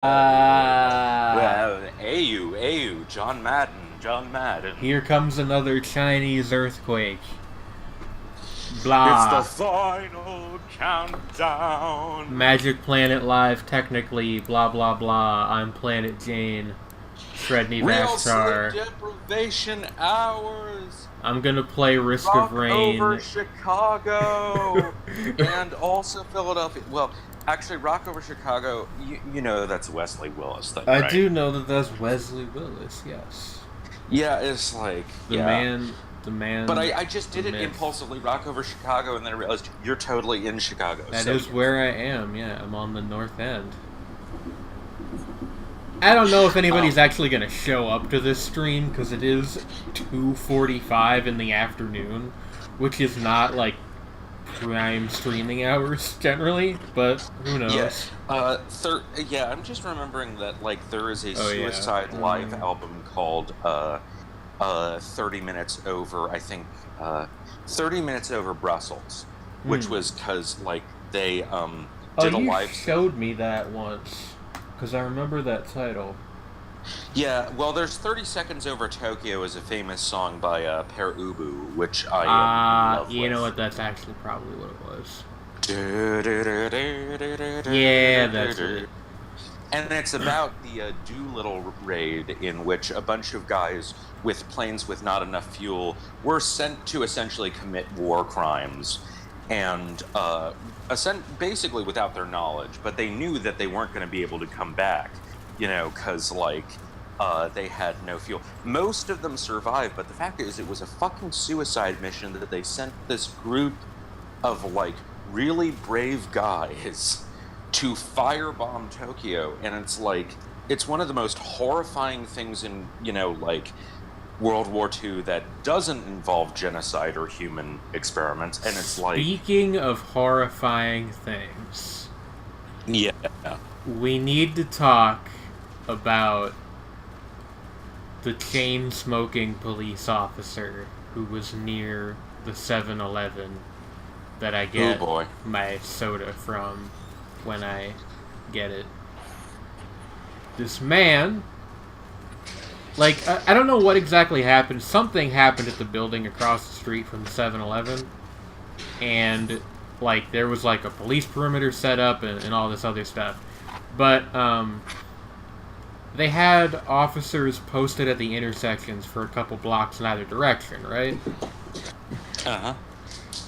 Well, AU, John Madden. Here comes another Chinese earthquake. It's the Blah. final countdown. Magic Planet Live, technically, blah blah blah. I'm Planet Jane. Sredni Real sleep Vashtar. deprivation hours. I'm gonna play Risk of Rock over Rain. Chicago. And also Philadelphia. Well, actually, Rock over Chicago, you know that's a Wesley Willis thing, I right? do know that that's Wesley Willis, yes. Yeah, it's like, The yeah. man, the man. But I just the did it myth. impulsively, Rock over Chicago, and then I realized you're totally in Chicago. That so is where I am, yeah. I'm on the north end. I don't know if anybody's actually going to show up to this stream, because it is 2:45 in the afternoon, which is not, like, prime streaming hours, generally, but who knows. Yes. Yeah, I'm just remembering that, like, there is a Suicide Live album called, 30 Minutes Over, I think, 30 Minutes Over Brussels, which was because, like, they, did a live... You showed me that once. Because I remember that title. Yeah, well, there's 30 Seconds Over Tokyo is a famous song by Per Ubu, which I love you with. know what? That's actually probably what it was. Yeah, that's it. And it's about the Doolittle raid, in which a bunch of guys with planes with not enough fuel were sent to essentially commit war crimes. And basically without their knowledge, but they knew that they weren't going to be able to come back, you know, because, like, they had no fuel. Most of them survived, but the fact is it was a fucking suicide mission that they sent this group of, like, really brave guys to firebomb Tokyo, and it's, like, it's one of the most horrifying things in, you know, like, World War II that doesn't involve genocide or human experiments, and it's like... Speaking of horrifying things... Yeah. We need to talk about the chain-smoking police officer who was near the 7-Eleven that I get my soda from when I get it. This man... Like, I don't know what exactly happened. Something happened at the building across the street from the 7-Eleven. And, like, there was, like, a police perimeter set up and all this other stuff. But, they had officers posted at the intersections for a couple blocks in either direction, right? Uh-huh.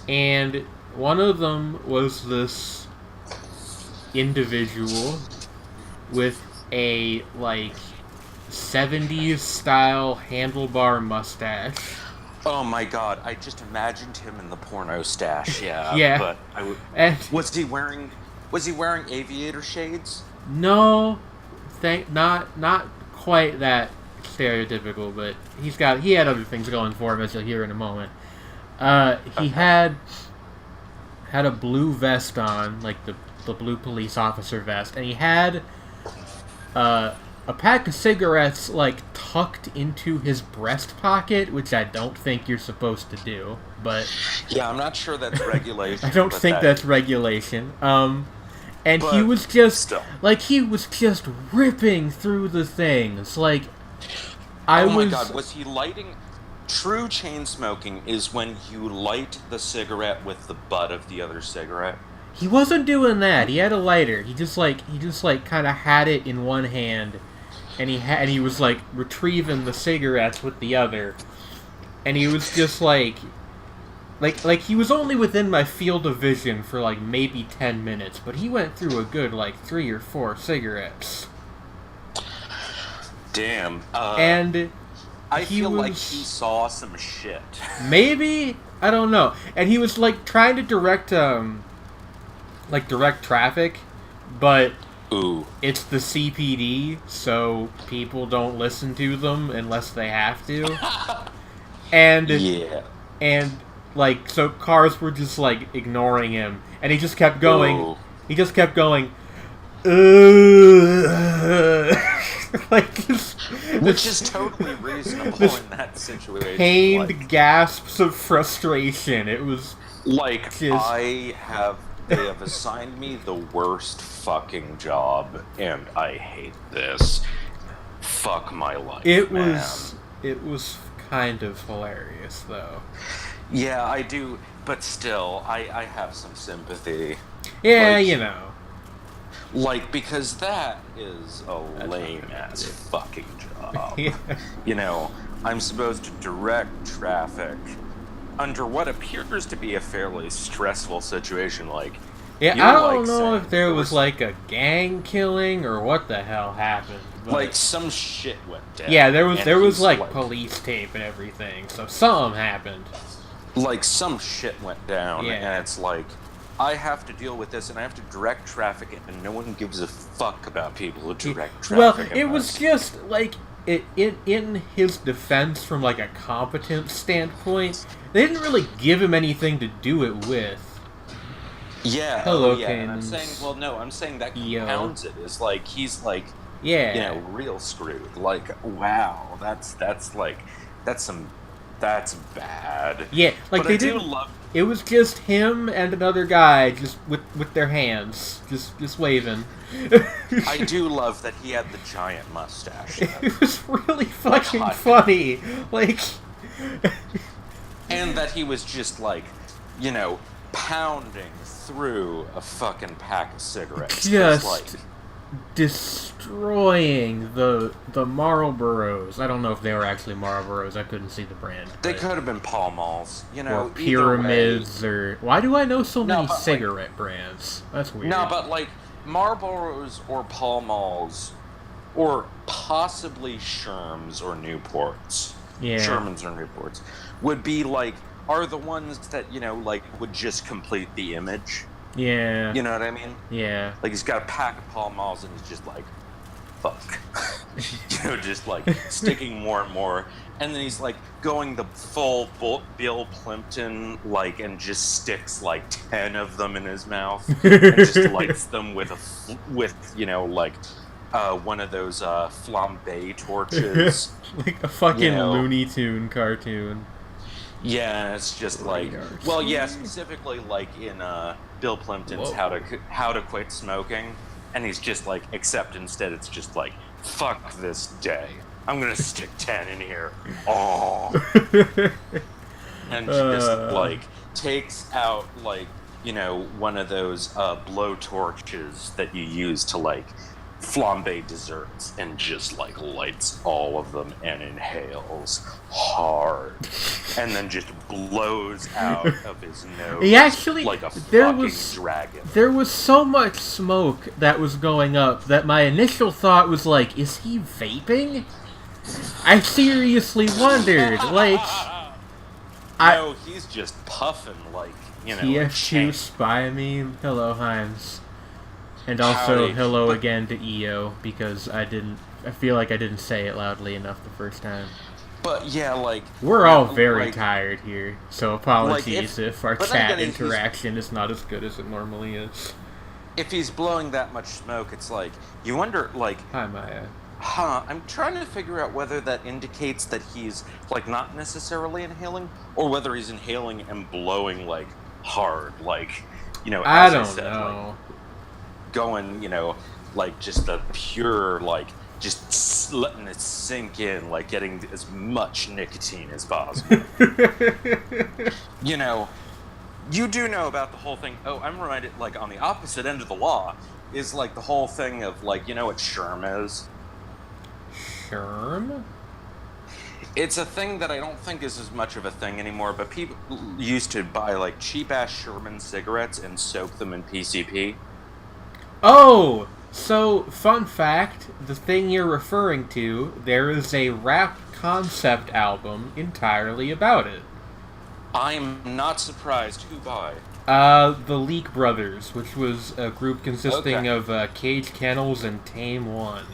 And one of them was this individual with a, like... 70s style handlebar mustache. Oh my god, I just imagined him in the porno stash, yeah. Yeah. But was he wearing aviator shades? No, not quite that stereotypical, but he had other things going for him, as you'll hear in a moment. He had a blue vest on, like the blue police officer vest, and he had a pack of cigarettes, like, tucked into his breast pocket, which I don't think you're supposed to do, but... Yeah, I'm not sure that's regulation. I don't think that's regulation. And but he was just... Still. Like, he was just ripping through the things. Like, Oh my god, was he lighting... True chain smoking is when you light the cigarette with the butt of the other cigarette. He wasn't doing that. He had a lighter. He just kind of had it in one hand, and he was, like, retrieving the cigarettes with the other. And he was just, like, he was only within my field of vision for, like, maybe 10 minutes, but he went through a good, like, 3 or 4 cigarettes. Damn. And I feel like he saw some shit. Maybe? I don't know. And he was, like, trying to direct traffic, but Ooh. It's the CPD, so people don't listen to them unless they have to. And yeah. And, like, so cars were just, like, ignoring him, and he just kept going. Ooh. He just kept going. Like, which is totally reasonable in that situation. Pained gasps of frustration. It was like, just, I have they have assigned me the worst fucking job, and I hate this. Fuck my life, man. It was kind of hilarious, though. Yeah, I do, but still, I have some sympathy. Yeah, Like, you know. Like, because that is a lame-ass fucking job. Yeah. You know, I'm supposed to direct traffic under what appears to be a fairly stressful situation, like... Yeah, you're, I don't like, know saying if there was, like, a gang killing or what the hell happened. But... like, some shit went down. Yeah, there was like, police tape and everything, so something happened. Like, some shit went down, Yeah. and it's like... I have to deal with this, and I have to direct traffic, and no one gives a fuck about people who direct traffic. Well, it was just, like, in his defense from, like, a competence standpoint, they didn't really give him anything to do it with. Yeah, Hello, yeah, and I'm Canes. saying, well, no, I'm saying that Yo. compounds it. Is like, he's, like, Yeah. you know, real screwed. Like, wow, that's bad. Yeah, like, But they I do didn't... love... It was just him and another guy, just with their hands, just waving. I do love that he had the giant mustache. It was really fucking funny. Like... And that he was just, like, you know, pounding through a fucking pack of cigarettes. Just like, destroying the Marlboros. I don't know if they were actually Marlboros. I couldn't see the brand. they could have been Pall Malls, you know, Or Pyramids, or... Why do I know so many but, cigarette brands? That's weird. No, but, like, Marlboros or Pall Malls, or possibly Sherms or Newports. Yeah. Shermans or Newports would be, like, are the ones that, you know, like, would just complete the image. Yeah. You know what I mean? Yeah. Like, he's got a pack of Pall Malls and he's just like, fuck. You know, just, like, sticking more and more. And then he's, like, going the full Bill Plimpton, like, and just sticks, like, 10 of them in his mouth. And just lights them with, you know, like, one of those flambe torches. Like a fucking Looney Tune cartoon. Yeah, it's just like... Well, yeah, specifically, like, in Bill Plimpton's How to Quit Smoking. And he's just like, except instead it's just like, fuck this day. I'm gonna stick 10 in here. Oh. And just, like, takes out, like, you know, one of those blow torches that you use to, like, flambe desserts, and just, like, lights all of them and inhales hard, and then just blows out of his nose. He actually, like a fucking dragon. There was so much smoke that was going up that my initial thought was like, is he vaping? I seriously wondered, like... No, he's just puffing, like, you know... TF2 spy me. Hello, Himes. And also, Howdy. hello again to EO, because I feel like I didn't say it loudly enough the first time. But, yeah, like... We're all very tired here, so apologies like if our chat interaction is not as good as it normally is. If he's blowing that much smoke, it's like, you wonder, like... Hi, Maya. I'm trying to figure out whether that indicates that he's, like, not necessarily inhaling, or whether he's inhaling and blowing, like, hard, like, you know, as I said, know. Like, going, you know, like, just the pure, like, just letting it sink in, like, getting as much nicotine as possible. You know, you do know about the whole thing. Oh, I'm reminded, like, on the opposite end of the law is, like, the whole thing of, like, you know what Sherm is? Sherm? It's a thing that I don't think is as much of a thing anymore, but people used to buy, like, cheap-ass Sherman cigarettes and soak them in PCP. Oh! So, fun fact, the thing you're referring to, there is a rap concept album entirely about it. I'm not surprised. Who by? The Leak Brothers, which was a group consisting of Cage Kennels and Tame One.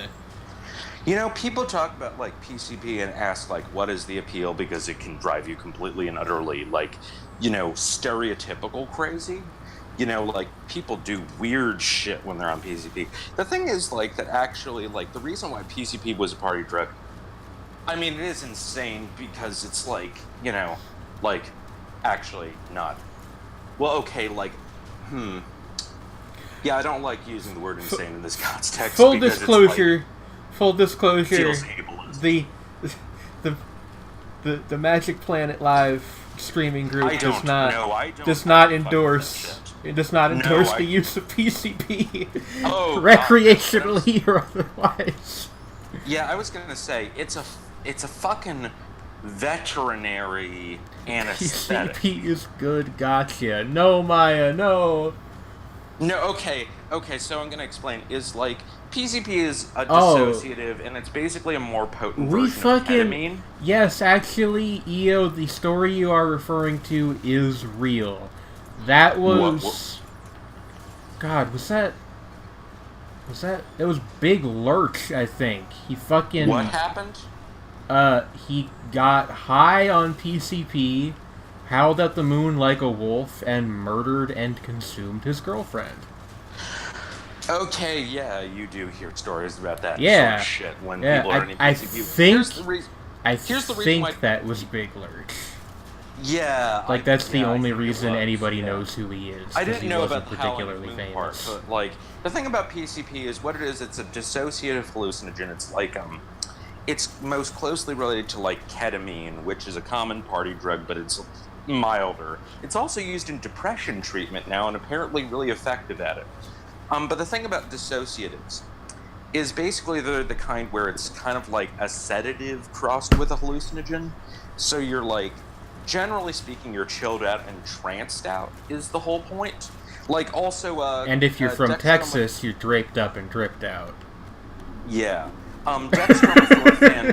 You know, people talk about, like, PCP and ask, like, what is the appeal, because it can drive you completely and utterly, like, you know, stereotypical crazy. You know, like, people do weird shit when they're on PCP. The thing is, like, that actually, like, the reason why PCP was a party drug, I mean, it is insane because it's, like, you know, like, actually not. Well, okay, like, Yeah, I don't like using the word insane in this context. Full disclosure, feels ableist. the Magic Planet Live streaming group does not endorse. It does not endorse the use of PCP, recreationally or otherwise. Yeah, I was gonna say it's a fucking veterinary anesthetic. PCP is good. Gotcha. No, Maya. No. No. Okay. So I'm gonna explain. Is like PCP is a dissociative, and it's basically a more potent version of ketamine. Yes, actually, EO, the story you are referring to is real. That was... God, was that... It was Big Lurch, I think. He fucking... What happened? He got high on PCP, howled at the moon like a wolf, and murdered and consumed his girlfriend. Okay, yeah, you do hear stories about that sort of shit when people are in PCP. I think that was Big Lurch. Yeah, that's the only reason anybody knows who he is. I didn't know about the particularly famous. Part, but like the thing about PCP is what it is. It's a dissociative hallucinogen. It's like it's most closely related to like ketamine, which is a common party drug, but it's milder. It's also used in depression treatment now, and apparently really effective at it. But the thing about dissociatives is basically they're the kind where it's kind of like a sedative crossed with a hallucinogen. So you're like, generally speaking, you're chilled out and tranced out is the whole point. Like also, and if you're from Texas, you're draped up and dripped out. Yeah, dextromethorphan,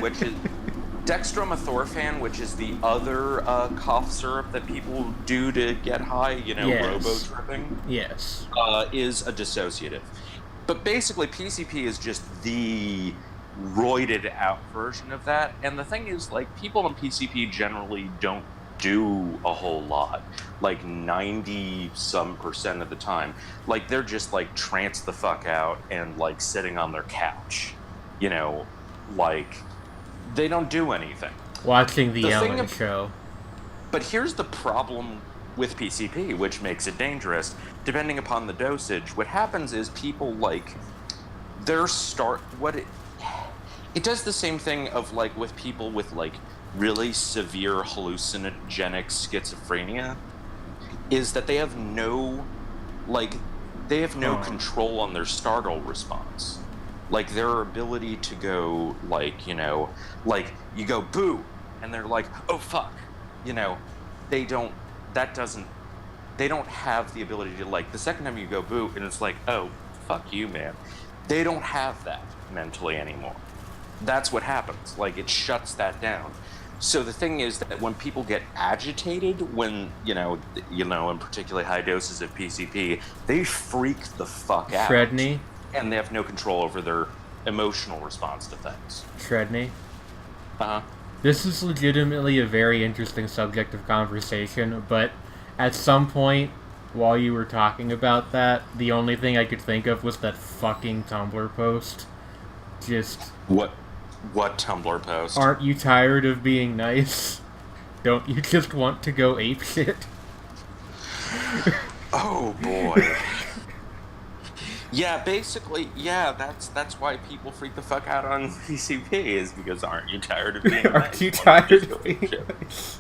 which is the other cough syrup that people do to get high. Robo-tripping. Yes, is a dissociative. But basically, PCP is just the roided out version of that. And the thing is, like, people on PCP generally don't do a whole lot. Like 90-some% of the time. Like, they're just, like, tranced the fuck out and, like, sitting on their couch. Like, they don't do anything. Watching the Ellen Show. But here's the problem with PCP, which makes it dangerous. Depending upon the dosage, what happens is people, like, it does the same thing of, like, with people with, like, really severe hallucinogenic schizophrenia, is that they have no control on their startle response. Like, their ability to go, like, like, you go, boo, and they're like, oh, fuck. They don't have the ability to, like, the second time you go boo, and it's like, oh, fuck you, man. They don't have that mentally anymore. That's what happens. Like, it shuts that down. So the thing is that when people get agitated, when, in particularly high doses of PCP, they freak the fuck out. Sredni? And they have no control over their emotional response to things. Sredni? Uh-huh. This is legitimately a very interesting subject of conversation, but at some point, while you were talking about that, the only thing I could think of was that fucking Tumblr post. Just... What Tumblr post? Aren't you tired of being nice? Don't you just want to go apeshit? Oh, boy. Yeah, basically, that's why people freak the fuck out on PCP, is because aren't you tired of being nice? Aren't you tired of being nice?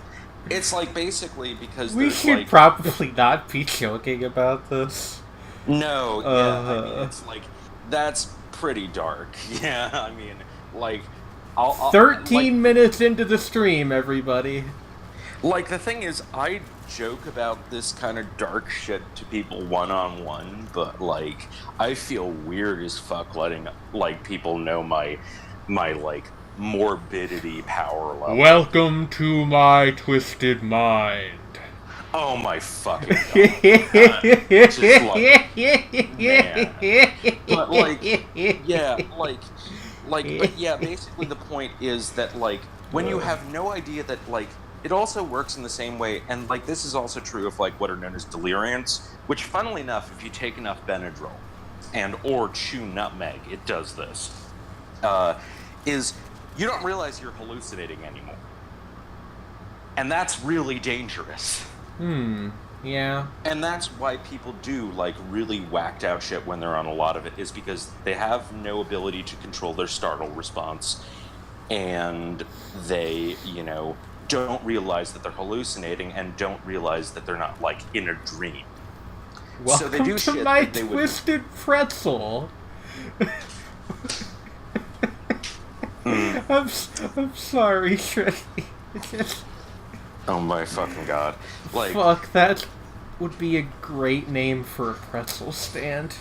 It's like basically because we should probably not be joking about this. No, I mean, it's like, that's pretty dark. Yeah, I mean, like, 13 minutes into the stream, everybody. Like, the thing is, I joke about this kind of dark shit to people one-on-one, but, like, I feel weird as fuck letting, like, people know my like, morbidity power level. Welcome to my twisted mind. Oh my fucking god. Just like, man. But, like, yeah, but yeah, basically the point is that, like, when you have no idea that, like, it also works in the same way, and, like, this is also true of, like, what are known as deliriants, which, funnily enough, if you take enough Benadryl or chew nutmeg, it does this, is you don't realize you're hallucinating anymore. And that's really dangerous. Yeah. And that's why people do, like, really whacked out shit when they're on a lot of it, is because they have no ability to control their startle response. And they, don't realize that they're hallucinating and don't realize that they're not, like, in a dream. So they Welcome do to shit my that they would... twisted pretzel. I'm sorry, Shreddy. Oh my fucking god. Like, Fuck, that would be a great name for a pretzel stand.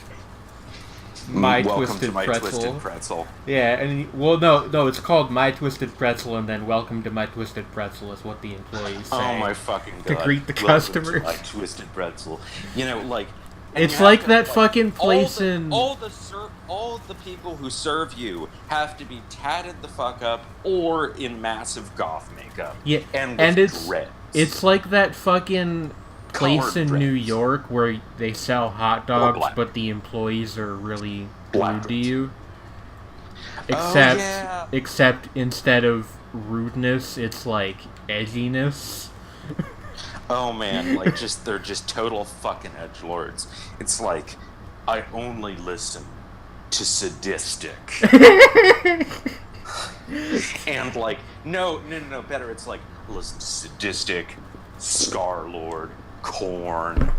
My welcome Twisted to my Pretzel. Twisted Pretzel. Yeah, and no, it's called My Twisted Pretzel, and then Welcome to My Twisted Pretzel is what the employees say. Oh my fucking god. To greet the Welcome customer. to my Twisted Pretzel. Like... It's like that fucking place in... All the people who serve you have to be tatted the fuck up or in massive goth makeup. Yeah, and it's dreads. It's like that fucking place in New York where they sell hot dogs, but the employees are really rude to you. Except instead of rudeness, it's like edginess. Oh man, like they're just total fucking edgelords. It's like, I only listen to sadistic. And like, no, better. It's like, listen to sadistic, Scar-Lord, Korn.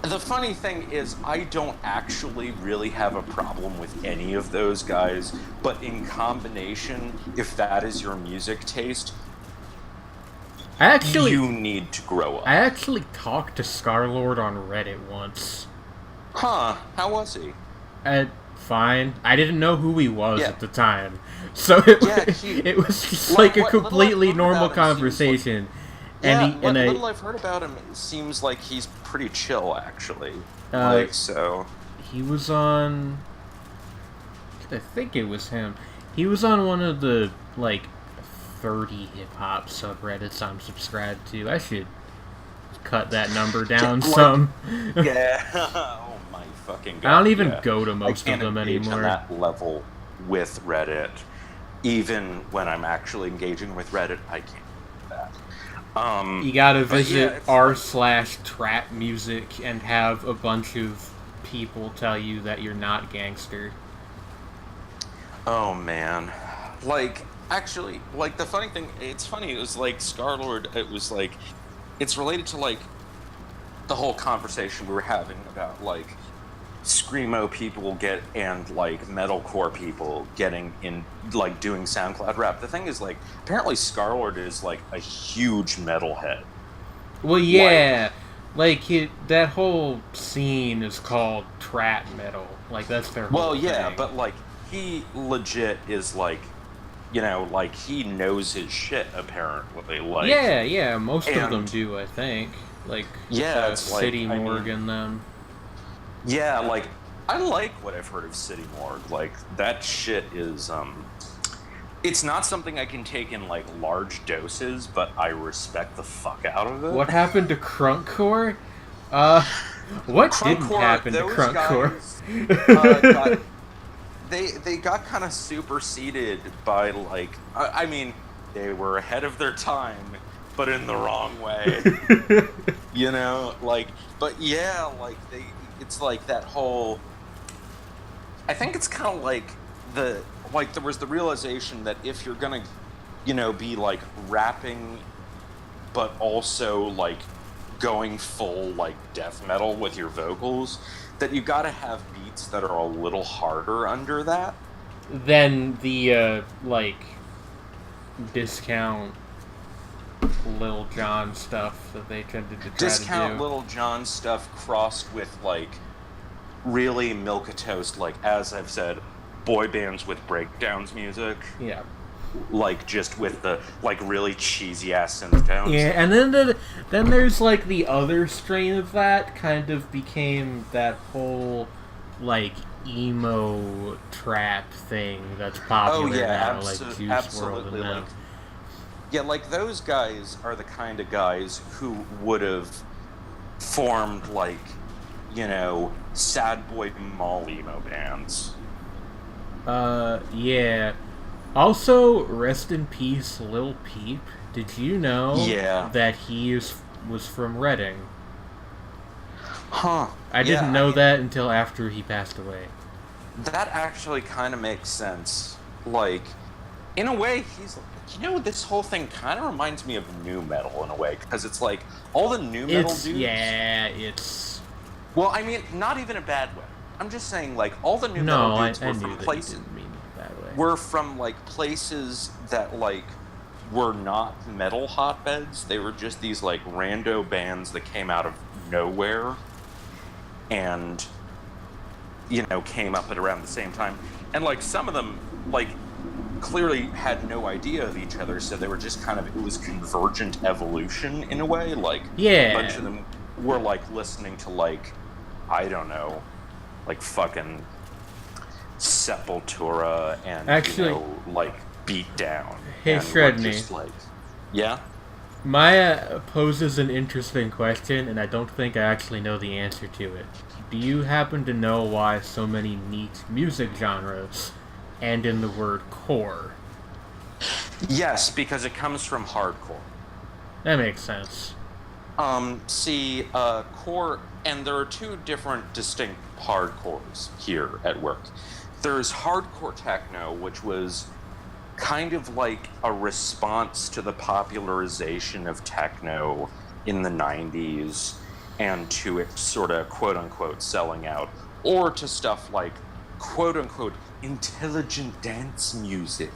The funny thing is, I don't actually really have a problem with any of those guys, but in combination, if that is your music taste, you need to grow up. I actually talked to Scar-Lord on Reddit once. Huh, how was he? Fine. I didn't know who he was at the time. So it was just like a completely normal conversation. Little I've heard about him, it seems like he's pretty chill, actually. He was on... I think it was him. He was on one of the, 30 hip-hop subreddits I'm subscribed to. I should cut that number down some. Yeah. Oh my fucking god. I don't even go to most of them anymore. On that level with Reddit. Even when I'm actually engaging with Reddit, I can't do that. You gotta visit r/trap music and have a bunch of people tell you that you're not gangster. Oh man. Actually, the funny thing, it's funny, it was Scar-Lord, it was it's related to the whole conversation we were having about screamo people and metalcore people getting in doing SoundCloud rap. The thing is apparently Scar-Lord is a huge metalhead. Well, yeah, that whole scene is called trap metal. That's their whole thing. But he legit is he knows his shit, apparently. Yeah, most of them do, I think. City Morgue them. Yeah, I like what I've heard of City Morgue. That shit is, it's not something I can take in, large doses, but I respect the fuck out of it. What happened to Crunkcore? What didn't happen to Crunkcore? They got kind of superseded by, I mean, they were ahead of their time, but in the wrong way. But yeah, it's that whole... I think it's kind of there was the realization that if you're gonna, be, rapping, but also, going full, death metal with your vocals, that you gotta have beats that are a little harder under that. Than the, discount Lil Jon stuff that they tended to try to do. Discount Lil Jon stuff crossed with, really milquetoast, as I've said, boy bands with breakdowns music. Yeah. Just with the, really cheesy-ass synth tones. Yeah, and then there's, the other strain of that kind of became that whole, emo trap thing that's popular now, Juice WRLD and them. Yeah, those guys are the kind of guys who would have formed, sad boy mall emo bands. Yeah. Also, rest in peace, Lil Peep. Did you know that he is was from Reading. Huh. I didn't know that until after he passed away. That actually kind of makes sense. Like, in a way, he's... this whole thing kind of reminds me of nu metal in a way, because it's like, all the nu metal dudes... Yeah, it's... Well, I mean, not even a bad way. I'm just saying, like, all the nu metal dudes were from places... didn't mean it that way. Were from, like, places that, like, were not metal hotbeds. They were just these, like, rando bands that came out of nowhere and, came up at around the same time. And, like, some of them, like, clearly had no idea of each other, so they were just it was convergent evolution in a way. Like, yeah. A bunch of them were, like, listening to, like, I don't know, like, fucking Sepultura and, actually, like, Beat Down. Hey, Sredni. Like, yeah? Maya poses an interesting question, and I don't think I actually know the answer to it. Do you happen to know why so many neat music genres end in the word core? Yes, because it comes from hardcore. That makes sense. Core, and there are two different distinct hardcores here at work. There's hardcore techno, which was kind of like a response to the popularization of techno in the 90s and to it sort of quote-unquote selling out, or to stuff like quote-unquote intelligent dance music,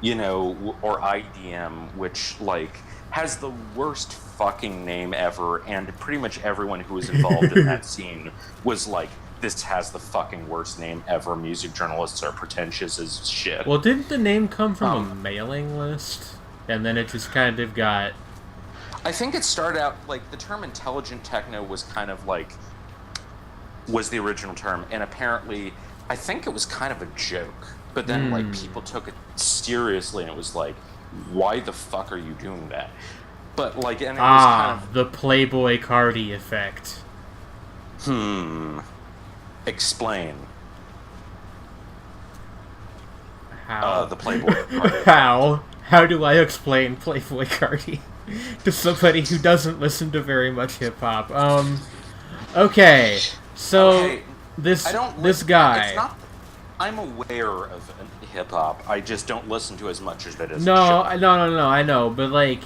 or IDM, which, like, has the worst fucking name ever, and pretty much everyone who was involved in that scene was like, this has the fucking worst name ever. Music journalists are pretentious as shit. Well, didn't the name come from a mailing list? And then it just kind of got... I think it started out, like, the term intelligent techno was kind of like... was the original term, and apparently, I think it was kind of a joke. But then, like, people took it seriously, and it was like, why the fuck are you doing that? But, like, and it was kind of... the Playboy Cardi effect. Explain. How? The Playboy Cardi. How do I explain Playboy Cardi to somebody who doesn't listen to very much hip-hop? Okay, so, this guy... It's not... I'm aware of hip-hop, I just don't listen to as much as it is. No, I know, but, like...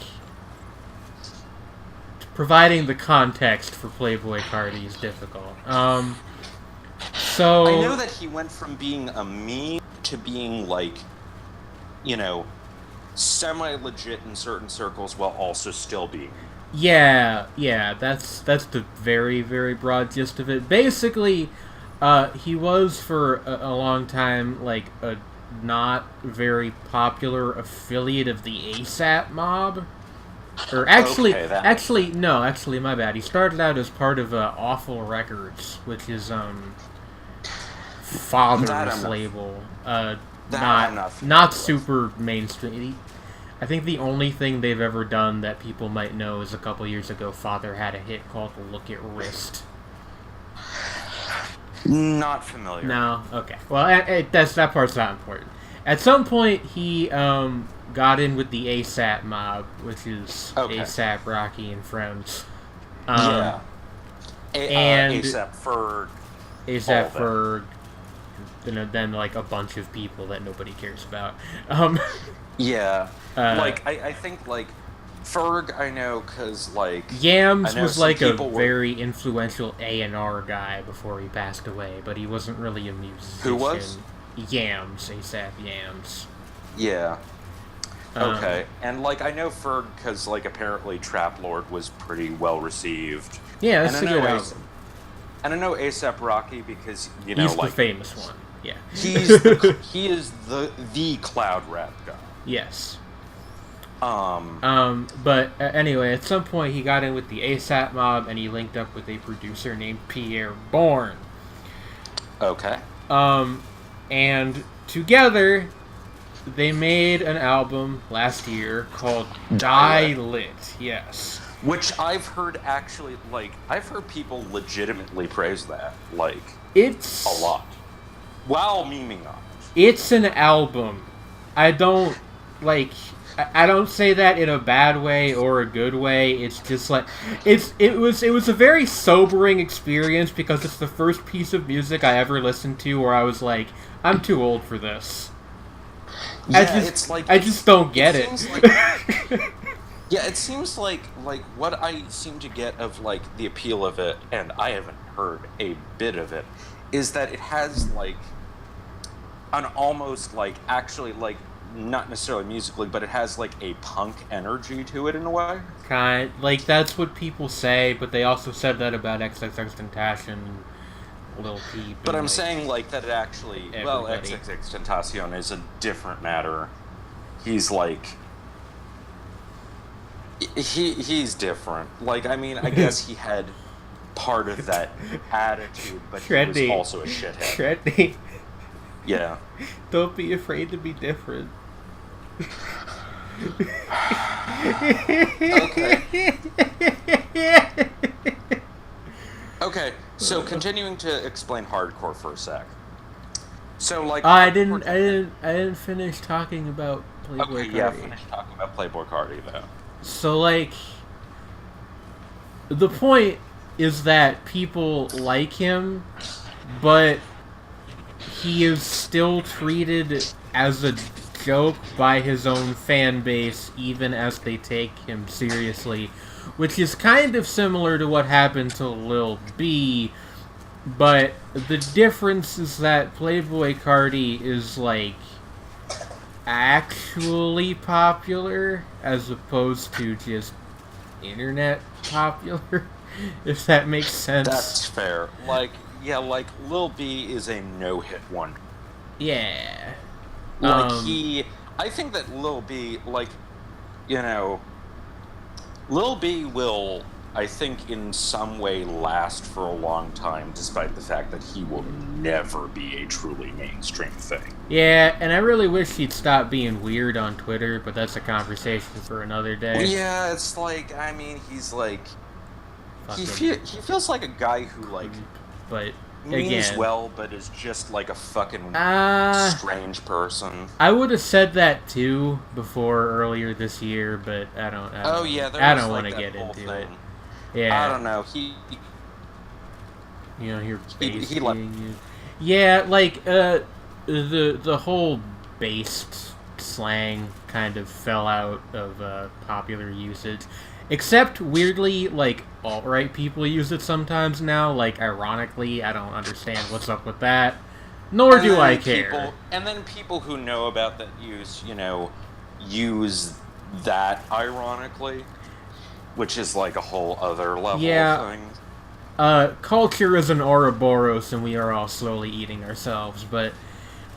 providing the context for Playboy Cardi is difficult. So... I know that he went from being a meme to being, like, semi-legit in certain circles while also still being. Yeah, that's the very, very broad gist of it. Basically, he was for a long time, like, a not very popular affiliate of the ASAP mob. Or actually, my bad. He started out as part of Awful Records, which is father's label. Not super mainstream. I think the only thing they've ever done that people might know is a couple years ago, Father had a hit called "Look at Wrist." Not familiar. No, okay. Well, that part's not important. At some point, he got in with the ASAP mob, which is ASAP, Rocky, and Friends. And ASAP Ferg, and then like a bunch of people that nobody cares about. I think, like, Ferg, I know, because, like... Yams was, like, a very influential A&R guy before he passed away, but he wasn't really a musician. Who was? Yams, ASAP Yams. Yeah. Okay. And, like, I know Ferg because, like, apparently Trap Lord was pretty well received. Yeah, that's a good album. And I know ASAP Rocky because, he's the famous one. Yeah. He is the cloud rap guy. Yes. But anyway, at some point he got in with the ASAP mob and he linked up with a producer named Pierre Bourne. Okay. And together they made an album last year called Die Lit. Yes. Which I've heard actually, like, I've heard people legitimately praise that, like, it's a lot. While memeing on it. It's an album. I don't, like, I don't say that in a bad way or a good way. It's just like it was a very sobering experience because it's the first piece of music I ever listened to where I was like, I'm too old for this. Yeah, I just don't get it. Yeah, it seems like what I seem to get of like the appeal of it, and I haven't heard a bit of it, is that it has like an almost like actually like not necessarily musically, but it has like a punk energy to it in a way. Like that's what people say, but they also said that about XXXTentacion and Lil Peep. But I'm like, saying like that it actually well, XXXTentacion is a different matter. He's like he's different. Like I mean, I guess he had part of that attitude, but Sredni, he was also a shithead. Sredni. Yeah. Don't be afraid to be different. Okay. Okay, so continuing to explain hardcore for a sec. So like I didn't finish talking about Playboy Cardi. Okay, yeah, finish talking about Playboy Cardi though. So like the point is that people like him, but he is still treated as a joke by his own fan base, even as they take him seriously, which is kind of similar to what happened to Lil B, but the difference is that Playboy Cardi is, like, actually popular, as opposed to just internet popular, if that makes sense. That's fair. Like, yeah, like, Lil B is a no-hit wonder. Yeah. Like, I think that Lil B, like, you know, Lil B will, I think, in some way last for a long time, despite the fact that he will never be a truly mainstream thing. Yeah, and I really wish he'd stop being weird on Twitter, but that's a conversation for another day. Yeah, it's like, I mean, he's like, he feels like a guy who, like, but means again, well, but is just like a fucking strange person. I would have said that too before earlier this year, but I don't want to get into it. Yeah, I don't know. You're basing you. Yeah, like the whole based slang kind of fell out of popular usage. Except, weirdly, like, alt-right people use it sometimes now. Like, ironically, I don't understand what's up with that. Nor do I care. And then people who know about that use that ironically, which is like a whole other level of thing. Culture is an Ouroboros, and we are all slowly eating ourselves. But,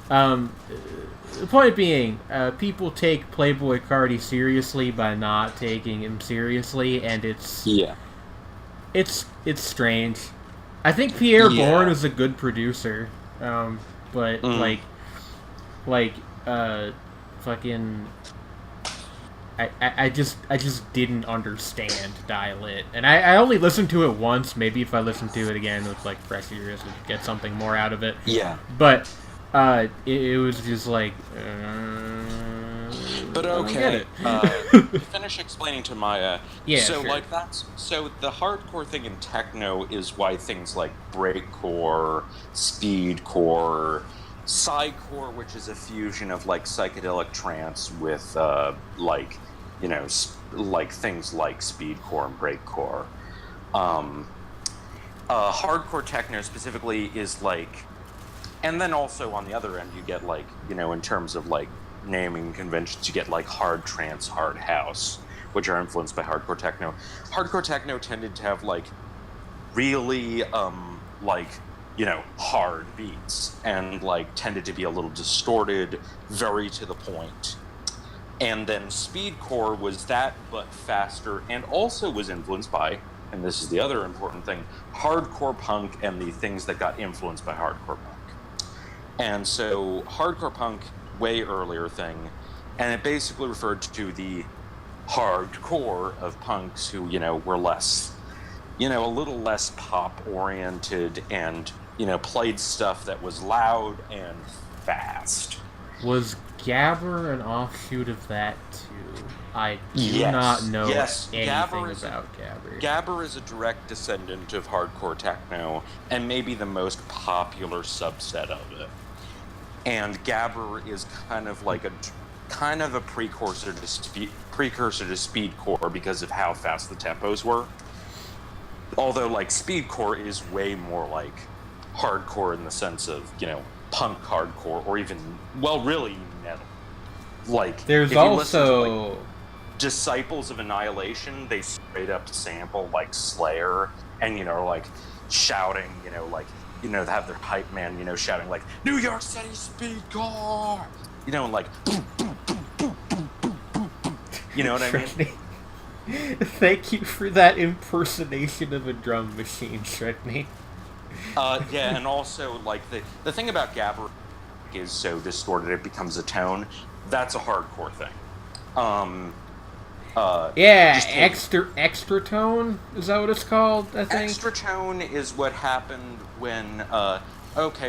the point being, people take Playboy Cardi seriously by not taking him seriously, and it's strange. I think Pierre Bourne is a good producer, but fucking, I just didn't understand Dial It, and I only listened to it once. Maybe if I listened to it again with like fresh ears, I'd get something more out of it. Yeah, but. It was just like, but okay. Finish explaining to Maya. Yeah. So sure. like so the hardcore thing in techno is why things like breakcore, speedcore, psycore, which is a fusion of like psychedelic trance with like things like speedcore and breakcore. Hardcore techno specifically is like. And then also on the other end, you get like, in terms of like naming conventions, you get like hard trance, hard house, which are influenced by hardcore techno. Hardcore techno tended to have like really hard beats and like tended to be a little distorted, very to the point. And then speedcore was that, but faster, and also was influenced by, and this is the other important thing, hardcore punk and the things that got influenced by hardcore punk. And so, hardcore punk, way earlier thing, and it basically referred to the hardcore of punks who, were less, a little less pop-oriented and, played stuff that was loud and fast. Was Gabber an offshoot of that too? I do Yes. not know Yes. anything about Gabber. Gabber is a direct descendant of hardcore techno, and maybe the most popular subset of it. And Gabber is kind of like a precursor to speedcore because of how fast the tempos were. Although, like, speedcore is way more like hardcore in the sense of, you know, punk hardcore, or even, well, really metal. Like, there's if you also listen to, like, Disciples of Annihilation, they straight up sample, like, Slayer, and, you know, like, shouting, you know, like, you know, they have their hype man, you know, shouting, like, New York City speedcore! You know, and, like, boom, boom, boom, boom, boom, boom, boom, boom. You know what I mean? Thank you for that impersonation of a drum machine, Sredni. Yeah, and also, like, the thing about Gabber is so distorted it becomes a tone. That's a hardcore thing. Extra tone? Is that what it's called, I think? Extra tone is what happened when,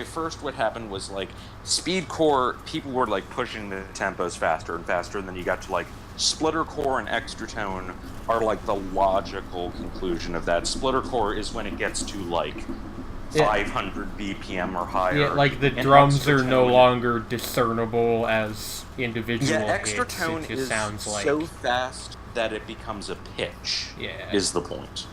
first what happened was, like, speedcore, people were, like, pushing the tempos faster and faster, and then you got to, like, splittercore and extra tone are, like, the logical conclusion of that. Splittercore is when it gets to, like, 500 BPM or higher. Yeah, like the drums are no longer discernible as individual hits. Yeah, extra tone is so fast that it becomes a pitch. Yeah, is the point.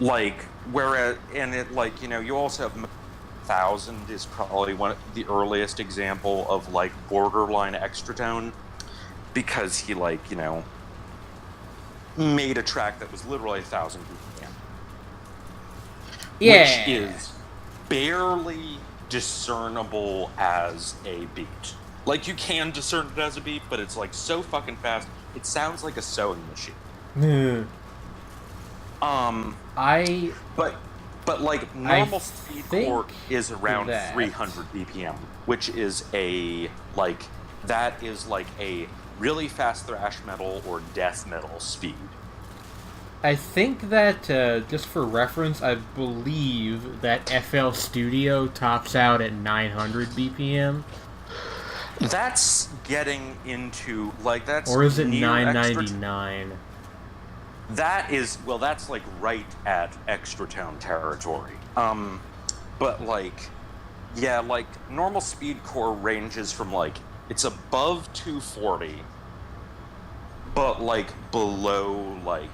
Like, whereas, and it, like, you know, you also have 1000 is probably the earliest example of, like, borderline extra tone, because he, like, you know, made a track that was literally 1000 BPM. Yeah. Which is barely discernible as a beat. Like, you can discern it as a beat, but it's, like, so fucking fast. It sounds like a sewing machine. But like, normal speedcore is around 300 BPM, which is a, like, that is like a really fast thrash metal or death metal speed. I think that, just for reference, I believe that FL Studio tops out at 900 BPM. That's getting into, like, that's... Or is it 999? That is, well, that's, like, right at extra tone territory. But, like, yeah, like, normal speedcore ranges from, like, it's above 240, but, like, below, like,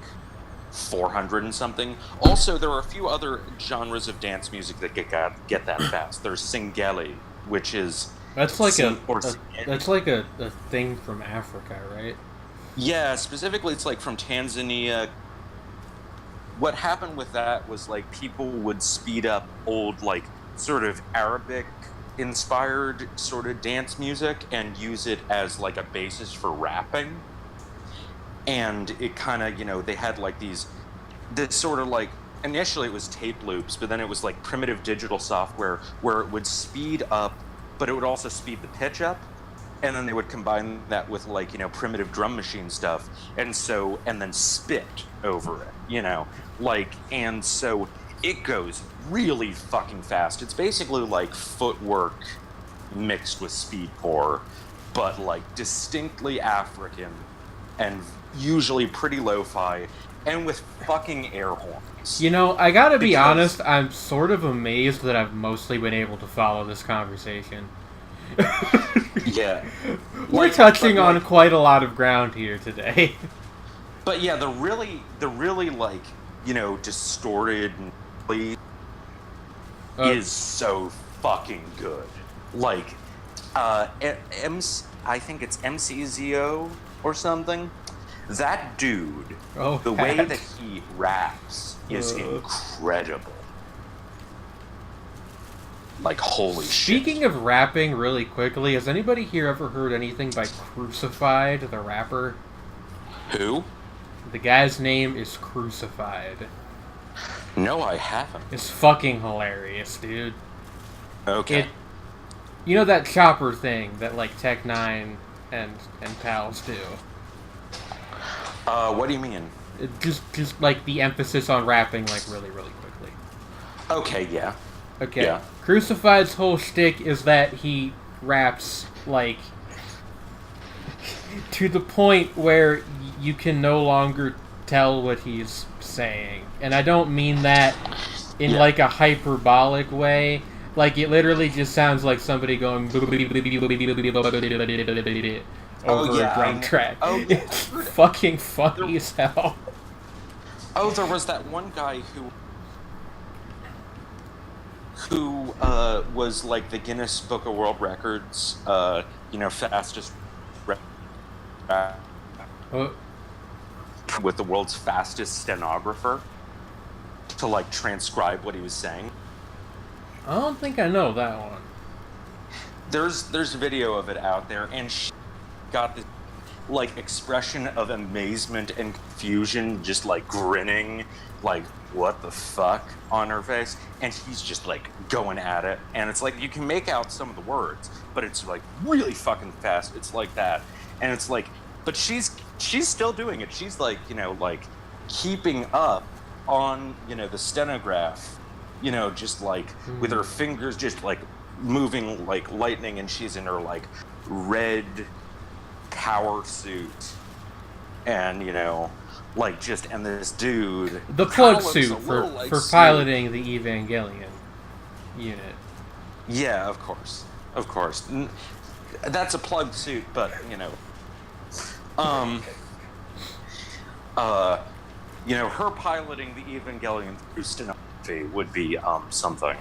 400 and something. Also, there are a few other genres of dance music that get that fast. There's Singeli, which is... That's like that's like a thing from Africa, right? Yeah, specifically it's like from Tanzania. What happened with that was, like, people would speed up old, like, sort of Arabic inspired sort of dance music and use it as, like, a basis for rapping. And it kind of, you know, they had, like, this sort of, like, initially it was tape loops, but then it was, like, primitive digital software where it would speed up, but it would also speed the pitch up, and then they would combine that with, like, you know, primitive drum machine stuff, and then spit over it, you know, like, and so it goes really fucking fast. It's basically like footwork mixed with speedcore, but, like, distinctly African, and usually pretty lo-fi, and with fucking air horns. You know, I gotta be honest, I'm sort of amazed that I've mostly been able to follow this conversation. Yeah. We're touching on quite a lot of ground here today. But yeah, the really, like, you know, distorted is so fucking good. Like, I think it's MCZO or something. That dude, the way that he raps is incredible. Like, holy shit. Speaking of rapping, really quickly, has anybody here ever heard anything by Crucified, the rapper? Who? The guy's name is Crucified. No, I haven't. It's fucking hilarious, dude. Okay. You know that chopper thing that, like, Tech 9 and pals do? What do you mean? Just like the emphasis on rapping, like, really, really quickly. Okay, yeah. Okay. Yeah. Crucified's whole shtick is that he raps, like, to the point where you can no longer tell what he's saying. And I don't mean that in, like, a hyperbolic way. Like, it literally just sounds like somebody going over a drum track. It's fucking funny as hell. Oh, there was that one guy who was like the Guinness Book of World Records, fastest with the world's fastest stenographer to like transcribe what he was saying. I don't think I know that one. There's video of it out there, and she got this like expression of amazement and confusion, just like grinning, like what the fuck on her face, and he's just like going at it, and it's like you can make out some of the words, but it's like really fucking fast. It's like that, and it's like, but she's still doing it. She's like, like keeping up on the stenograph, just like with her fingers just like moving like lightning, and she's in her like red power suit, and like just, and this dude, the plug suit for piloting the Evangelion unit. Yeah, of course. That's a plug suit, but her piloting the Evangelion through stenography would be something.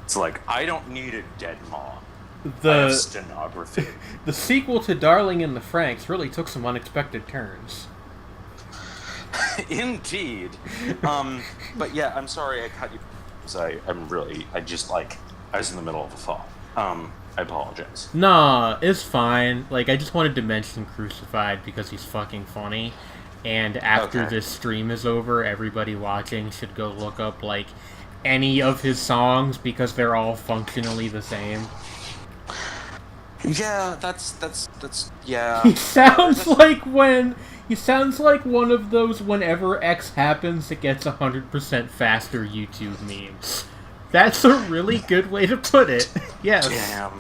It's like, I don't need a dead maw. I have stenography. The sequel to Darling in the Franxx really took some unexpected turns. Indeed. But yeah, I'm sorry I cut you. I was in the middle of a thought. I apologize. Nah, it's fine. Like, I just wanted to mention Crucified because he's fucking funny. And after this stream is over, everybody watching should go look up, like, any of his songs because they're all functionally the same. Yeah, that's yeah. He sounds like one of those whenever X happens it gets 100% faster YouTube memes. That's a really good way to put it. Yes. Damn.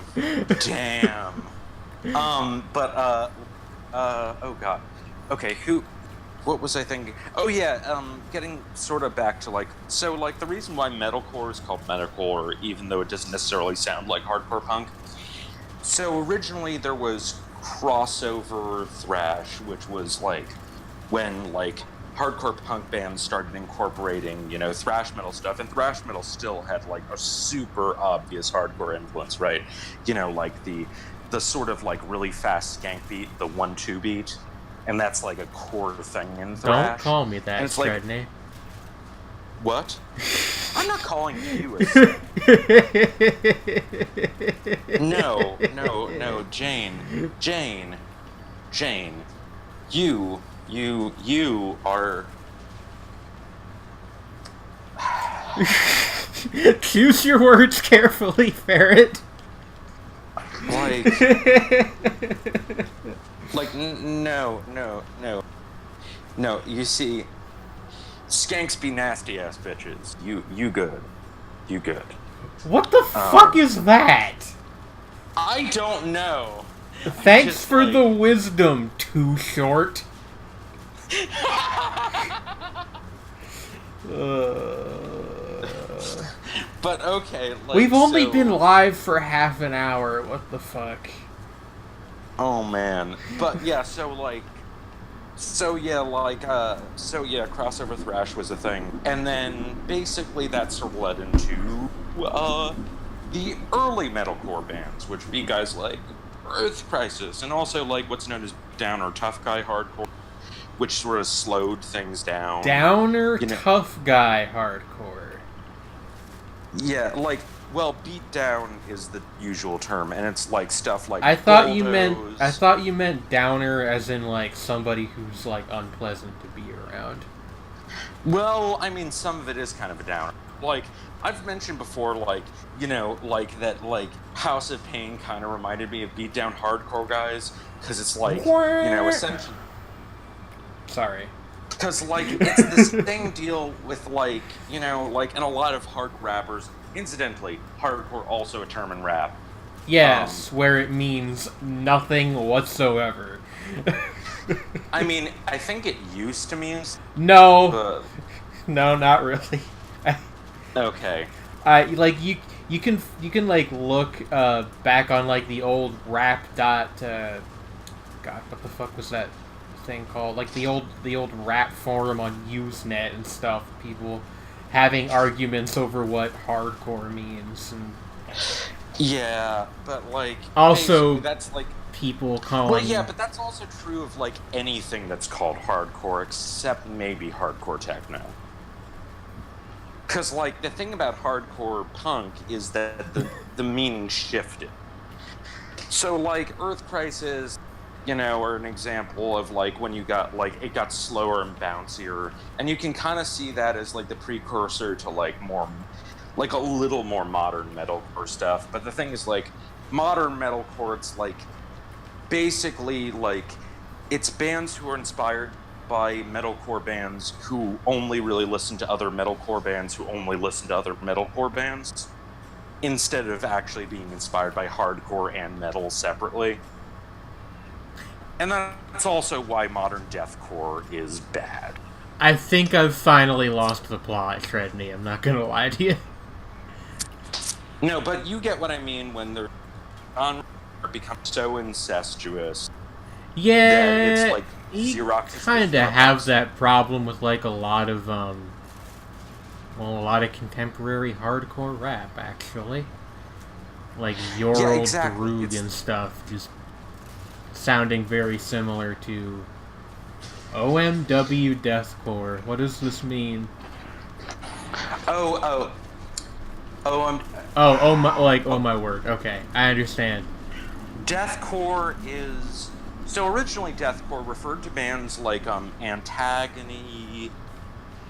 Oh god. Okay, what was I thinking? Oh yeah, getting sort of back to the reason why metalcore is called metalcore, even though it doesn't necessarily sound like hardcore punk. So originally there was crossover thrash, which was like when like hardcore punk bands started incorporating, thrash metal stuff, and thrash metal still had like a super obvious hardcore influence, right? Like the sort of like really fast skank beat, the 1-2 beat, and that's like a core thing in thrash. Don't call me that, Sredni. What? I'm not calling you a... No, Jane. You are... Choose your words carefully, Ferret. No, you see... Skanks be nasty ass bitches. You good. What the fuck is that? I don't know. Thanks for the wisdom, Too Short. But okay, we've only been live for half an hour. What the fuck? Oh man. But yeah, crossover thrash was a thing, and then basically that sort of led into the early metalcore bands, which would be guys like Earth Crisis, and also like what's known as downer tough guy hardcore, which sort of slowed things down. Downer tough guy hardcore. Yeah, beat down is the usual term, and it's like stuff like I thought you meant downer as in like somebody who's like unpleasant to be around. Well, I mean, some of it is kind of a downer. Like I've mentioned before, that House of Pain kind of reminded me of beat down hardcore guys, because it's essentially. Sorry. Because it's this thing deal with and a lot of hard rappers. Incidentally, hardcore also a term in rap. Yes, where it means nothing whatsoever. I mean, I think it used to mean... No, But... no, not really. Okay. Like you can like look back on like the old rap dot God, what the fuck was that thing called? Like the old rap forum on Usenet and stuff. People having arguments over what hardcore means, and Yeah, but like also that's like... people calling. Well, yeah, but that's also true of like anything that's called hardcore, except maybe hardcore techno. Because like the thing about hardcore punk is that the meaning shifted. So like Earth Crisis, are an example of like when you got like it got slower and bouncier, and you can kind of see that as like the precursor to like more, like a little more modern metalcore stuff. But the thing is, like, modern metalcore, it's like basically like it's bands who are inspired by metalcore bands who only really listen to other metalcore bands who only listen to other metalcore bands, instead of actually being inspired by hardcore and metal separately. And that's also why modern deathcore is bad. I think I've finally lost the plot, Sredni. I'm not gonna lie to you. No, but you get what I mean when their genre becomes so incestuous. Yeah, that it's like you Xerox kind of have that problem with like a lot of a lot of contemporary hardcore rap, actually. Like your old Droog and stuff, just sounding very similar to OMW deathcore. What does this mean? Oh my word. Okay, I understand. Deathcore is... So originally deathcore referred to bands like Antagony,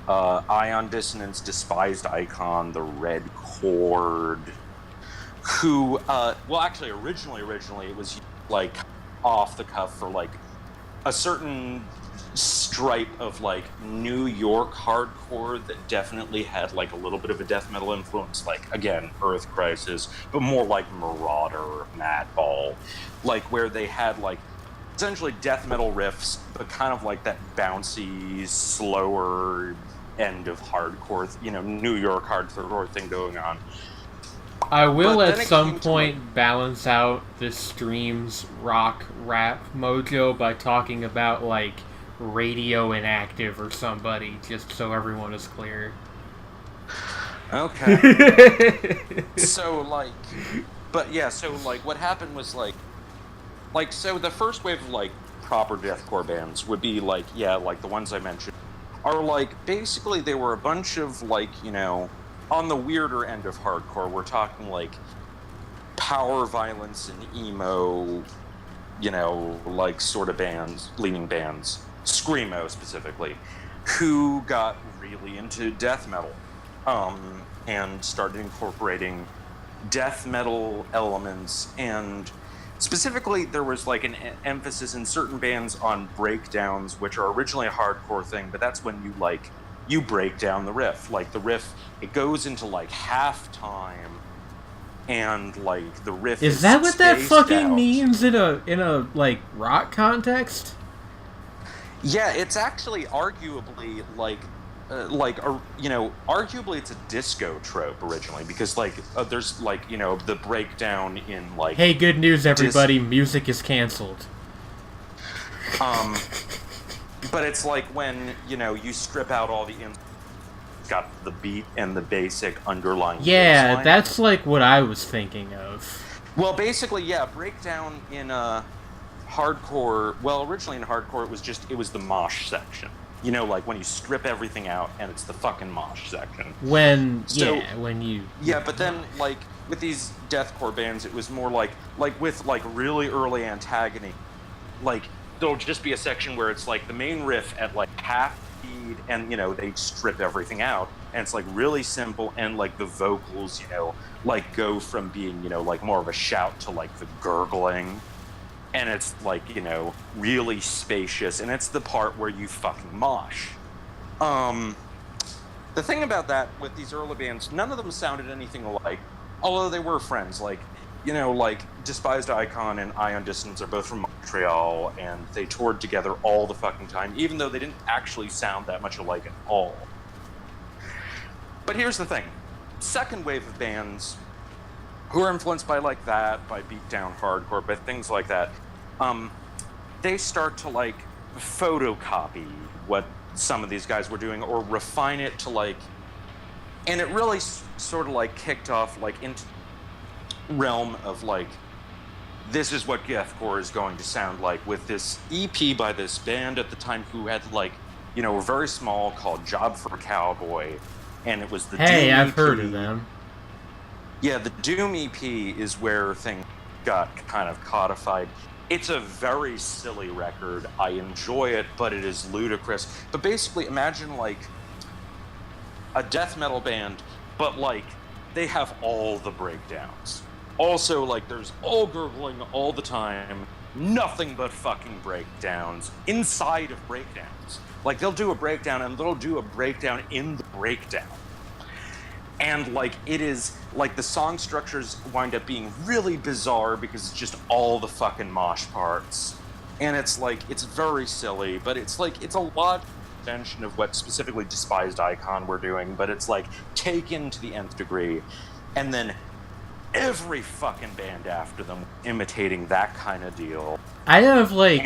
Ion Dissonance, Despised Icon, The Red Chord, who, well, actually, originally it was like off the cuff for like a certain stripe of like New York hardcore that definitely had like a little bit of a death metal influence, like again Earth Crisis, but more like Marauder, Madball, like where they had like essentially death metal riffs, but kind of like that bouncy, slower end of hardcore, New York hardcore thing going on. I will at some point balance out this stream's rock rap mojo by talking about like Radio Inactive or somebody, just so everyone is clear. Okay. So like, but yeah, so like what happened was like so the first wave of like proper deathcore bands would be like, yeah, like the ones I mentioned are like basically they were a bunch of like, on the weirder end of hardcore, we're talking like power violence and emo, like sort of bands, leaning bands, screamo specifically, who got really into death metal, and started incorporating death metal elements, and specifically there was like an emphasis in certain bands on breakdowns, which are originally a hardcore thing, but that's when you break down the riff. Like the riff, it goes into like halftime, and like the riff is that what that fucking out. means in a like rock context? Yeah, it's actually arguably arguably it's a disco trope originally, because there's like the breakdown in like. Hey, good news, everybody! Music is canceled. But it's like when, you strip out all the got the beat and the basic underlying Yeah, baseline. that's like what I was thinking of. Well, basically, yeah, breakdown in hardcore, well, originally in hardcore it was the mosh section. Like when you strip everything out and it's the fucking mosh section. Yeah, but then like with these deathcore bands it was more like with like really early Antagony, like there'll just be a section where it's like the main riff at like half speed, and they strip everything out, and it's like really simple, and like the vocals like go from being like more of a shout to like the gurgling, and it's like really spacious, and it's the part where you fucking mosh. The thing about that with these early bands, none of them sounded anything alike, although they were friends. Like like Despised Icon and Ion Distance are both from Montreal, and they toured together all the fucking time, even though they didn't actually sound that much alike at all. But here's the thing. Second wave of bands who are influenced by like that, by beatdown hardcore, by things like that, they start to like photocopy what some of these guys were doing or refine it to like, and it really sort of like kicked off like into realm of like, this is what deathcore is going to sound like, with this EP by this band at the time who had like, were very small, called Job for a Cowboy, and it was the Hey, Doom I've EP. heard of them. Yeah, the Doom EP is where things got kind of codified. It's a very silly record. I enjoy it, but it is ludicrous. But basically, imagine like a death metal band, but like they have all the breakdowns. Also, like there's all gurgling all the time, nothing but fucking breakdowns inside of breakdowns. Like they'll do a breakdown and they'll do a breakdown in the breakdown. And like it is like the song structures wind up being really bizarre because it's just all the fucking mosh parts. And it's like, it's very silly, but it's like, it's a lot extension of what specifically Despised Icon were doing, but it's like taken to the nth degree. And then every fucking band after them imitating that kind of deal. I have like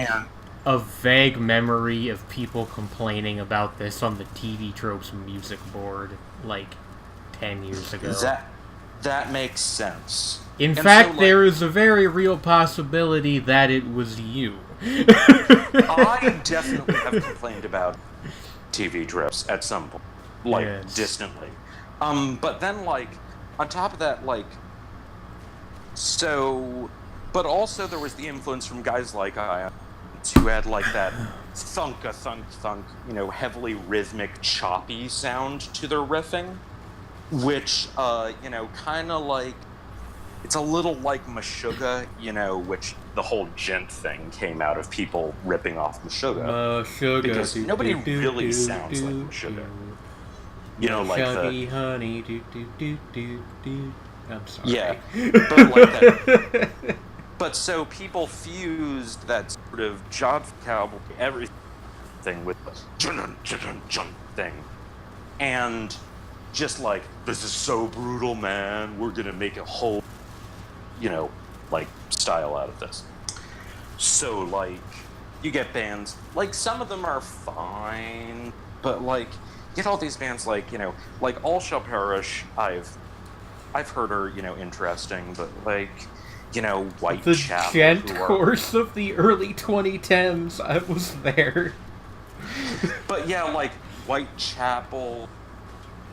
a vague memory of people complaining about this on the TV Tropes music board like 10 years ago. That makes sense. In fact, so, like, there is a very real possibility that it was you. I definitely have complained about TV Tropes at some point, like, yes, distantly. But then, like, on top of that, like, so, but also there was the influence from guys like who had, like, that thunk-a-thunk-thunk, heavily rhythmic, choppy sound to their riffing, which, kind of like, it's a little like Meshuggah, which the whole gent thing came out of people ripping off Meshuggah. Because nobody really sounds like Meshuggah. Like the... honey, I'm sorry. Yeah, but like that. But so people fused that sort of Job Cowboy everything with the thing. And just like, this is so brutal, man. We're going to make a whole, like, style out of this. So, like, you get bands, like, some of them are fine, but, like, you get all these bands like, like All Shall Perish, I've heard are, interesting, but, like, Whitechapel. The gent course of the early 2010s, I was there. But, yeah, like, Whitechapel,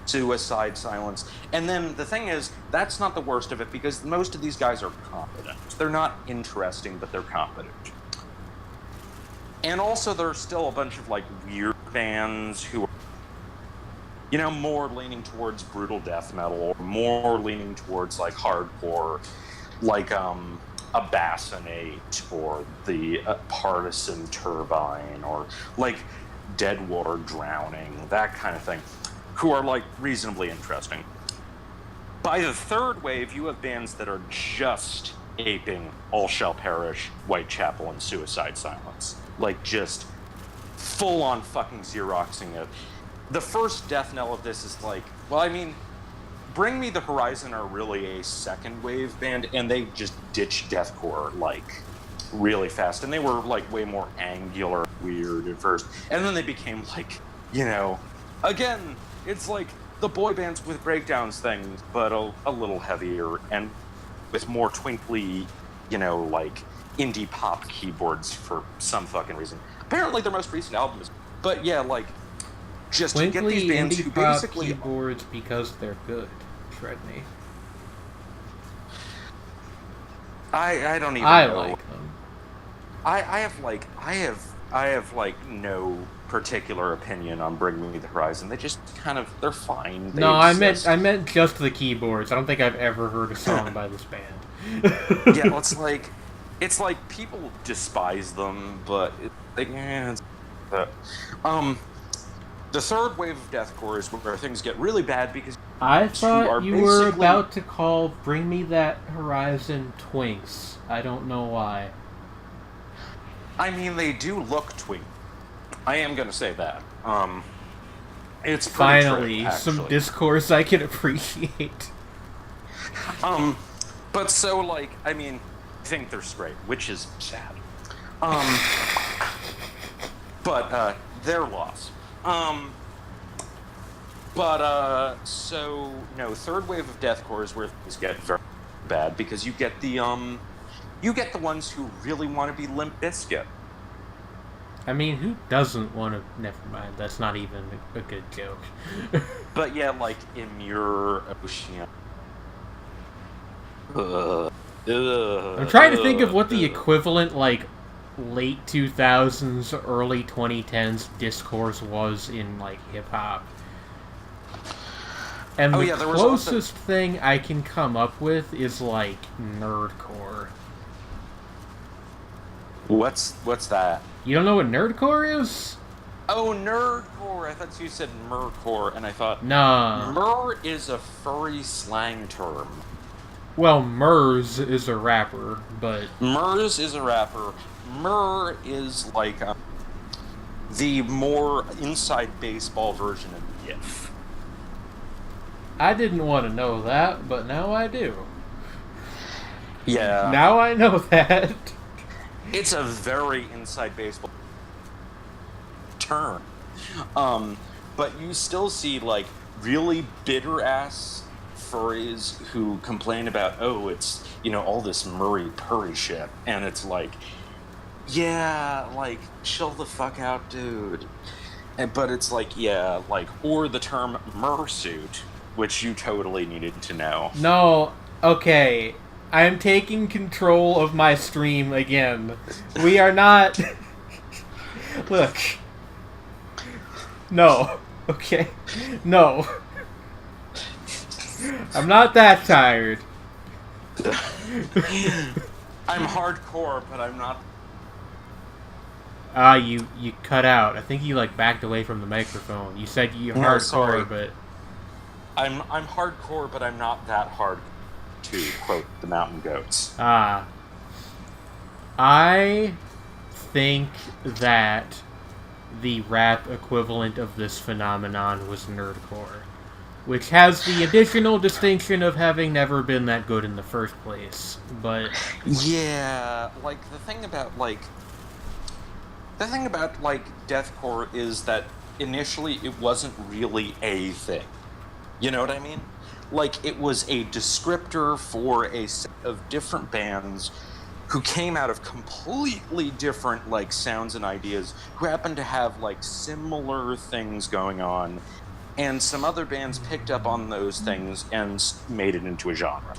Suicide Silence. And then the thing is, that's not the worst of it, because most of these guys are competent. They're not interesting, but they're competent. And also there's still a bunch of like weird bands who are, more leaning towards brutal death metal, or more leaning towards like hardcore, like a Bassinate, or the Partisan Turbine, or like Deadwater Drowning, that kind of thing, who are, like, reasonably interesting. By the third wave, you have bands that are just aping All Shall Perish, Whitechapel, and Suicide Silence. Like, just full-on fucking Xeroxing it. The first death knell of this is like, well, I mean, Bring Me the Horizon are really a second wave band, and they just ditched deathcore, like, really fast. And they were, like, way more angular, weird at first. And then they became, like, again, it's like the boy bands with breakdowns things, but a little heavier and with more twinkly, like indie pop keyboards for some fucking reason. Apparently their most recent album is... But yeah, like, just twinkly, to get these bands indie who pop basically... keyboards because they're good, Sredni. I don't even know. I like them. I have no particular opinion on Bring Me the Horizon. They just kind of, they're fine. They exist. I meant just the keyboards. I don't think I've ever heard a song by this band. Yeah, well, it's like people despise them, but the third wave of deathcore is where things get really bad, because I thought you were about to call Bring Me That Horizon Twinks. I don't know why. I mean, they do look twink. I am going to say that. It's pretty finally trick, some discourse I can appreciate. But so, like, I mean, I think they're straight, which is sad. But their loss. So, no, third wave of deathcore is where things get very bad, because you get the ones who really want to be Limp Bizkit. I mean, who doesn't want to... Never mind, that's not even a good joke. But yeah, like, Emir Ocean. I'm trying to think of what the equivalent, like, late 2000s, early 2010s discourse was in, like, hip-hop. And the closest thing I can come up with is, like, nerdcore. What's that? You don't know what nerdcore is? Oh, nerdcore. I thought you said mercore, and I thought... Nah. Mer is a furry slang term. Well, Murs is a rapper, but... Murs is a rapper. Mer is, like, the more inside baseball version of GIF. I didn't want to know that, but now I do. Yeah. Now I know that. It's a very inside baseball term. But you still see, like, really bitter-ass furries who complain about, oh, it's, you know, all this Murray-Purry shit. And it's like, yeah, like, chill the fuck out, dude. But it's like, yeah, like, or the term Mursuit, which you totally needed to know. No, okay. I'm taking control of my stream again. We are not... Look. No. Okay. No. I'm not that tired. I'm hardcore, but I'm not... You cut out. I think you, like, backed away from the microphone. You said you're hardcore, sorry. but... I'm hardcore, but I'm not that hard, to quote the Mountain Goats. I think that the rap equivalent of this phenomenon was nerdcore, which has the additional distinction of having never been that good in the first place, but... Yeah, like, the thing about deathcore is that initially it wasn't really a thing. You know what I mean? Like, it was a descriptor for a set of different bands who came out of completely different, like, sounds and ideas, who happened to have, like, similar things going on, and some other bands picked up on those things and made it into a genre.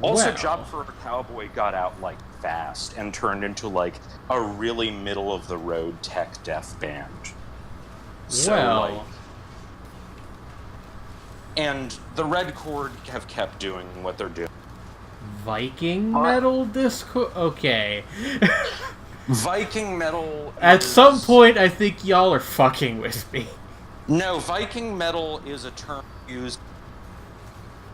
Also, Job for a Cowboy got out, like, fast and turned into, like, a really middle-of-the-road tech death band. So, and the Red Chord have kept doing what they're doing. Viking metal disco? Okay. Viking metal At some point, I think y'all are fucking with me. No, Viking metal is a term used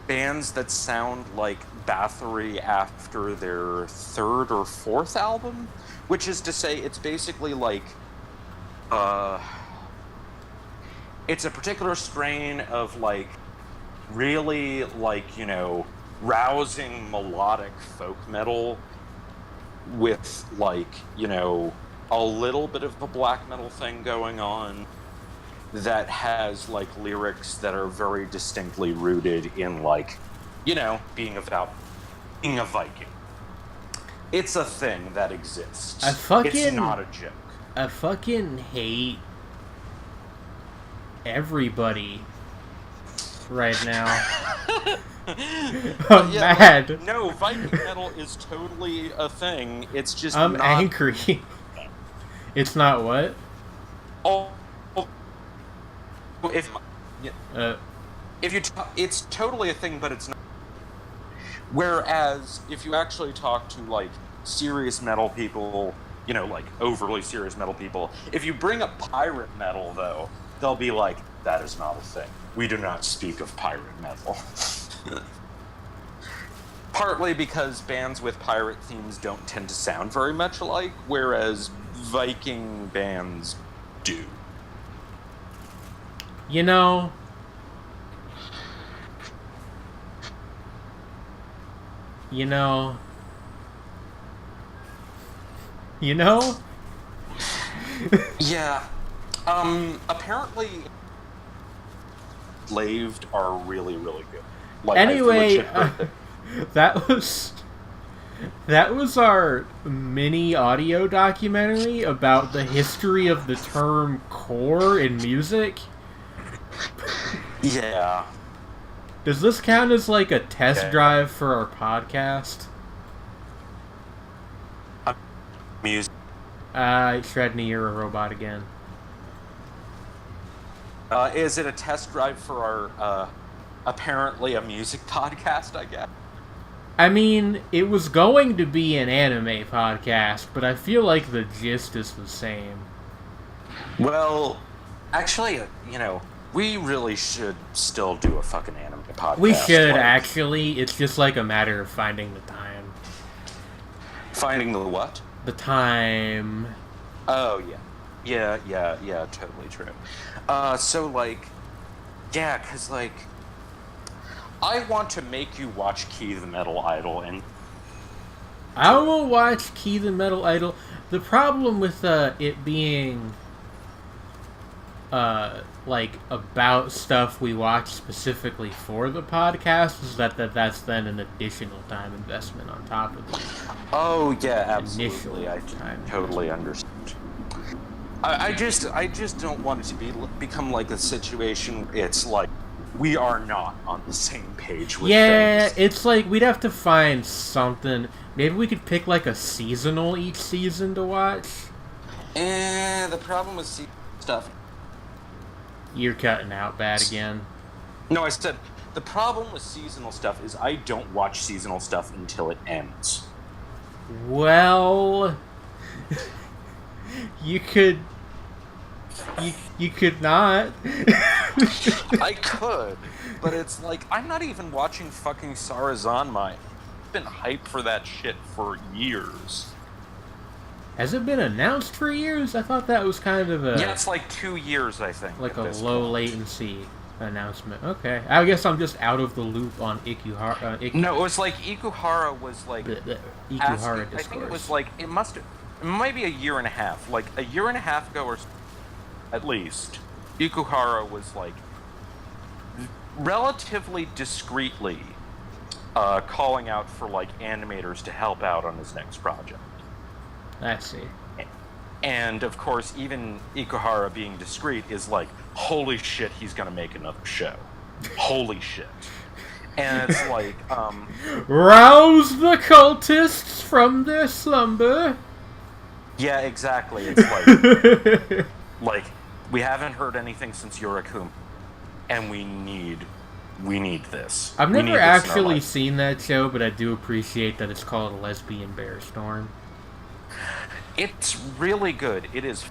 bands that sound like Bathory after their third or fourth album, which is to say it's basically like it's a particular strain of, like, really, like, you know, rousing melodic folk metal with, like, you know, a little bit of a black metal thing going on that has, like, lyrics that are very distinctly rooted in, like, you know, being a Viking. It's a thing that exists. It's not a joke. I fucking hate everybody right now. I'm mad. Like, no, Viking metal is totally a thing. It's just I'm angry. It's not what? It's totally a thing, but it's not. Whereas if you actually talk to, like, serious metal people, you know, like overly serious metal people, if you bring up pirate metal, though, they'll be like, that is not a thing. We do not speak of pirate metal. Partly because bands with pirate themes don't tend to sound very much alike, whereas Viking bands do. You know, yeah. Apparently, Slaved are really, really good. Anyway, that was our mini audio documentary about the history of the term core in music. Yeah. Does this count as like a test drive for our podcast? Music. Sredni, you're a robot again. Is it a test drive for our, apparently a music podcast, I guess? I mean, it was going to be an anime podcast, but I feel like the gist is the same. Well, actually, we really should still do a fucking anime podcast. We should, actually. It's just like a matter of finding the time. Finding the what? The time. Oh, yeah. Yeah, totally true. Because, I want to make you watch Key the Metal Idol, and... I will watch Key the Metal Idol. The problem with it being... about stuff we watch specifically for the podcast is that's then an additional time investment on top of the Oh yeah, absolutely. I totally understand. I just don't want it to become like a situation. It's like we are not on the same page with things. It's like we'd have to find something. Maybe we could pick like a seasonal each season to watch. The problem with stuff. You're cutting out bad again. No, I said the problem with seasonal stuff is I don't watch seasonal stuff until it ends. Well, you could not. I could, but it's like I'm not even watching fucking Sarazanmai. I've been hyped for that shit for years. Has it been announced for years? I thought that was kind of a... Yeah, it's like 2 years, I think. Like a low latency announcement. Okay. I guess I'm just out of the loop on Ikuhara. No, it was like Ikuhara was like... Ikuhara discourse. I think it was like... It might be a year and a half. Like a year and a half ago, or at least, Ikuhara was like relatively discreetly calling out for like animators to help out on his next project. I see. And, of course, even Ikuhara being discreet is like, holy shit, he's gonna make another show. Holy shit. And it's like, rouse the cultists from their slumber! Yeah, exactly. It's like, we haven't heard anything since Yurakum, and we need this. I've never actually seen that show, but I do appreciate that it's called a Lesbian Bear Storm. It's really good. It is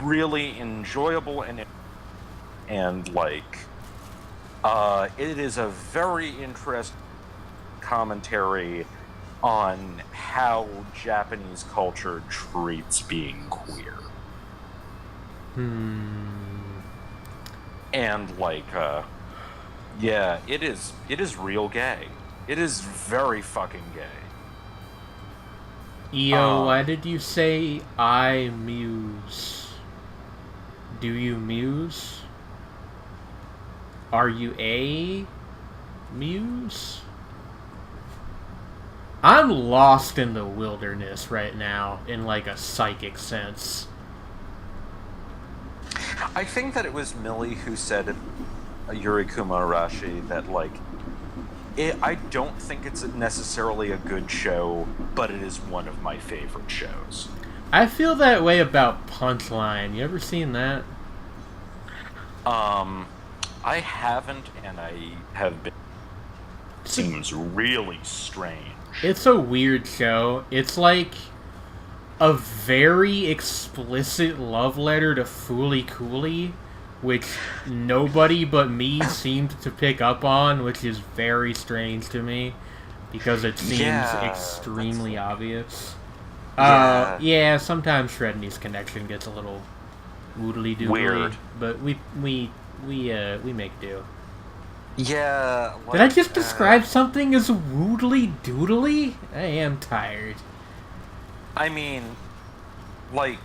really enjoyable and it is a very interesting commentary on how Japanese culture treats being queer. And it is real gay. It is very fucking gay. EO, why did you say I muse? Do you muse? Are you a muse? I'm lost in the wilderness right now, in like a psychic sense. I think that it was Millie who said, Yurikuma Arashi, that I don't think it's necessarily a good show, but it is one of my favorite shows. I feel that way about Punchline. You ever seen that? I haven't, and I have been... Seems really strange. It's a weird show. It's like a very explicit love letter to Fooly Cooley, which nobody but me seemed to pick up on, which is very strange to me, because it seems extremely obvious. Yeah, sometimes Sredni's connection gets a little woodly doodly, weird, but we make do. Yeah. Like, did I just describe something as woodly doodly? I am tired. I mean, like,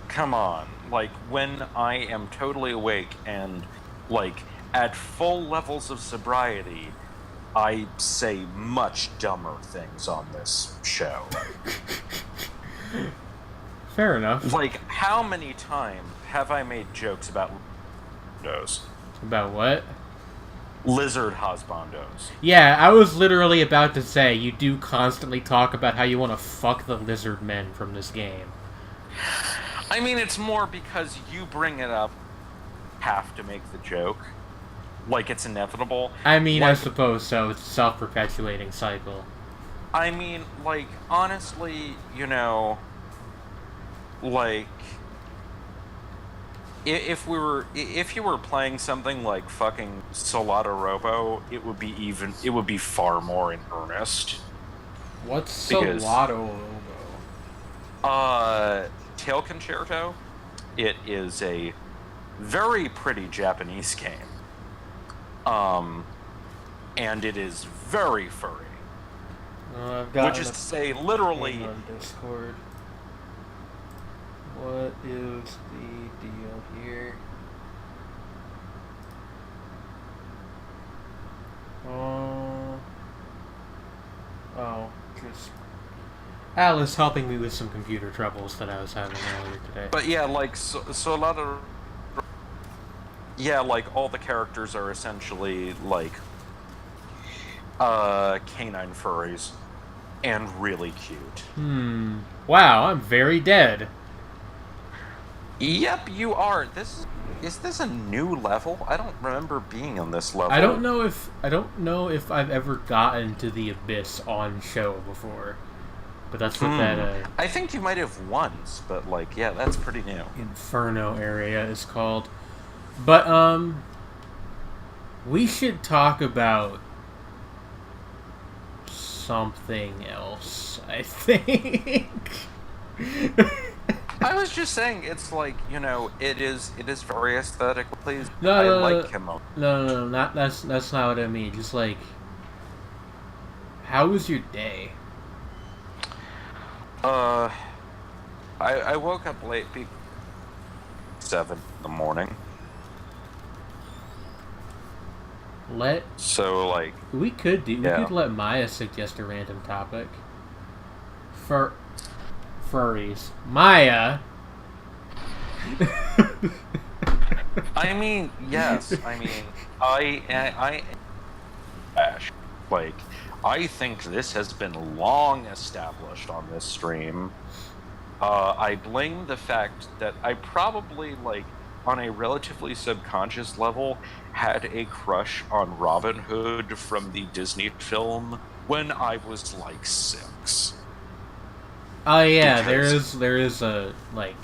come on. Like, when I am totally awake and, like, at full levels of sobriety, I say much dumber things on this show. Fair enough. Like, how many times have I made jokes about husbandos? About what? Lizard husbandos. Yeah, I was literally about to say, you do constantly talk about how you want to fuck the lizard men from this game. I mean, it's more because you bring it up, have to make the joke. Like, it's inevitable. I mean, like, I suppose so. It's a self-perpetuating cycle. I mean, like, honestly, you know, like, if you were playing something like fucking Solata Robo, it would be far more in earnest. What's Solata Robo? Tail Concerto. It is a very pretty Japanese game. And it is very furry. Which is to say, literally... on Discord. What is the deal here? Just Alice helping me with some computer troubles that I was having earlier today. But yeah, like, so a lot of... Yeah, like, all the characters are essentially, like, canine furries. And really cute. Wow, I'm very dead. Yep, you are. Is this a new level? I don't remember being on this level. I don't know if I've ever gotten to the abyss on show before. But that's what that I think you might have once, but like, yeah, that's pretty new. Inferno area is called. But we should talk about something else, I think. I was just saying, it's like, you know, it is very aesthetic. Please, I like Kimo. No, that's not what I mean. Just like, how was your day? I woke up late, 7 in the morning. So like we could let Maya suggest a random topic. Furries. Maya. I mean, yes. I mean, I like, I think this has been long established on this stream. I blame the fact that I probably, like, on a relatively subconscious level, had a crush on Robin Hood from the Disney film when I was like 6. Oh yeah, there is a like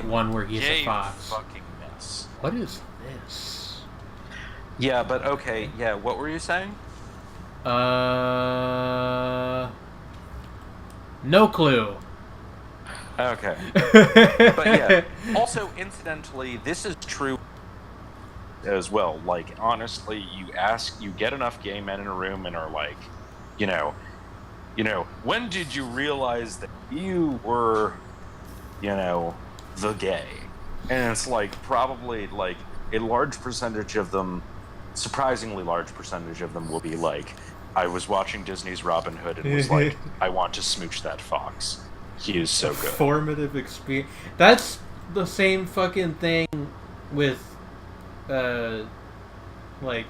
one where he's a fox. Fucking mess. What is this? Yeah, but okay, yeah. What were you saying? No clue. Okay. But yeah. Also, incidentally, this is true as well. Like, honestly, you get enough gay men in a room and are like, you know, when did you realize that you were, you know, the gay? And it's like, probably like a large percentage of them, surprisingly large percentage of them will be like, I was watching Disney's Robin Hood and was like, I want to smooch that fox. He is so good. Formative experience. That's the same fucking thing with, like,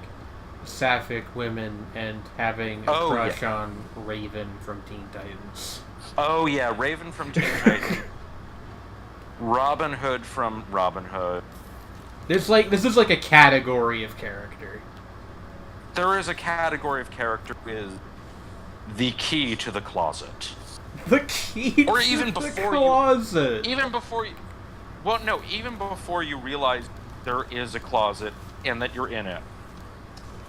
sapphic women and having a crush on Raven from Teen Titans. Oh yeah, Raven from Teen Titans. Robin Hood from Robin Hood. This is like a category of character. There is a category of character with the key to the closet. The key or to even the before closet. Even before you... Well, no, even before you realize there is a closet and that you're in it.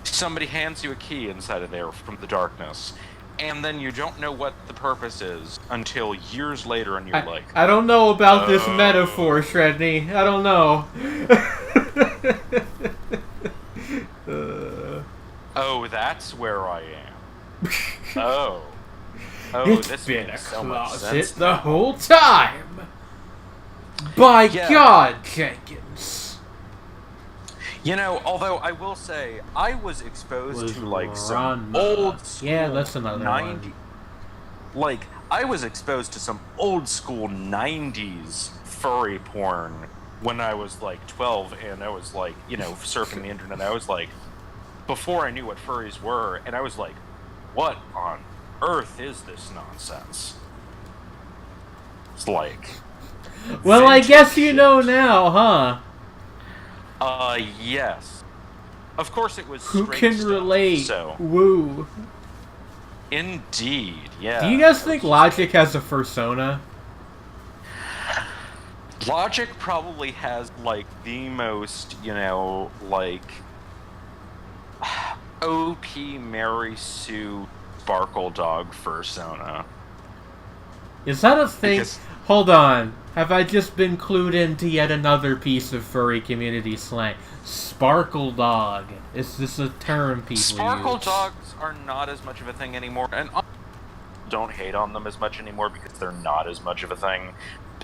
Somebody hands you a key inside of there from the darkness. And then you don't know what the purpose is until years later, and you're like... I don't know about this metaphor, Sredni. I don't know. Oh, that's where I am. Oh, it's this been a makes so much closet sense the now. whole time. By God, Jenkins. You know, although I will say, I was exposed to, like, some old school... Yeah, that's another 90... one. Like, I was exposed to some old school 90s furry porn when I was, like, 12, and I was, like, you know, surfing the internet. I was, like, before I knew what furries were, and I was like, what on earth is this nonsense? It's like... Well, I guess you know now, huh? Yes. Of course it was Who straight can stuff, relate? so... Woo. Indeed, yeah. Do you guys think Logic has a fursona? Logic probably has, like, the most, you know, like... OP Mary Sue Sparkle Dog fursona. Is that a thing? Because... Hold on. Have I just been clued into yet another piece of furry community slang? Sparkle dog. Is this a term people Sparkle use? dogs are not as much of a thing anymore, and don't hate on them as much anymore because they're not as much of a thing.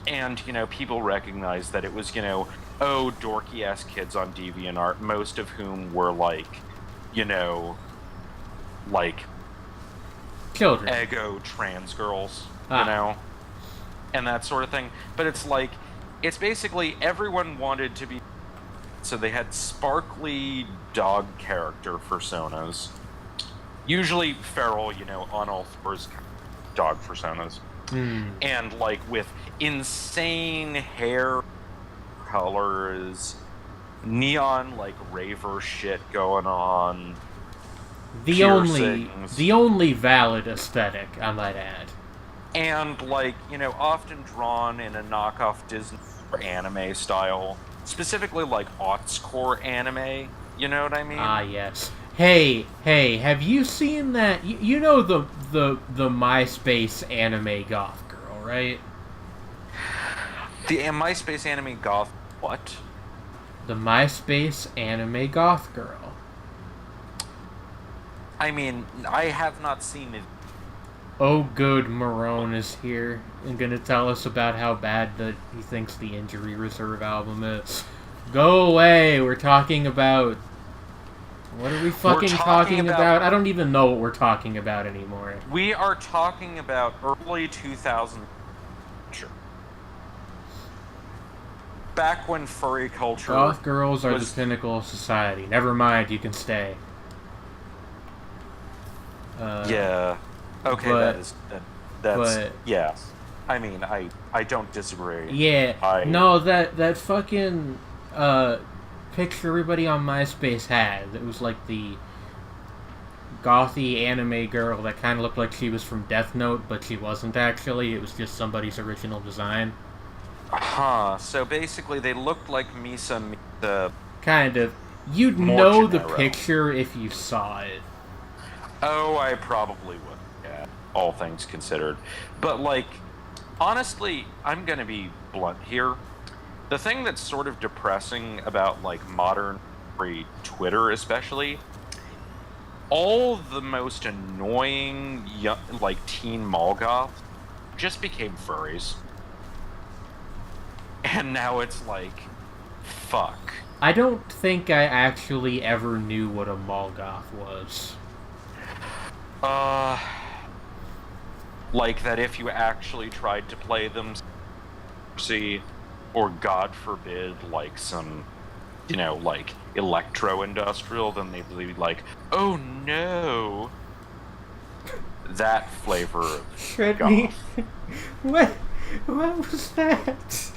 And, you know, people recognize that it was, you know, dorky-ass kids on DeviantArt, most of whom were, like, you know, like... Children. Ego trans girls, you know? And that sort of thing. But it's like, it's basically everyone wanted to be... So they had sparkly dog character personas. Usually feral, you know, on all fours dog personas. And, like, with insane hair colors, neon, like, raver shit going on. The only valid aesthetic, I might add. And, like, you know, often drawn in a knockoff Disney or anime style. Specifically, like, aughts-core anime. You know what I mean? Ah, yes. Hey, have you seen that? You know the MySpace anime goth girl, right? The MySpace anime goth... What? The MySpace anime goth girl. I mean, I have not seen it. Oh, good, Marone is here and gonna tell us about how bad he thinks the Injury Reserve album is. Go away, we're talking about... What are we fucking talking about? I don't even know what we're talking about anymore. We are talking about early 2000s. Back when furry culture... Goth girls are the pinnacle of society. Never mind, you can stay. Yeah. Okay, that's yeah. I mean, I don't disagree. Yeah. No, that fucking picture everybody on MySpace had. It was like the gothy anime girl that kind of looked like she was from Death Note, but she wasn't actually. It was just somebody's original design. So basically they looked like Misa. Kind of. You'd know the picture if you saw it. Oh, I probably would. Yeah, all things considered. But, like, honestly, I'm gonna be blunt here. The thing that's sort of depressing about, like, modern Twitter especially, all the most annoying, young, like, teen mall goths just became furries. And now it's like, fuck. I don't think I actually ever knew what a mall goth was. Like that if you actually tried to play them, see, or God forbid, like some, you know, like electro-industrial, then they'd be like, oh no! That flavor of Sredni, what was that?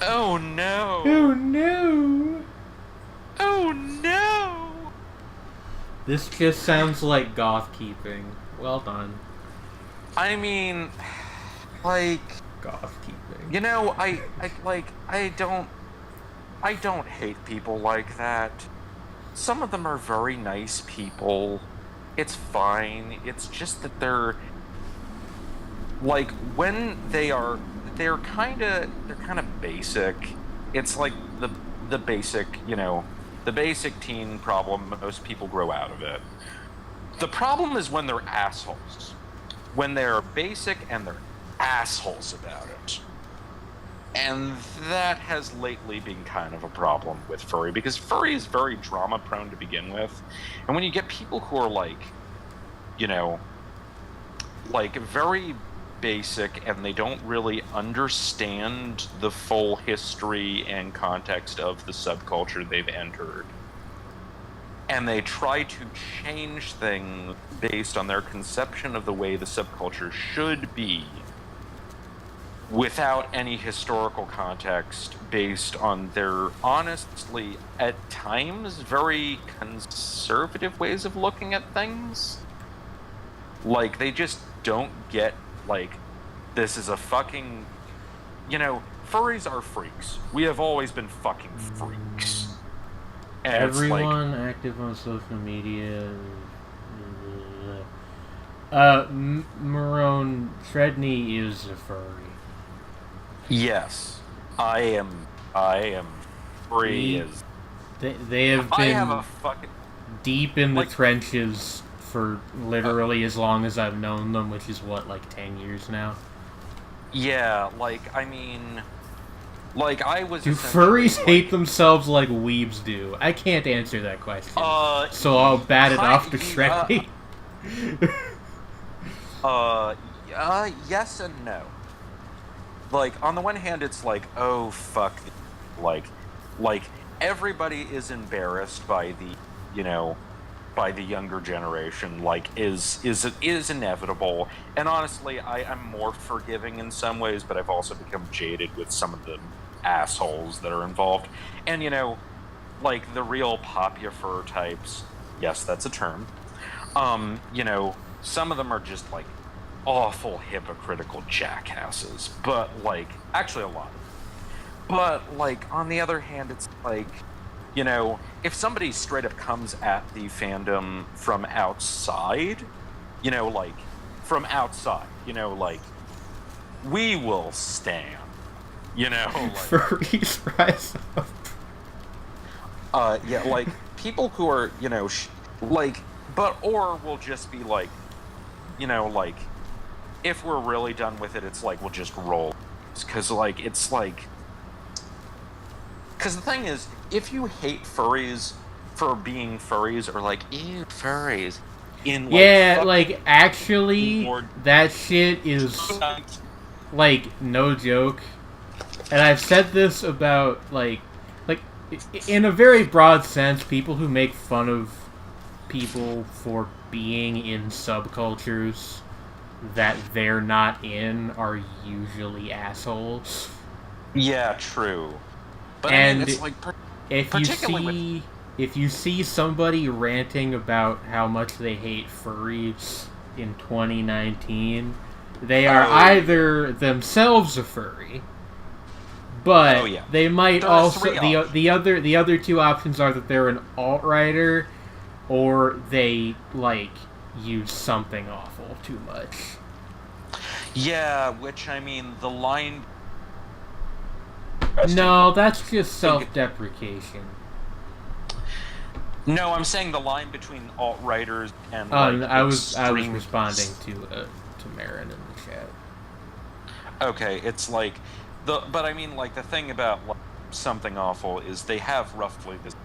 Oh no! Oh no! Oh no! This just sounds like goth keeping. Well done. I mean, like, Goth keeping. you know, I don't hate people like that. Some of them are very nice people. It's fine. It's just that like when they're kind of basic. It's like the basic, the basic teen problem. Most people grow out of it. The problem is when they're assholes. When they're basic and they're assholes about it. And that has lately been kind of a problem with furry, because furry is very drama prone to begin with. And when you get people who are like very basic and they don't really understand the full history and context of the subculture they've entered, and they try to change things based on their conception of the way the subculture should be without any historical context, based on their honestly, at times, very conservative ways of looking at things. Like, they just don't get, like, this is a fucking... furries are freaks. We have always been fucking freaks. And everyone active on social media. Marone, Sredni is a furry. Yes, I am free as... They have been I have a fucking... deep in the trenches for literally as long as I've known them, which is, 10 years now? Yeah, I was... Do furries hate themselves like weebs do? I can't answer that question. So I'll bat it off to Shrek. Yes and no. Like, on the one hand, it's like, oh, fuck. Like, everybody is embarrassed by by the younger generation, is inevitable. And honestly, I'm more forgiving in some ways, but I've also become jaded with some of the assholes that are involved. And, the real popufur types, yes, that's a term. Some of them are just, awful hypocritical jackasses. But, actually a lot. But, on the other hand, it's if somebody straight up comes at the fandom from outside, from outside, we will stand, Furries rise up. Yeah, people who are, or we'll just be if we're really done with it, it's we'll just roll. Because, because the thing is, if you hate furries for being furries, or ew, furries, actually, that shit is, no joke. And I've said this about, in a very broad sense, people who make fun of people for being in subcultures that they're not in are usually assholes. Yeah, true. But and I mean, if you see somebody ranting about how much they hate furries in 2019, they are either themselves a furry, but they might also the other two options are that they're an alt-righter, or they use something awful too much. Yeah, which, I mean, the line... No, that's just self-deprecation. No, I'm saying the line between alt-righters and, I was responding to Marin in the chat. Okay, it's but I mean, the thing about something awful is they have roughly this,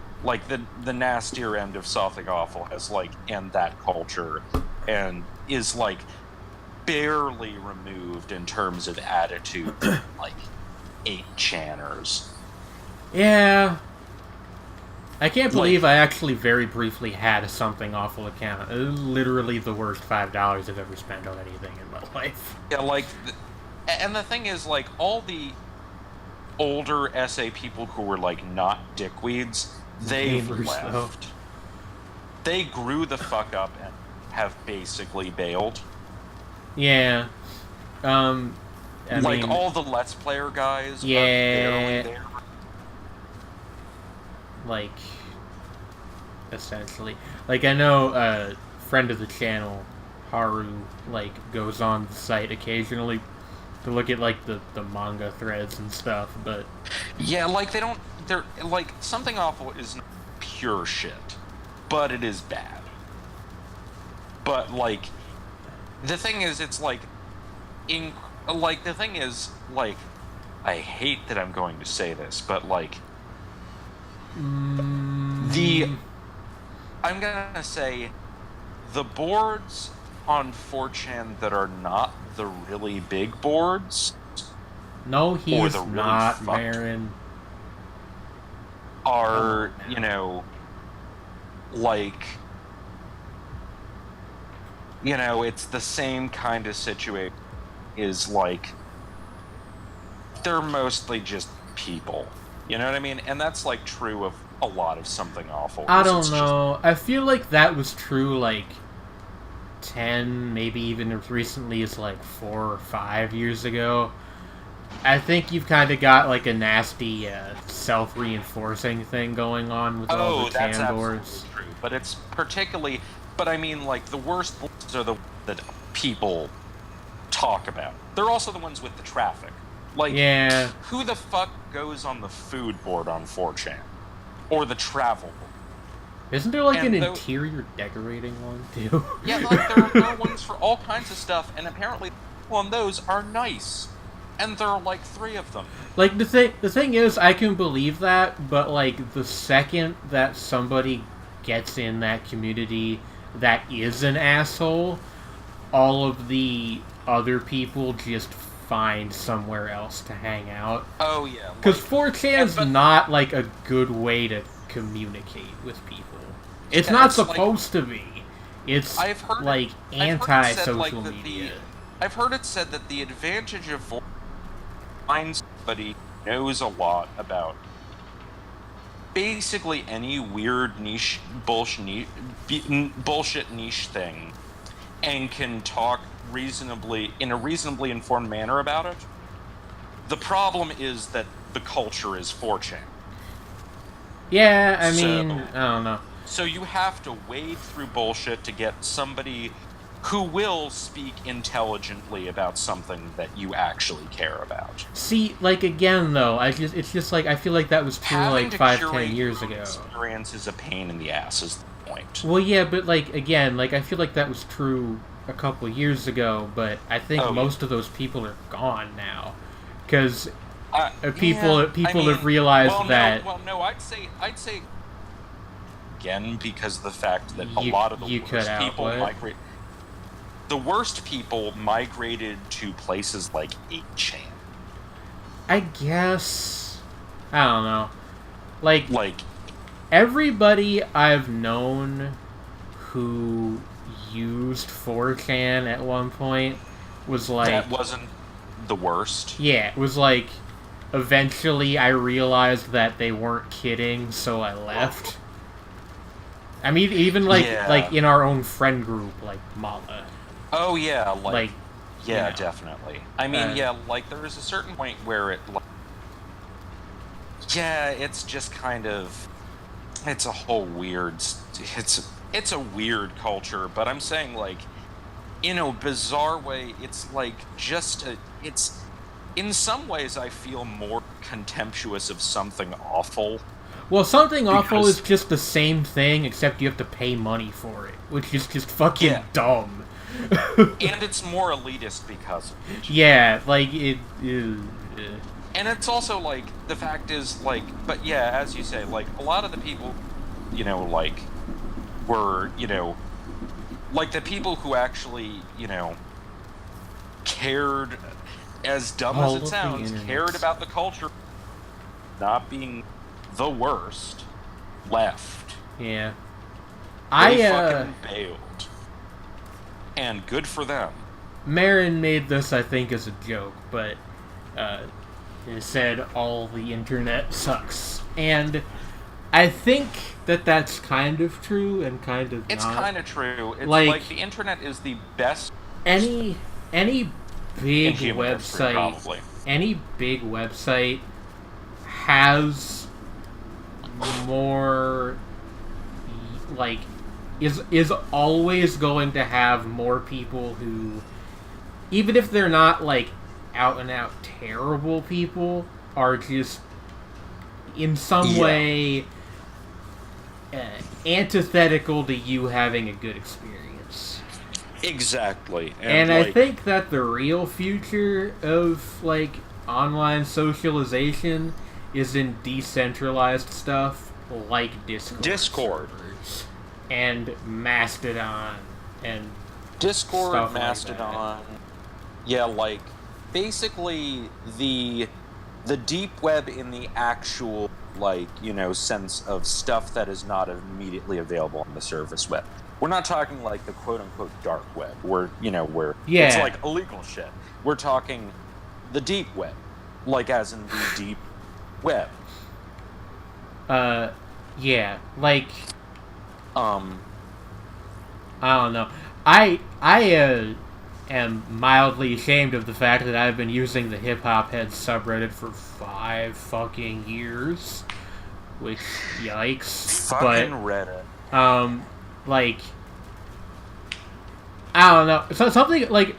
the nastier end of something awful has, and that culture, and is, barely removed in terms of attitude, 8chaners. Yeah. I can't believe I actually very briefly had a Something Awful account. It was literally the worst $5 I've ever spent on anything in my life. Yeah, and the thing is, all the older SA people who were, not dickweeds, they've left. Though. They grew the fuck up and have basically bailed. Yeah. I Like, mean, all the Let's Player guys yeah, are barely there. like, essentially. Like, I know a friend of the channel, Haru, like, goes on the site occasionally to look at, like, the manga threads and stuff, but... Yeah, like, they're, like, Something Awful is not pure shit, but it is bad. But, like, the thing is, it's, like, the thing is, like, I hate that I'm going to say this, but, like, I'm gonna say, the boards on 4chan that are not the really big boards, No, he's the really not, fucked Marin. are, Oh, no. you know, like, it's the same kind of situation. Is like, they're mostly just people. You know what I mean? And that's, like, true of a lot of Something Awful. I don't know. I feel like that was true, like, 10, maybe even as recently as, like, 4 or 5 years ago. I think you've kind of got, like, a nasty self-reinforcing thing going on with all the that's chan boards. absolutely true. But it's particularly... But I mean, like, the worst boards are the ones that people talk about. They're also the ones with the traffic. Like, yeah. Who the fuck goes on the food board on 4chan? Or the travel board? Isn't there, like, an interior decorating one, too? Yeah, like, there are ones for all kinds of stuff, and apparently on those are nice. And there are, like, 3 of them. Like, the thing is, I can believe that, but, like, the second that somebody gets in that community that is an asshole, all of the other people just find somewhere else to hang out. Oh, yeah. Because 4chan's not, like, a good way to communicate with people. It's not supposed to be. It's, like, anti-social media. I've heard it said that the advantage of find somebody who knows a lot about basically any weird niche bullshit niche thing and can talk in a reasonably informed manner about it. The problem is that the culture is 4chan. Yeah, I mean, I don't know. So you have to wade through bullshit to get somebody who will speak intelligently about something that you actually care about. See, like, again, though, it's just like, I feel like that was true, like, 5-10 years ago. Experience is a pain in the ass, is the point. Well, yeah, but, like, again, like, I feel like that was true a couple years ago, but I think most of those people are gone now. Because people have realized that... I'd say again, because of the fact that a lot of the worst people migrate... The worst people migrated to places like 8chan. I guess... I don't know. Like, everybody I've known who used 4chan at one point was like... That wasn't the worst. Yeah, it was like, eventually I realized that they weren't kidding, so I left. I mean, even, like, like in our own friend group, like, Mala. Oh, yeah, yeah, you know, definitely. I mean, like, there is a certain point where it, like, it's just kind of, it's a whole weird, it's a weird culture, but I'm saying, like, in a bizarre way, it's, like, it's, in some ways, I feel more contemptuous of Something Awful. Well, Something Awful is just the same thing, except you have to pay money for it, which is just fucking dumb. And it's more elitist because of it. Yeah, like, it... And it's also, like, the fact is, like... But, yeah, as you say, like, a lot of the people, you know, like, were, you know... Like, the people who actually, you know, cared, as dumb as it sounds, cared about the culture not being the worst, left. Yeah. They fucking bailed. And good for them. Marin made this, I think, as a joke, but he said all the internet sucks. And I think that that's kind of true and kind of It's not. kind of true. It's like the internet is the best... any big human history, website, probably. any big website has more, like, is always going to have more people who, even if they're not, like, out and out terrible people, are just in some way antithetical to you having a good experience. Exactly. And I think that the real future of, like, online socialization is in decentralized stuff like Discord servers and Mastodon and Discord, stuff Mastodon. Like that. Yeah, like, basically the deep web in the actual, like, you know, sense of stuff that is not immediately available on the surface web. We're not talking like the quote-unquote dark web, where, you know, where it's like illegal shit. We're talking the deep web, like as in the deep web. Yeah, like, I don't know. I am mildly ashamed of the fact that I've been using the Hip Hop Heads subreddit for 5 fucking years. Which, yikes. Fucking Reddit. Like, I don't know. So something like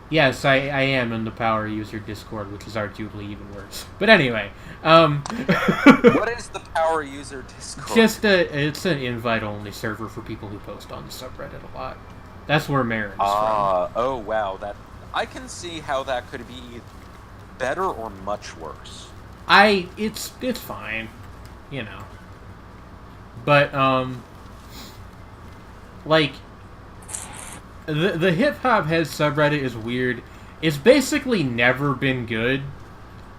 yes, I am in the power user Discord, which is arguably even worse. But anyway, what is the power user Discord? It's an invite-only server for people who post on the subreddit a lot. That's where Marin's from. Oh wow, I can see how that could be better or much worse. It's fine, you know. But like, the Hip Hop Heads subreddit is weird. It's basically never been good,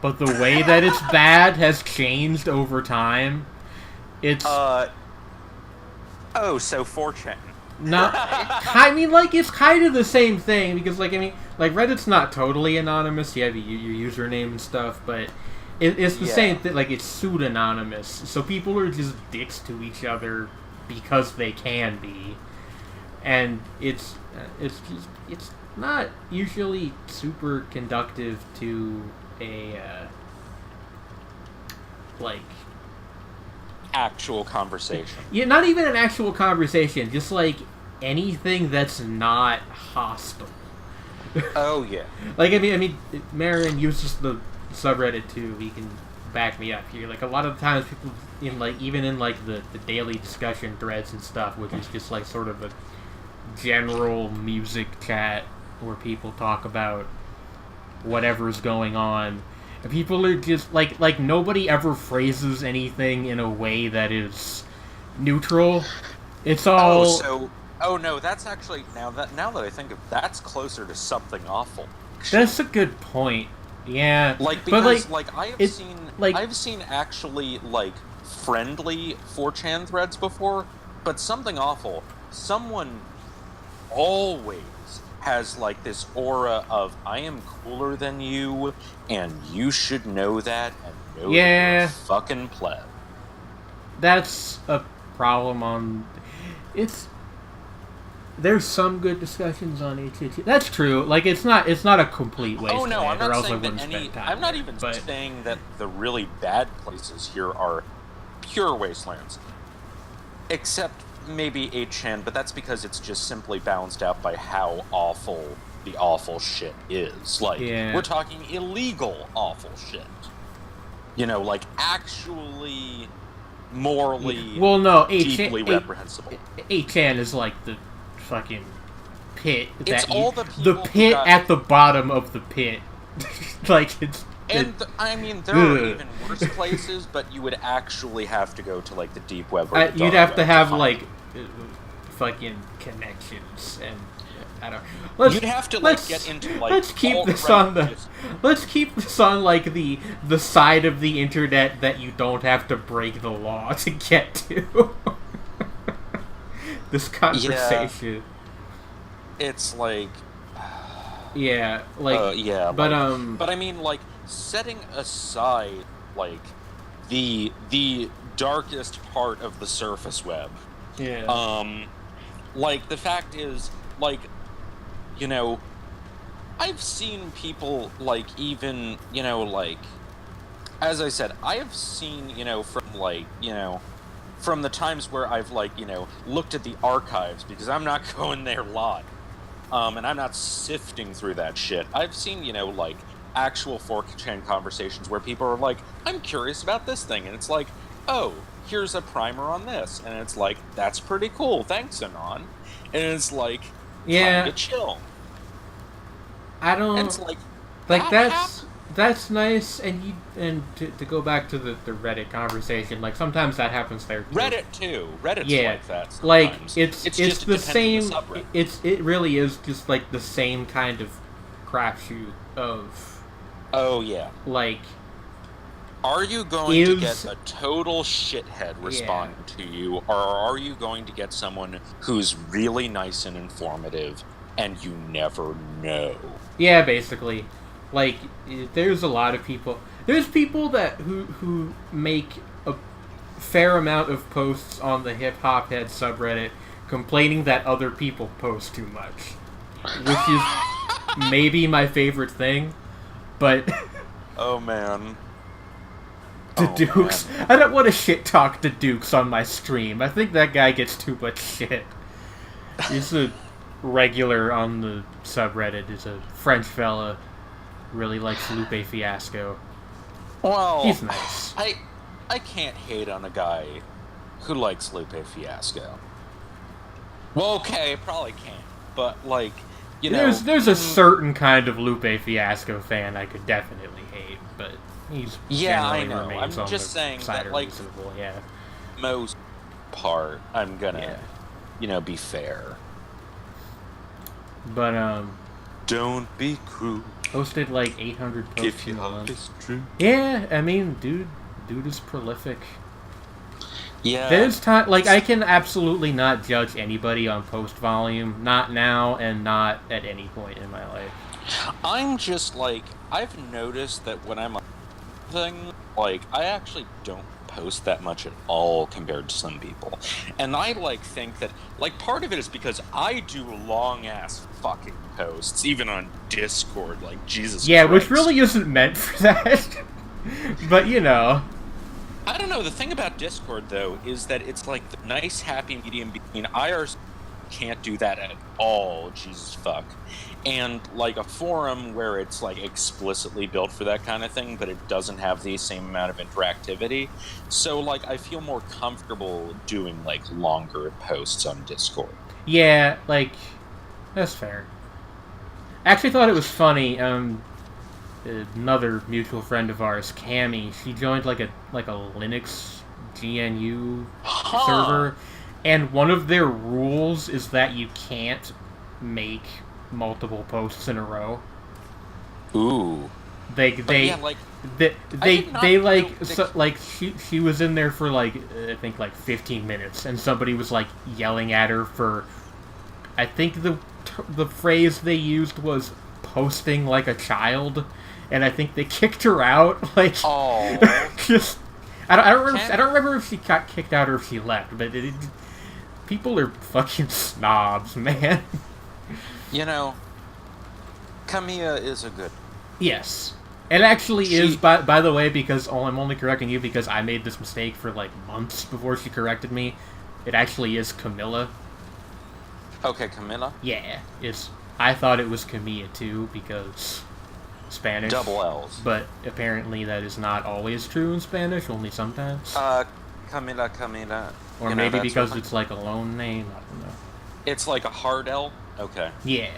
but the way that it's bad has changed over time. It's so 4chan. Not, I mean, like, it's kind of the same thing, because, like, I mean, like, Reddit's not totally anonymous. You have your username and stuff, but it's the same thing. Like, it's pseudonymous, so people are just dicks to each other because they can be, and it's not usually super conductive to a like actual conversation. Yeah, not even an actual conversation, just like anything that's not hostile. Oh yeah. Like, I mean, Marin uses the subreddit too. He can back me up here. Like, a lot of times people in, like, even in, like, the daily discussion threads and stuff, which is just like sort of a general music chat where people talk about whatever's going on. And people are just like nobody ever phrases anything in a way that is neutral. It's all Oh no, that's actually now that I think of, that's closer to something awful. That's a good point. Yeah, like, because but, like I've seen actually, like, friendly 4chan threads before, but something awful. Someone always has, like, this aura of, I am cooler than you, and you should know that, and know that you're a fucking pleb. That's a problem on... There's some good discussions on HHT. That's true. Like, it's not a complete wasteland. Oh no, I'm not saying that I'm not even but... saying that the really bad places here are pure wastelands. Except maybe 8chan, but that's because it's just simply balanced out by how awful the awful shit is. Like, we're talking illegal awful shit. You know, like, actually morally deeply reprehensible. 8chan is like the fucking pit. It's all the people the pit at the bottom of the pit. Like, it's... I mean, there are even worse places, but you would actually have to go to, like, the deep web or the you'd have to have, like, fucking connections, and I don't... You'd have to, like, get into, like... Let's keep this on like, the side of the internet that you don't have to break the law to get to. This conversation. Yeah. It's like... Yeah, like... but I mean, like, setting aside, like, the darkest part of the surface web. Yeah. Like, the fact is, like, you know, I've seen people, like, even, you know, like, as I said, I have seen, you know, from, like, you know, from the times where I've, like, you know, looked at the archives, because I'm not going there live, and I'm not sifting through that shit. I've seen, you know, like, actual 4chan conversations where people are like, I'm curious about this thing, and it's like, oh, here's a primer on this, and it's like, that's pretty cool, thanks, Anon. And it's like, Yeah, time to chill. I And don't it's like, like that happened. that's nice, and to go back to the Reddit conversation, like sometimes that happens there too. Reddit too. Reddit's Yeah, like that like sometimes. it's Just it the depends on the same. subreddit. It really is just like the same kind of crapshoot of Oh yeah. like Are you going to get is a total shithead yeah responding to you, or are you going to get someone who's really nice and informative, and you never know? yeah basically like there's a lot of people. There's people that who make a fair amount of posts on the Hip Hop Head subreddit complaining that other people post too much, which is maybe my favorite thing, but Oh man. the Oh Dukes. man. I don't want to shit talk the Dukes on my stream. I think that guy gets too much shit. He's a regular on the subreddit. He's a French fella. Really likes Lupe Fiasco. Well, He's nice. I can't hate on a guy who likes Lupe Fiasco. Well, okay, probably can't, but like, you know, There's a certain kind of Lupe Fiasco fan I could definitely hate, but he's yeah, I generally know. remains I'm on just the saying side that, of like, reasonable. Yeah, most part, I'm gonna, yeah. you know, be fair. But Don't be cruel posted like 800 posts if in your a heart month. is true. Yeah, I mean, dude is prolific. Yeah. There's time, like, I can absolutely not judge anybody on post volume, not now and not at any point in my life. I'm just like, I've noticed that when I'm on thing, like, I actually don't post that much at all compared to some people. And I, like, think that, like, part of it is because I do long-ass fucking posts, even on Discord, like, Jesus Yeah, Christ. which really isn't meant for that. But, you know. I don't know, the thing about Discord, though, is that it's, like, the nice happy medium between IRC can't do that at all, Jesus fuck, and like a forum where it's like explicitly built for that kind of thing, but it doesn't have the same amount of interactivity. So like I feel more comfortable doing like longer posts on Discord. Yeah, like, that's fair. I actually thought it was funny, another mutual friend of ours, Cammy, she joined like a Linux GNU server, and one of their rules is that you can't make multiple posts in a row. Ooh. They yeah, like, they like so, like she was in there for like I think like 15 minutes, and somebody was like yelling at her for, I think the phrase they used was posting like a child, and I think they kicked her out. Like, oh. just I don't remember if she got kicked out or if she left, but people are fucking snobs, man. You know, Kamiya is a good. Yes. It actually is, by the way, because I'm only correcting you because I made this mistake for like months before she corrected me. It actually is Camilla. Okay, Camilla? Yeah. I thought it was Camilla too because Spanish. Double L's. But apparently that is not always true in Spanish, only sometimes. Camila. Or maybe because it's like a loan name, I don't know. It's like a hard L? Okay. Yeah.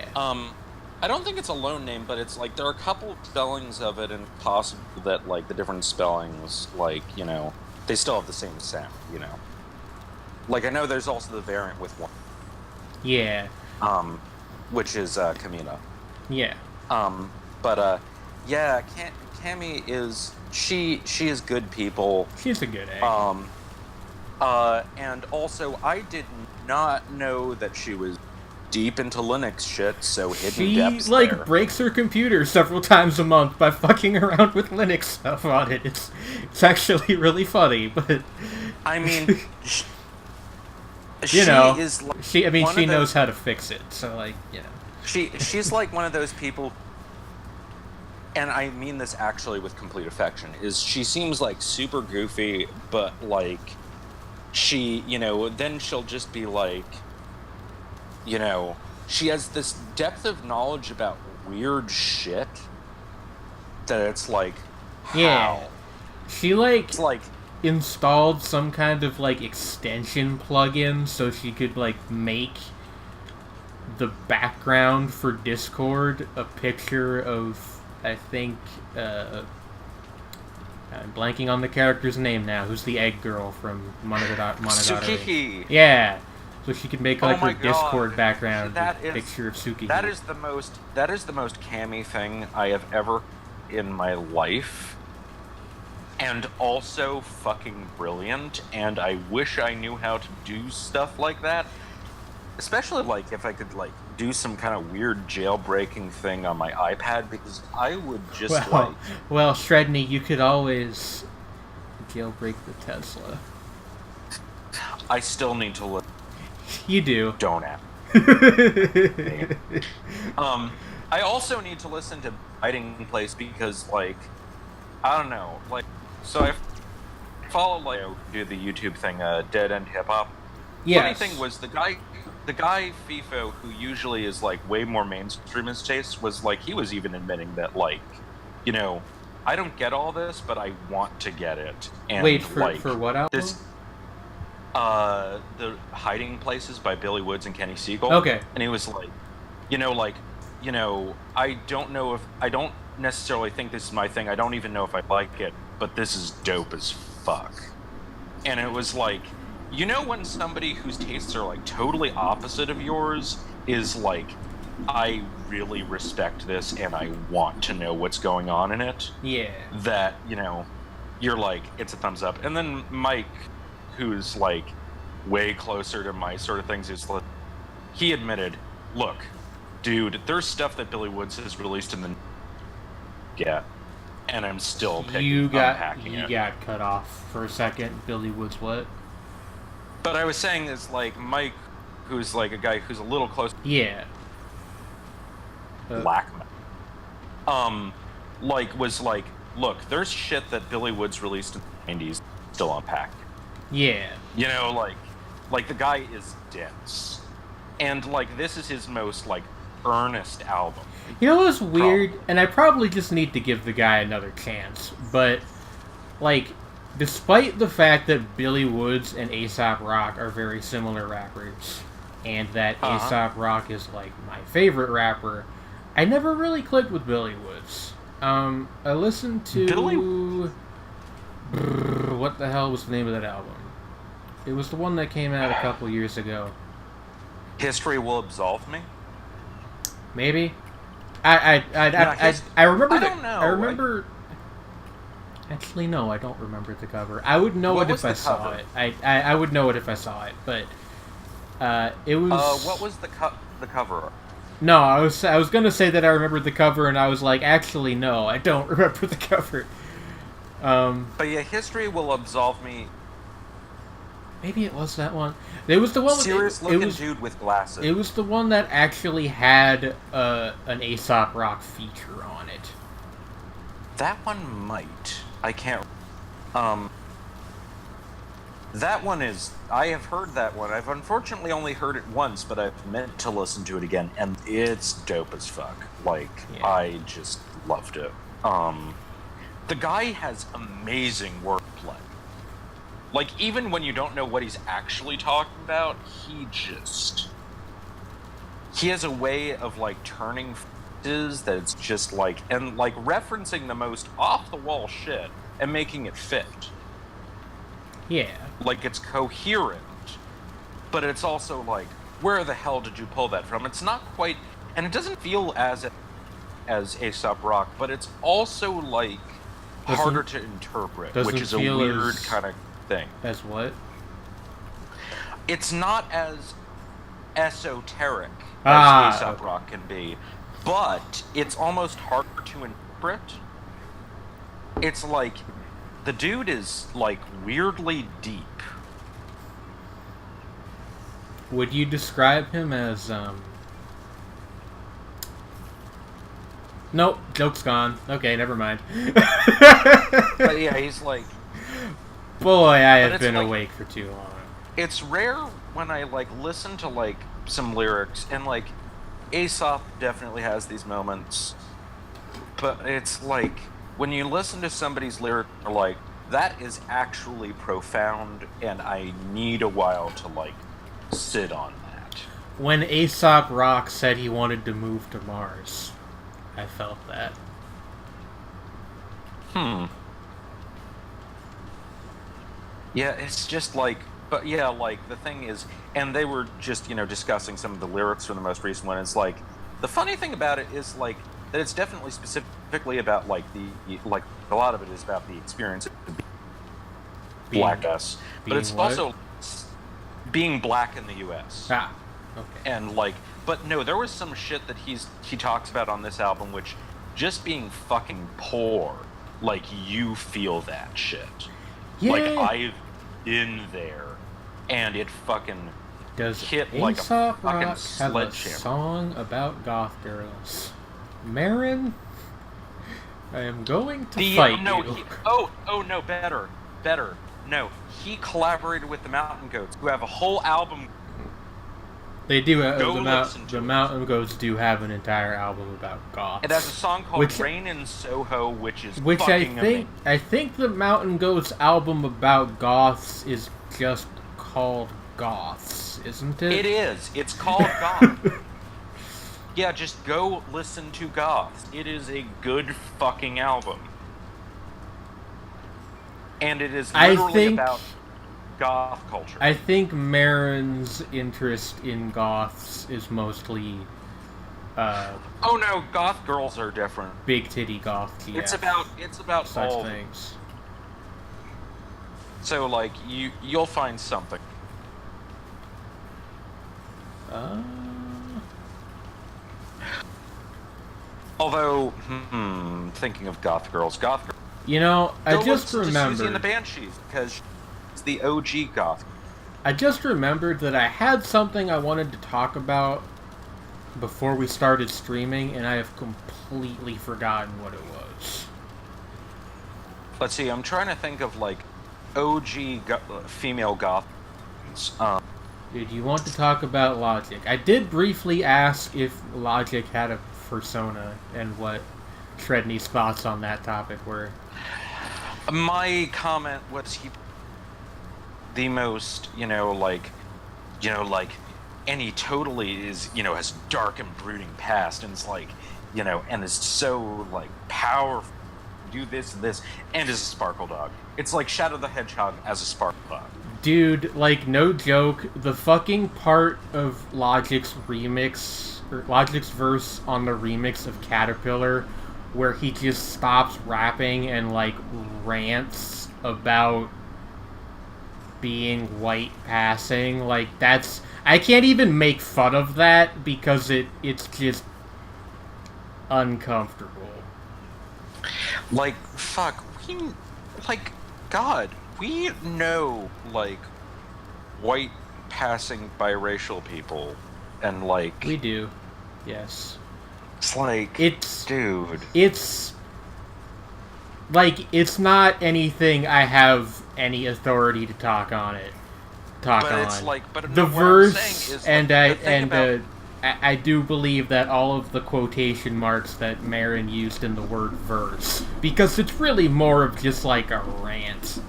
I don't think it's a loan name, but it's like there are a couple of spellings of it, and possible that like the different spellings, like, you know, they still have the same sound, you know. Like I know there's also the variant with one. Yeah. Which is Camila. Yeah. Yeah, Cammy is she is good people. She's a good egg. And also I did not know that she was deep into Linux shit, so hidden depths like there. breaks her computer several times a month by fucking around with Linux stuff on it. It's actually really funny, but I mean, you know, is like she one of knows how to fix it. So like, you know. she's like one of those people, and I mean this actually with complete affection, is she seems like super goofy, but like she, then she'll just be like, she has this depth of knowledge about weird shit that it's like, how? Yeah. She like It's like installed some kind of like extension plugin so she could like make the background for Discord a picture of, I think, I'm blanking on the character's name now, who's the egg girl from Monogatari. Tsukiki. Yeah. So she could make like her God. Discord background That a is- picture of Tsukiki. That is the most cammy thing I have ever in my life, and also fucking brilliant. And I wish I knew how to do stuff like that, especially like if I could like do some kind of weird jailbreaking thing on my iPad, because I would just well, Sredni, you could always jailbreak the Tesla. I still need to look. You do. Don't ask. I also need to listen to Hiding Place because, like, I don't know, like, so I follow, like, do the YouTube thing, Dead End Hip Hop. Yes. Funny thing was the guy FIFO, who usually is like way more mainstream in his taste, was like, he was even admitting that, like, I don't get all this, but I want to get it. And wait, for what album? This, the Hiding Places by Billy Woods and Kenny Siegel. Okay. And he was like, I don't necessarily think this is my thing. I don't even know if I like it, but this is dope as fuck. And it was like, when somebody whose tastes are like totally opposite of yours is like, I really respect this and I want to know what's going on in it. Yeah. That, you're like, it's a thumbs up. And then Mike, who's like way closer to my sort of things, is like, he admitted, look, dude, there's stuff that Billy Woods has released in the and I'm still unpacking it. You got cut off for a second. Billy Woods what? But I was saying is like Mike, who's like a guy who's a little close. Yeah. Black was like, look, there's shit that Billy Woods released in the 90s still unpacked. Yeah. Like the guy is dense. And like this is his most like earnest album. You know what's weird? And I probably just need to give the guy another chance, but like, despite the fact that Billy Woods and A$AP Rock are very similar rappers, and that A$AP Rock is like my favorite rapper, I never really clicked with Billy Woods. I listened to what the hell was the name of that album? It was the one that came out a couple years ago. History Will Absolve Me? Maybe. I remember. I don't know. I remember. Actually, no, I don't remember the cover. I would know it if I saw it. I would know it if I saw it, but it was. What was the cover? No, I was gonna say that I remembered the cover, and I was like, actually, no, I don't remember the cover. But yeah, History Will Absolve Me. Maybe it was that one. It was the one. Serious looking dude with glasses. It was the one that actually had an A$AP Rock feature on it. That one might. I can't. That one is. I have heard that one. I've unfortunately only heard it once, but I've meant to listen to it again, and it's dope as fuck. Like, yeah. I just loved it. The guy has amazing wordplay. Like, even when you don't know what he's actually talking about, he has a way of, like, turning phrases that it's just, like, and, like, referencing the most off-the-wall shit and making it fit. Yeah. Like, it's coherent, but it's also, like, where the hell did you pull that from? It's not quite, and it doesn't feel as A$AP Rock, but it's also, like, harder to interpret, which is a weird kind of thing. As what? It's not as esoteric as A$AP Rock can be, but it's almost harder to interpret. It's like, the dude is, like, weirdly deep. Would you describe him as, Nope, joke's gone. Okay, never mind. But yeah, he's like... Boy, I have been awake for too long. It's rare when I, like, listen to, like, some lyrics, and, like, Aesop definitely has these moments, but it's like, when you listen to somebody's lyric, you're like, that is actually profound, and I need a while to, like, sit on that. When Aesop Rock said he wanted to move to Mars, I felt that. Yeah, it's just like, but yeah, like, the thing is, and they were just, discussing some of the lyrics from the most recent one. It's like, the funny thing about it is, like, that it's definitely specifically about, like, like, a lot of it is about the experience of being black us. But it's what? also being black in the U.S. Ah, okay. And, like, but no, there was some shit that he talks about on this album, which, just being fucking poor, like, you feel that shit. Yeah. Like, I've been there, and it fucking hit like a Aesop fucking Rock have a sledgehammer. song about goth girls? Marin, I am going to fight you. No, better. No, he collaborated with the Mountain Goats, who have a whole album. They do. Listen to The it. Mountain Goats do have an entire album about goths. It has a song called "Rain in Soho," which is Which fucking amazing. I think the Mountain Goats album about goths is just called Goths, isn't it? It is. It's called Goth. Yeah, just go listen to Goths. It is a good fucking album. And it is literally about goth culture. I think Marin's interest in goths is mostly oh no, goth girls are different. big titty goth TF. It's about such all things. So like you'll find something. Although, thinking of goth girls. You know, I just remembered. remembered. And the Banshees, because it's the OG goth. I just remembered that I had something I wanted to talk about before we started streaming, and I have completely forgotten what it was. Let's see, I'm trying to think of, like, OG female goth. Did you want to talk about Logic? I did briefly ask if Logic had a persona and what Sredni's thoughts on that topic were. My comment was the most, like, and he totally is, has dark and brooding past, and it's like, and is so, like, powerful, do this and this, and is a sparkle dog. It's like Shadow the Hedgehog as a sparkle dog. Dude, like, no joke, the fucking part of Logic's remix, or Logic's verse on the remix of Caterpillar, where he just stops rapping and, like, rants about being white passing, like, that's... I can't even make fun of that, because it's just uncomfortable. Like, fuck, God, we know, like, white passing biracial people, and, like... We do, yes. It's like, dude. It's... like, it's not anything I have any authority to talk on it. It's like, but the what verse, I'm saying is, and I do believe that all of the quotation marks that Marin used in the word verse, because it's really more of just like a rant.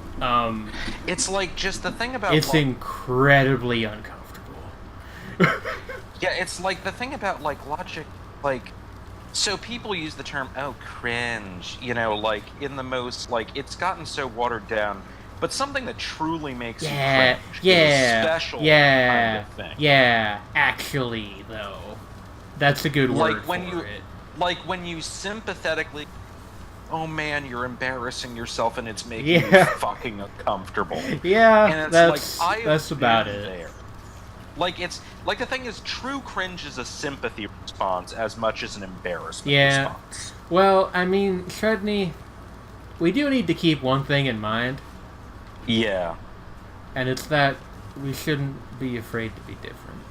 It's like, just the thing about... It's incredibly uncomfortable. Yeah, it's like the thing about, like, Logic, like... So people use the term, oh, cringe, like, in the most, like, it's gotten so watered down, but something that truly makes you cringe is a special kind of thing. Yeah, actually, though. That's a good word for it. Like, when you sympathetically, oh man, you're embarrassing yourself and it's making you fucking uncomfortable. Yeah, and it's that's about it. There. Like, it's, like, the thing is, true cringe is a sympathy response as much as an embarrassment response. Well, I mean, Sredni, we do need to keep one thing in mind. Yeah. And it's that we shouldn't be afraid to be different.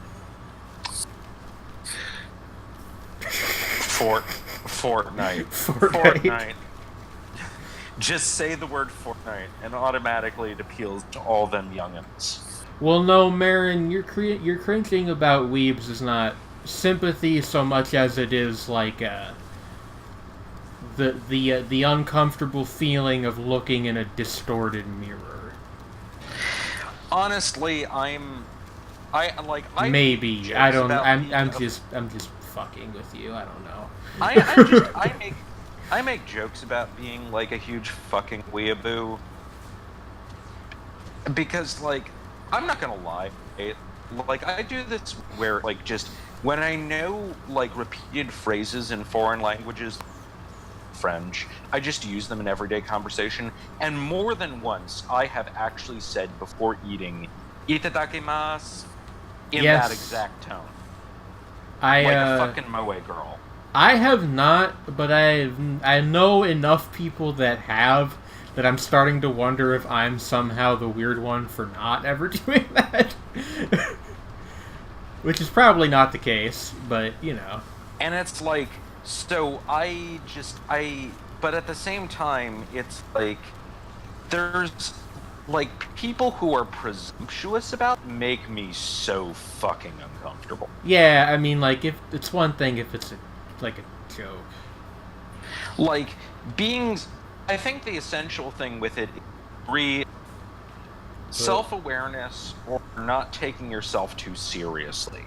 Fortnite. Fortnite. Fortnite. Just say the word Fortnite, and automatically it appeals to all them youngins. Well, no, Marin, you're cringing about weebs is not sympathy so much as it is like the uncomfortable feeling of looking in a distorted mirror. Honestly, Maybe I don't. I'm just fucking with you. I don't know. I make jokes about being like a huge fucking weeaboo because like I'm not gonna lie, like I do this where like just when I know like repeated phrases in foreign languages, French, I just use them in everyday conversation, and more than once I have actually said before eating "itadakimasu" in that exact tone, like a fucking moe girl. I have not, but I know enough people that have, that I'm starting to wonder if I'm somehow the weird one for not ever doing that. Which is probably not the case, but, you know. And it's like, so but at the same time, it's like, there's, like, people who are presumptuous about it make me so fucking uncomfortable. Yeah, I mean, like, if it's one thing if it's like a joke. Like, I think the essential thing with it is self-awareness or not taking yourself too seriously.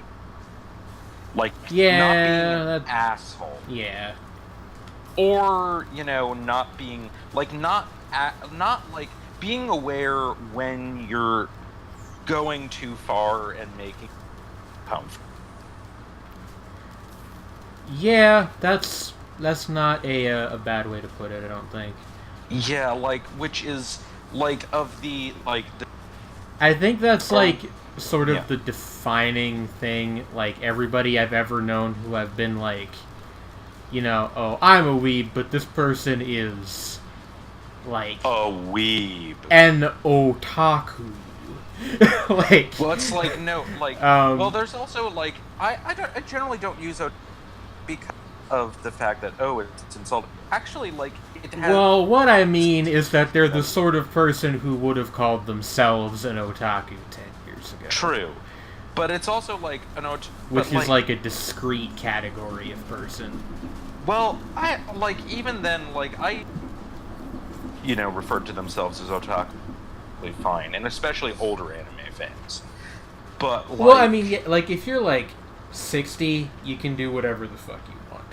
Like, not being an asshole. Yeah. Or, you know, not being, like, not like, being aware when you're going too far and making comfort. Yeah, that's not a bad way to put it, I don't think. Yeah, like, which is, like, of the, like... I think that's, like, sort of the defining thing, like, everybody I've ever known who have been, like, you know, oh, I'm a weeb, but this person is, like... a weeb. An otaku. Like... Well, it's like, no, like... well, there's also, like, I generally don't use otaku because of the fact that, oh, it's insulting. Actually, like, it has... Well, what I mean is that they're the sort of person who would have called themselves an otaku 10 years ago. True. But it's also, like, an otaku... Which is, like, a discrete category of person. Well, even then, like, you know, referred to themselves as otaku. Fine. And especially older anime fans. But, like... Well, I mean, yeah, like, if you're, like, 60, you can do whatever the fuck you want.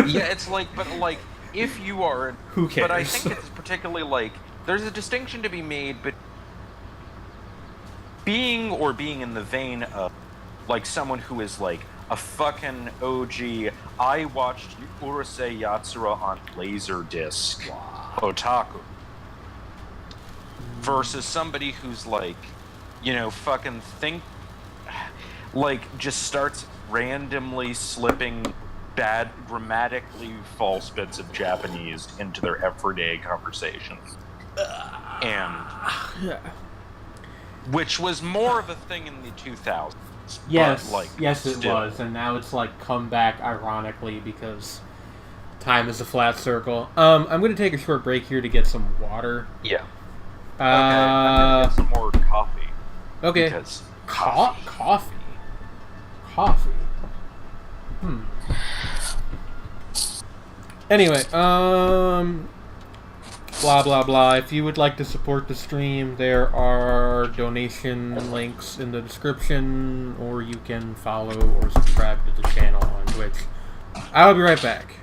Yeah, it's like, but like, if you are... Who cares? But I think it's particularly like, there's a distinction to be made, but being in the vein of, like, someone who is like a fucking OG, I watched Urusei Yatsura on Laserdisc, otaku, versus somebody who's like, you know, fucking like, just starts randomly slipping bad, grammatically false bits of Japanese into their everyday conversations. And... which was more of a thing in the 2000s. Yes, but, like, yes it still. was, and now it's, like, come back ironically because time is a flat circle. I'm going to take a short break here to get some water. Yeah. Okay, I'm going to get some more coffee. Okay. Because Coffee? Anyway, blah blah blah. If you would like to support the stream, there are donation links in the description, or you can follow or subscribe to the channel on Twitch. I'll be right back.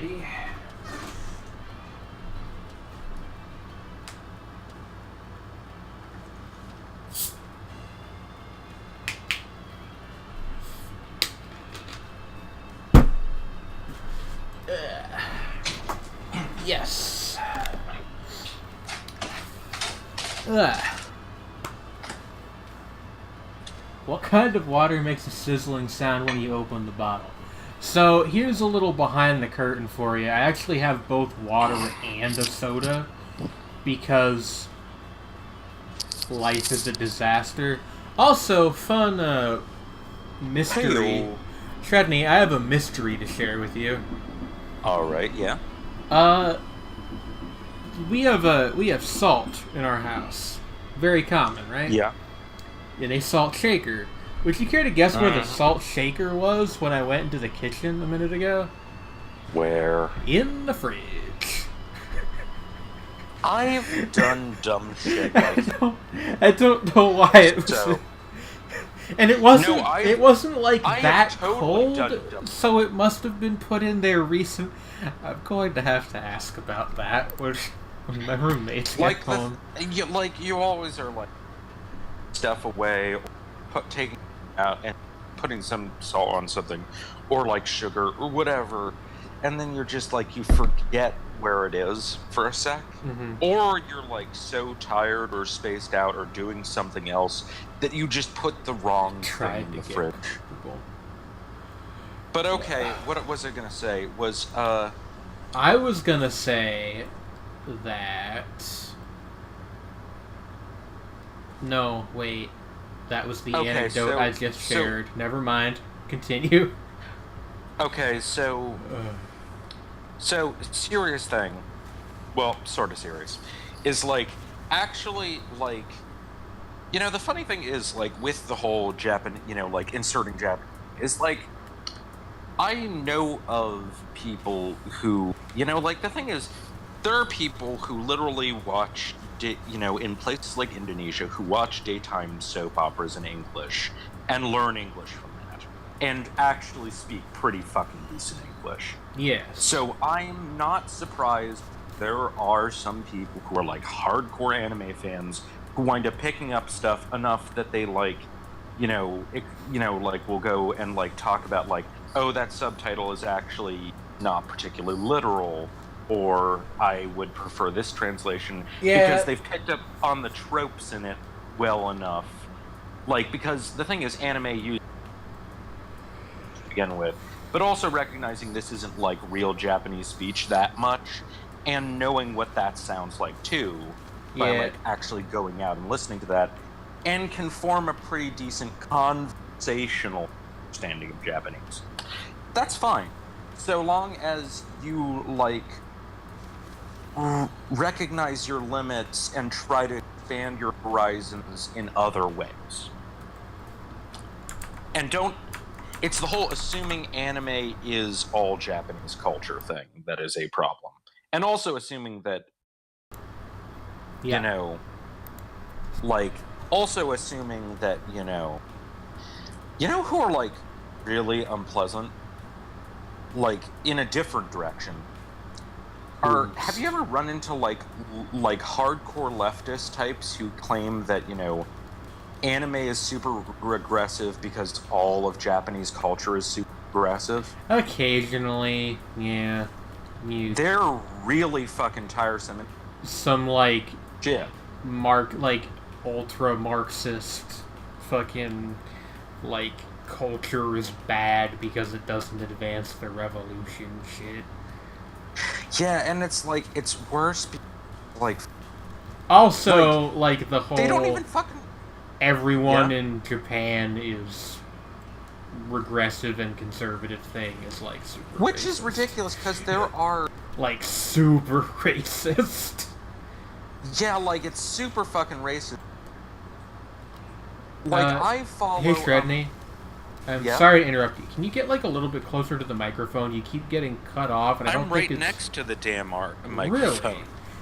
Alrighty. Yes. What kind of water makes a sizzling sound when you open the bottle? So, here's a little behind the curtain for you. I actually have both water and a soda because life is a disaster. Also, fun mystery. Hey-o. Sredni, I have a mystery to share with you. All right, yeah. We have salt in our house. Very common, right? Yeah. In a salt shaker. Would you care to guess where the salt shaker was when I went into the kitchen a minute ago? Where? In the fridge. I've done dumb shit like I don't know why it was. So, and it wasn't. No, it wasn't like I have that totally done cold, dumb. so it must have been put in there recent. I'm going to have to ask about that when my roommates get like home. you always are like stuff away, or taking it out and putting some salt on something, or like sugar or whatever, and then you're just like you forget where it is for a sec, or you're like so tired or spaced out or doing something else that you just put the wrong thing in the fridge. But okay, what was I gonna say? I was gonna say that. No, wait. That was the anecdote I just shared. Never mind. Continue. Okay, so serious thing. Well, sort of serious. Is like actually like, the funny thing is like with the whole like inserting Japan is like I know of people who, like the thing is there are people who literally watch in places like Indonesia who watch daytime soap operas in English and learn English from that and actually speak pretty fucking decent English. Yes. So I'm not surprised there are some people who are like hardcore anime fans who wind up picking up stuff enough that they like, like will go and like talk about like, oh, that subtitle is actually not particularly literal, or I would prefer this translation because they've picked up on the tropes in it well enough. Like, because the thing is, anime used to begin with, but also recognizing this isn't like real Japanese speech that much, and knowing what that sounds like too, by like actually going out and listening to that, and can form a pretty decent conversational understanding of Japanese. That's fine, so long as you like recognize your limits and try to expand your horizons in other ways. And don't. It's the whole assuming anime is all Japanese culture thing that is a problem. And also assuming that, also assuming that, who are, like, really unpleasant? Like, in a different direction. Have you ever run into, like hardcore leftist types who claim that, anime is super regressive because all of Japanese culture is super regressive? Occasionally, yeah. They're really fucking tiresome. Some, like, Yeah. ultra-Marxist fucking, like, culture is bad because it doesn't advance the revolution shit. Yeah, and it's like, it's worse like... Also, like the whole... They don't even fucking... Everyone in Japan is regressive and conservative thing is, like, super Which racist. is ridiculous, because there are... Like, super racist. Yeah, like, it's super fucking racist. Like, I follow... Hey, Sredni. I'm sorry to interrupt you. Can you get, like, a little bit closer to the microphone? You keep getting cut off, and I don't think it's... I'm right next to the damn microphone. Really?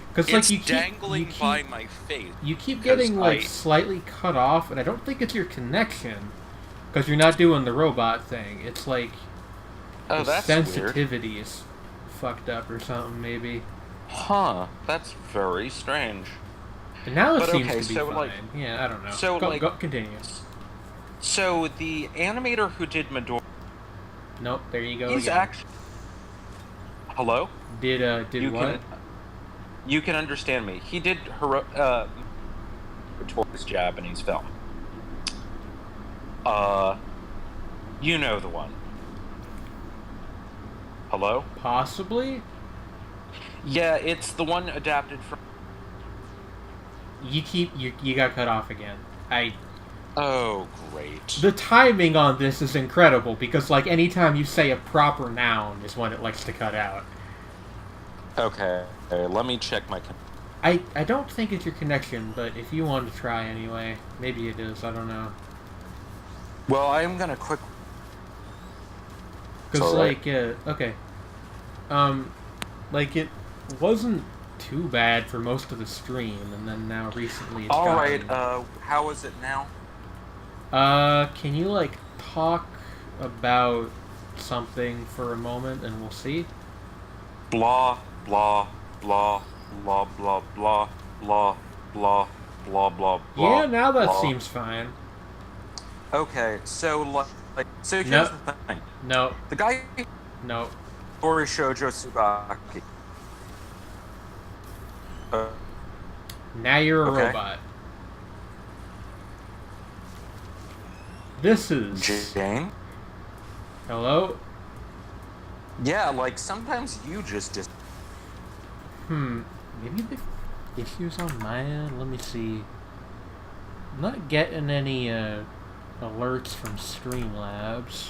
Because, like, it's dangling by my face. You keep getting, like, slightly cut off, and I don't think it's your connection. Because you're not doing the robot thing. It's, like, the that's sensitivity is fucked up or something, maybe. Huh. That's very strange. And now it But seems okay, to be so, fine. like- Yeah, I don't know. so, like- go, continue. So the animator who did Midori, Nope, there you go he's again. actually. Hello? Did You what? You can understand me. He did Midori's Japanese film. You know the one. Hello? Possibly? Yeah, it's the one adapted from. You got cut off again. Oh, great. The timing on this is incredible, because, like, anytime you say a proper noun is when it likes to cut out. Okay, let me check my. I don't think it's your connection, but if you want to try anyway, maybe it is, I don't know. Well, I'm gonna quick. Because, Alright. okay. Like, it wasn't too bad for most of the stream, and then now recently it's Alright, gotten... how is it now? Can you, like, talk about something for a moment, and we'll see? Blah, blah, blah, blah, blah, blah, blah, blah, blah, blah, Yeah, now that blah. seems fine. Okay, so, so here's No. the thing. No, The guy, no. Tori Shoujo Tsubaki. Now you're a Okay. robot. This is... Jane? Hello? Yeah, like, sometimes you just Maybe the issues on my end? Let me see. I'm not getting any alerts from Streamlabs.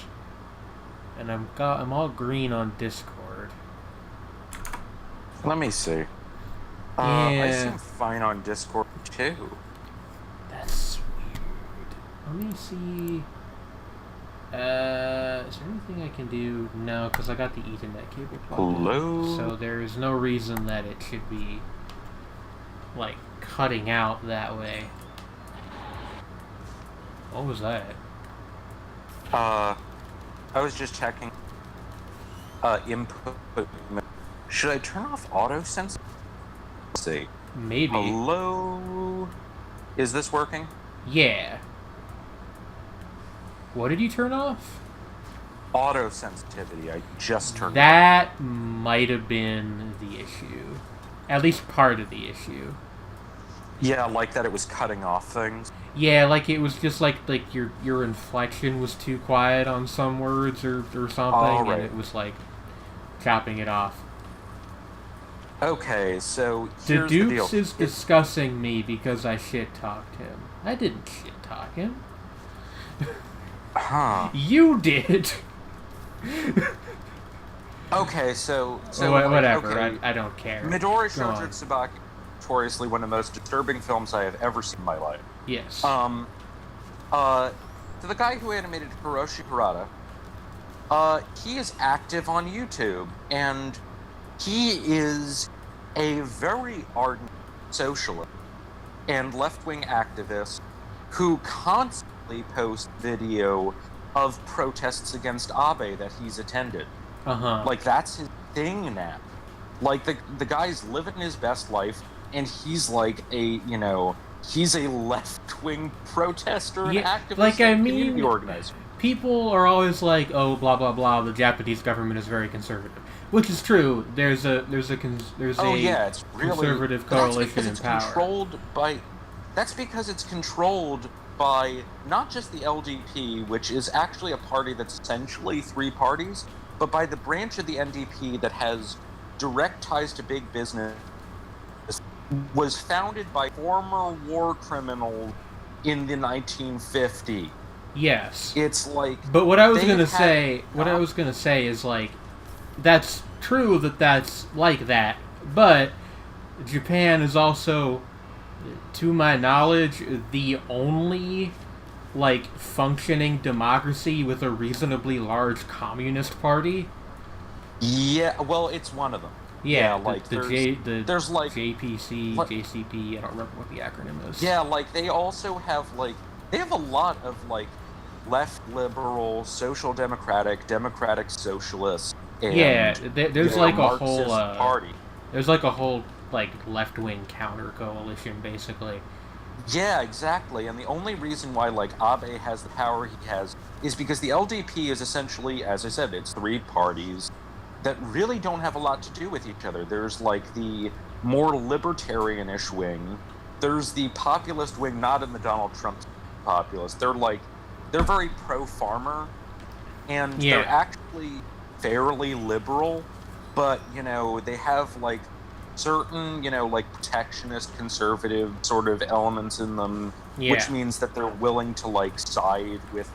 And I'm all green on Discord. Let me see. I Yeah. seem fine on Discord, too. That's weird. Let me see. Is there anything I can do? No, because I got the Ethernet cable plugged in. Hello? So there's no reason that it should be, like, cutting out that way. What was that? I was just checking. Input. Should I turn off auto sense? Let's see. Maybe. Hello? Is this working? Yeah. What did you turn off? Auto sensitivity. I just turned That might have been the issue. At least part of the issue. Yeah, like that it was cutting off things. Yeah, like it was just like your inflection was too quiet on some words or something, Alright. and it was like chopping it off. Okay, so The here's the deal. Dukes is discussing me because I shit-talked him. I didn't shit-talk him. Huh. You did! Okay, so Whatever, okay. I don't care. Midori Go Shoujo on. Tsubaki, notoriously one of the most disturbing films I have ever seen in my life. Yes. To the guy who animated Hiroshi Harada, he is active on YouTube, and he is a very ardent socialist and left-wing activist who constantly posts video of protests against Abe that he's attended. Uh-huh. Like, that's his thing now. Like, the guy's living his best life, and he's like he's a left-wing protester and Yeah, activist like, I and mean, community organizer. people are always like, oh, blah blah blah. The Japanese government is very conservative, which is true. There's a Oh yeah, it's really conservative but that's coalition because in it's power. controlled by. That's because it's controlled by not just the LDP, which is actually a party that's essentially three parties, but by the branch of the NDP that has direct ties to big business. Was founded by former war criminals in the 1950s. Yes. It's like, But what I was they gonna have say, is like, that's true that that's like that, but Japan is also, to my knowledge, the only like functioning democracy with a reasonably large communist party. yeah, well, it's one of them. Yeah, like there's like JPC, what- JCP. I don't remember what the acronym is. Yeah, like they also have they have a lot of left liberal, social democratic, democratic socialist and Yeah, there's like a Marxist whole party. there's like a whole like left-wing counter coalition basically. Yeah, exactly. And the only reason why like Abe has the power he has is because the LDP is essentially, as I said, it's three parties that really don't have a lot to do with each other. There's like the more libertarian-ish wing. There's the populist wing, not in the Donald Trump populist. They're very pro-farmer, and they're actually fairly liberal, but they have like certain like protectionist conservative sort of elements in them, which means that they're willing to like side with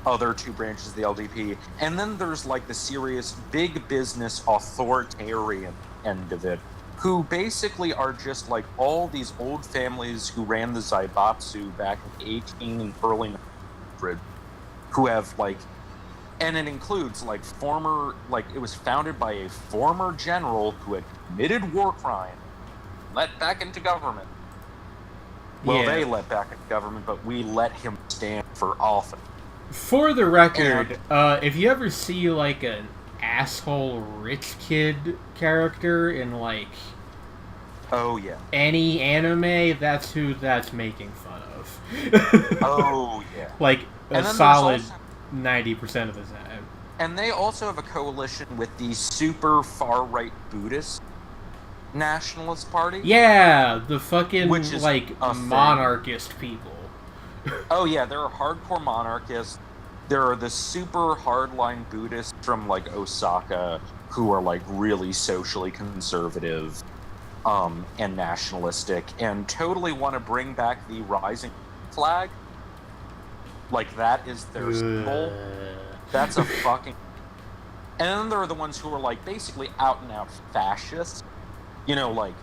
other two branches of the LDP. And then there's like the serious big business authoritarian end of it, who basically are just like all these old families who ran the Zaibatsu back in the 18 and early 1900s, who have like, and it includes like it was founded by a former general who had committed war crime, let back into government. Well, they let back into government, but we let him stand for office. For the record, if you ever see like an asshole rich kid character in like any anime, that's who that's making fun of. Like a solid 90% of the time. And they also have a coalition with the super far right Buddhist Nationalist Party. Yeah, the fucking like monarchist people. Oh yeah, there are hardcore monarchists. There are the super hardline Buddhists from like Osaka who are like really socially conservative and nationalistic and totally want to bring back the rising flag. Like that is their symbol. That's a fucking... And then there are the ones who are like basically out and out fascists. Like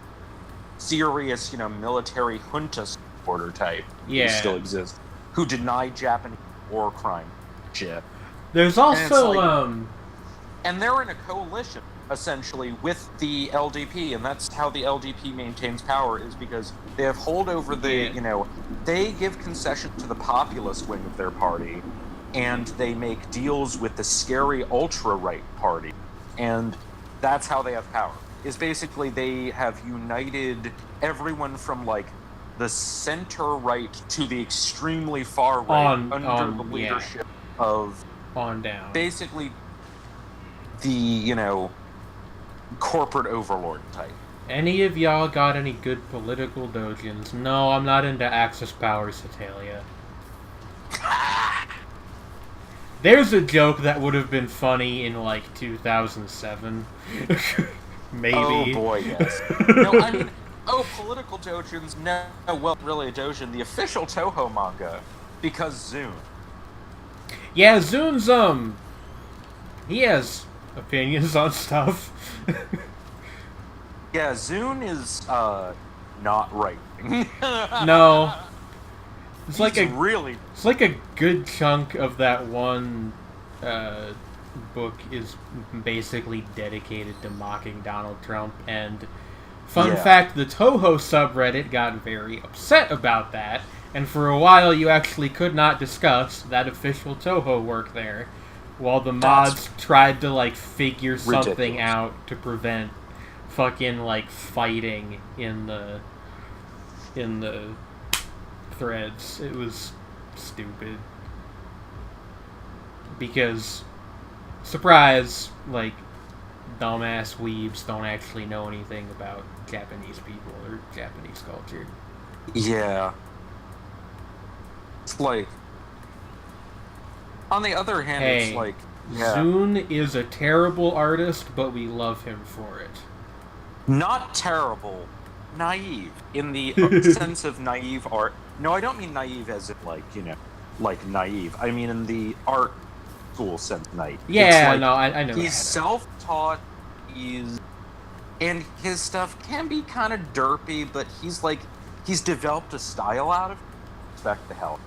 serious, military junta supporter type. Who still exists. Who deny Japanese war crime shit. There's also and they're in a coalition essentially with the LDP, and that's how the LDP maintains power, is because they have hold over the they give concession to the populist wing of their party, and they make deals with the scary ultra-right party, and that's how they have power. Is basically they have united everyone from like the center right to the extremely far right under the leadership of on down. Basically the corporate overlord type. Any of y'all got any good political dojins? No, I'm not into Axis Powers, Italia. There's a joke that would have been funny in like 2007. Maybe. Oh boy, yes. No, I mean, political dojins. No, well, really a dojin. The official Toho manga, because Zune. Yeah, Zune's he has opinions on stuff. Yeah, Zune is not right. No. It's like it's like a good chunk of that one book is basically dedicated to mocking Donald Trump, and fun fact, the Toho subreddit got very upset about that, and for a while you actually could not discuss that official Toho work there, while the mods tried to like figure something out to prevent fucking like fighting in the threads. It was stupid. Because surprise, like dumbass weebs don't actually know anything about Japanese people or Japanese culture. Yeah. It's like, on the other hand, it's like, Zune is a terrible artist, but we love him for it. Not terrible, naive, in the sense of naive art. No, I don't mean naive as in like, like naive. I mean in the art school sense, naive. Yeah, like, no, I know. He's self-taught, and his stuff can be kind of derpy, but he's developed a style out of it. Respect the hell.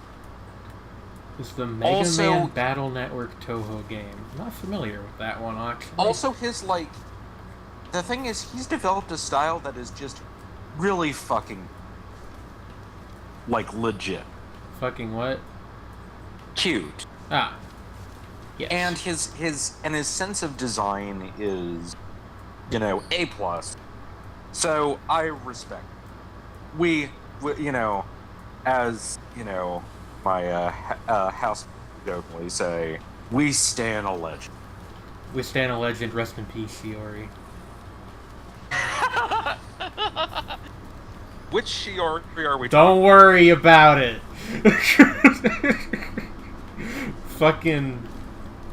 It's the Mega Man Battle Network Toho game. I'm not familiar with that one, actually. Also, the thing is, he's developed a style that is just really fucking, like, legit. Fucking what? Cute. Ah. Yes. And his sense of design is, A plus. So I respect. We as my house jokingly say, we stand a legend. We stand a legend. Rest in peace, Shiori. Which Shiori are we Don't worry about it. Fucking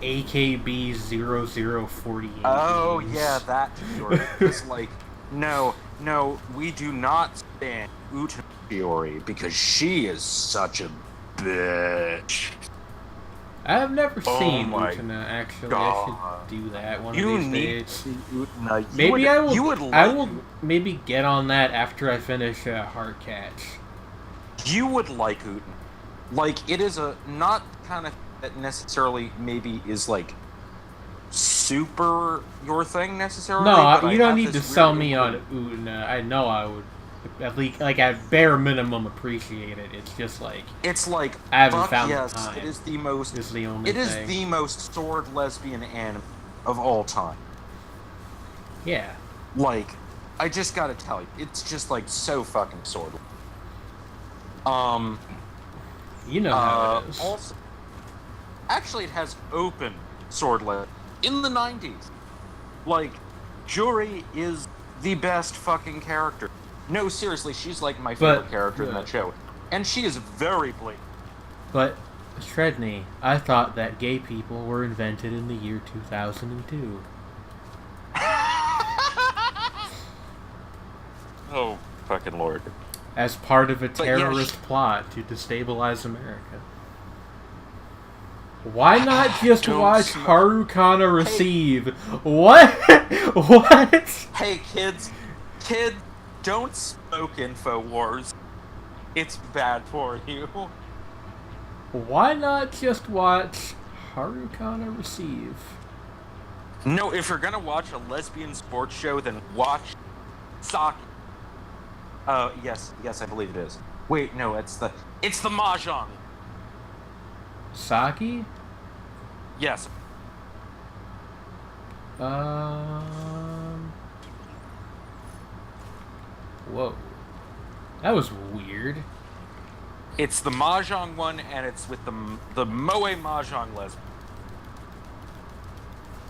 AKB 0048. Oh yeah, that Shiori. It's like, no, we do not stand Uta Shiori because she is such a bitch. I have never seen my Utena, actually. God. I should do that one You of these need to days. see Utena. Maybe I will. You would I like will maybe get on that after I finish Heart Catch. You would like Utena. Like, it is a not kind of that necessarily maybe is like super your thing necessarily. No, but you don't need to sell me on Utena. I know I would at least, like, at bare minimum, appreciate it. It's just like it's like I haven't fuck found yes, the time. it is the most. Is the only thing. It is the most sword lesbian anime of all time. Yeah. Like, I just gotta tell you, it's just like so fucking sword. You know how it is. Also, actually, it has open sword lesbian in the 90s. Like, Juri is the best fucking character. No, seriously, she's like my favorite character in that show. And she is very blatant. But, Sredni, I thought that gay people were invented in the year 2002. Oh, fucking lord. As part of a yeah, terrorist plot to destabilize America. Why not just Don't watch smoke. Harukana Receive? What? What? Hey, kids, don't smoke InfoWars. It's bad for you. Why not just watch Harukana Receive? No, if you're gonna watch a lesbian sports show, then watch Saki. Yes, I believe it is. Wait, no, it's the Mahjong. Saki? Yes. Whoa. That was weird. It's the Mahjong one, and it's with the Moe Mahjong lesbian.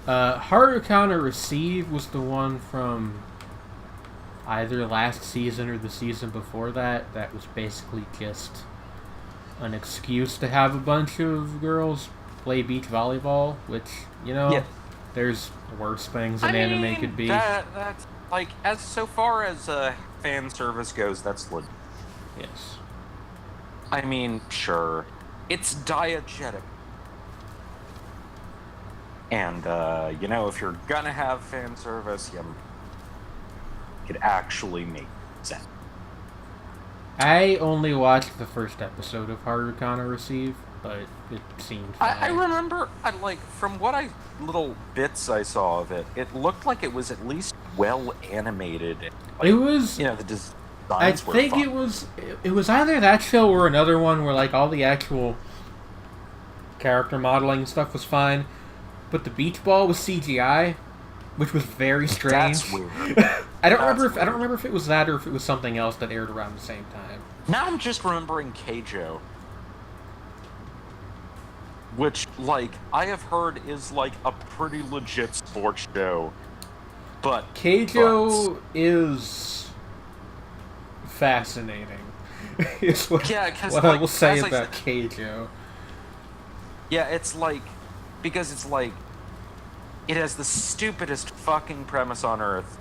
Harukana Receive was the one from either last season or the season before that. That was basically just an excuse to have a bunch of girls play beach volleyball, which, there's worse things an anime could be. That's like, as so far as fan service goes, that's legit. Yes. I mean, sure, it's diegetic. And, if you're gonna have fan service, you could actually make sense. I only watched the first episode of Harukana Receive, but it seemed fine. I remember, from what little bits I saw of it, it looked like it was at least well animated. It was... the designs I think were fun. It was either that show or another one where, like, all the actual character modeling and stuff was fine, but the beach ball was CGI, which was very strange. That's weird. I don't remember if it was that or if it was something else that aired around the same time. Now I'm just remembering Keijo, which, I have heard is, a pretty legit sports show. But Keijo is fascinating. Is what I will say about Keijo. Yeah, it's because it's it has the stupidest fucking premise on earth.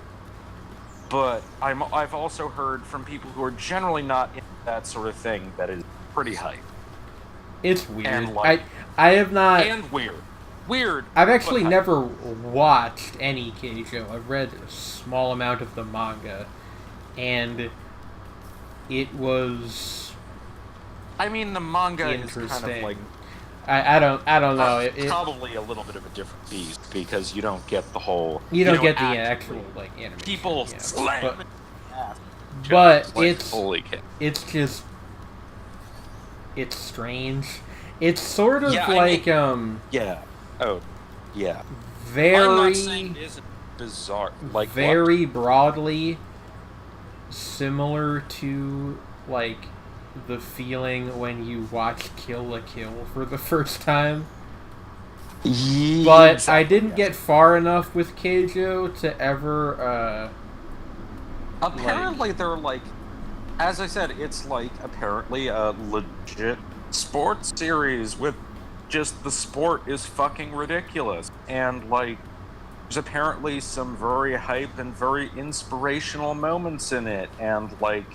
But I've also heard from people who are generally not into that sort of thing that is pretty hype. It's weird. And I have not... And weird. I've actually never watched any Keijo. I've read a small amount of the manga, and it was... I mean, the manga is kind of I don't know. It's probably a little bit of a different beast because you don't get the whole. You don't get the actual animation. People slam. But it's holy kid. It's just it's strange. It's sort of yeah. Oh, yeah. I'm not very, saying it isn't bizarre. Like, very broadly similar to, like, the feeling when you watch Kill la Kill for the first time. Yeah, But exactly, I didn't yeah. get far enough with Keijo to ever, Apparently, they're like, as I said, it's like apparently a legit sports series with just the sport is fucking ridiculous. And like, there's apparently some very hype and very inspirational moments in it. And like,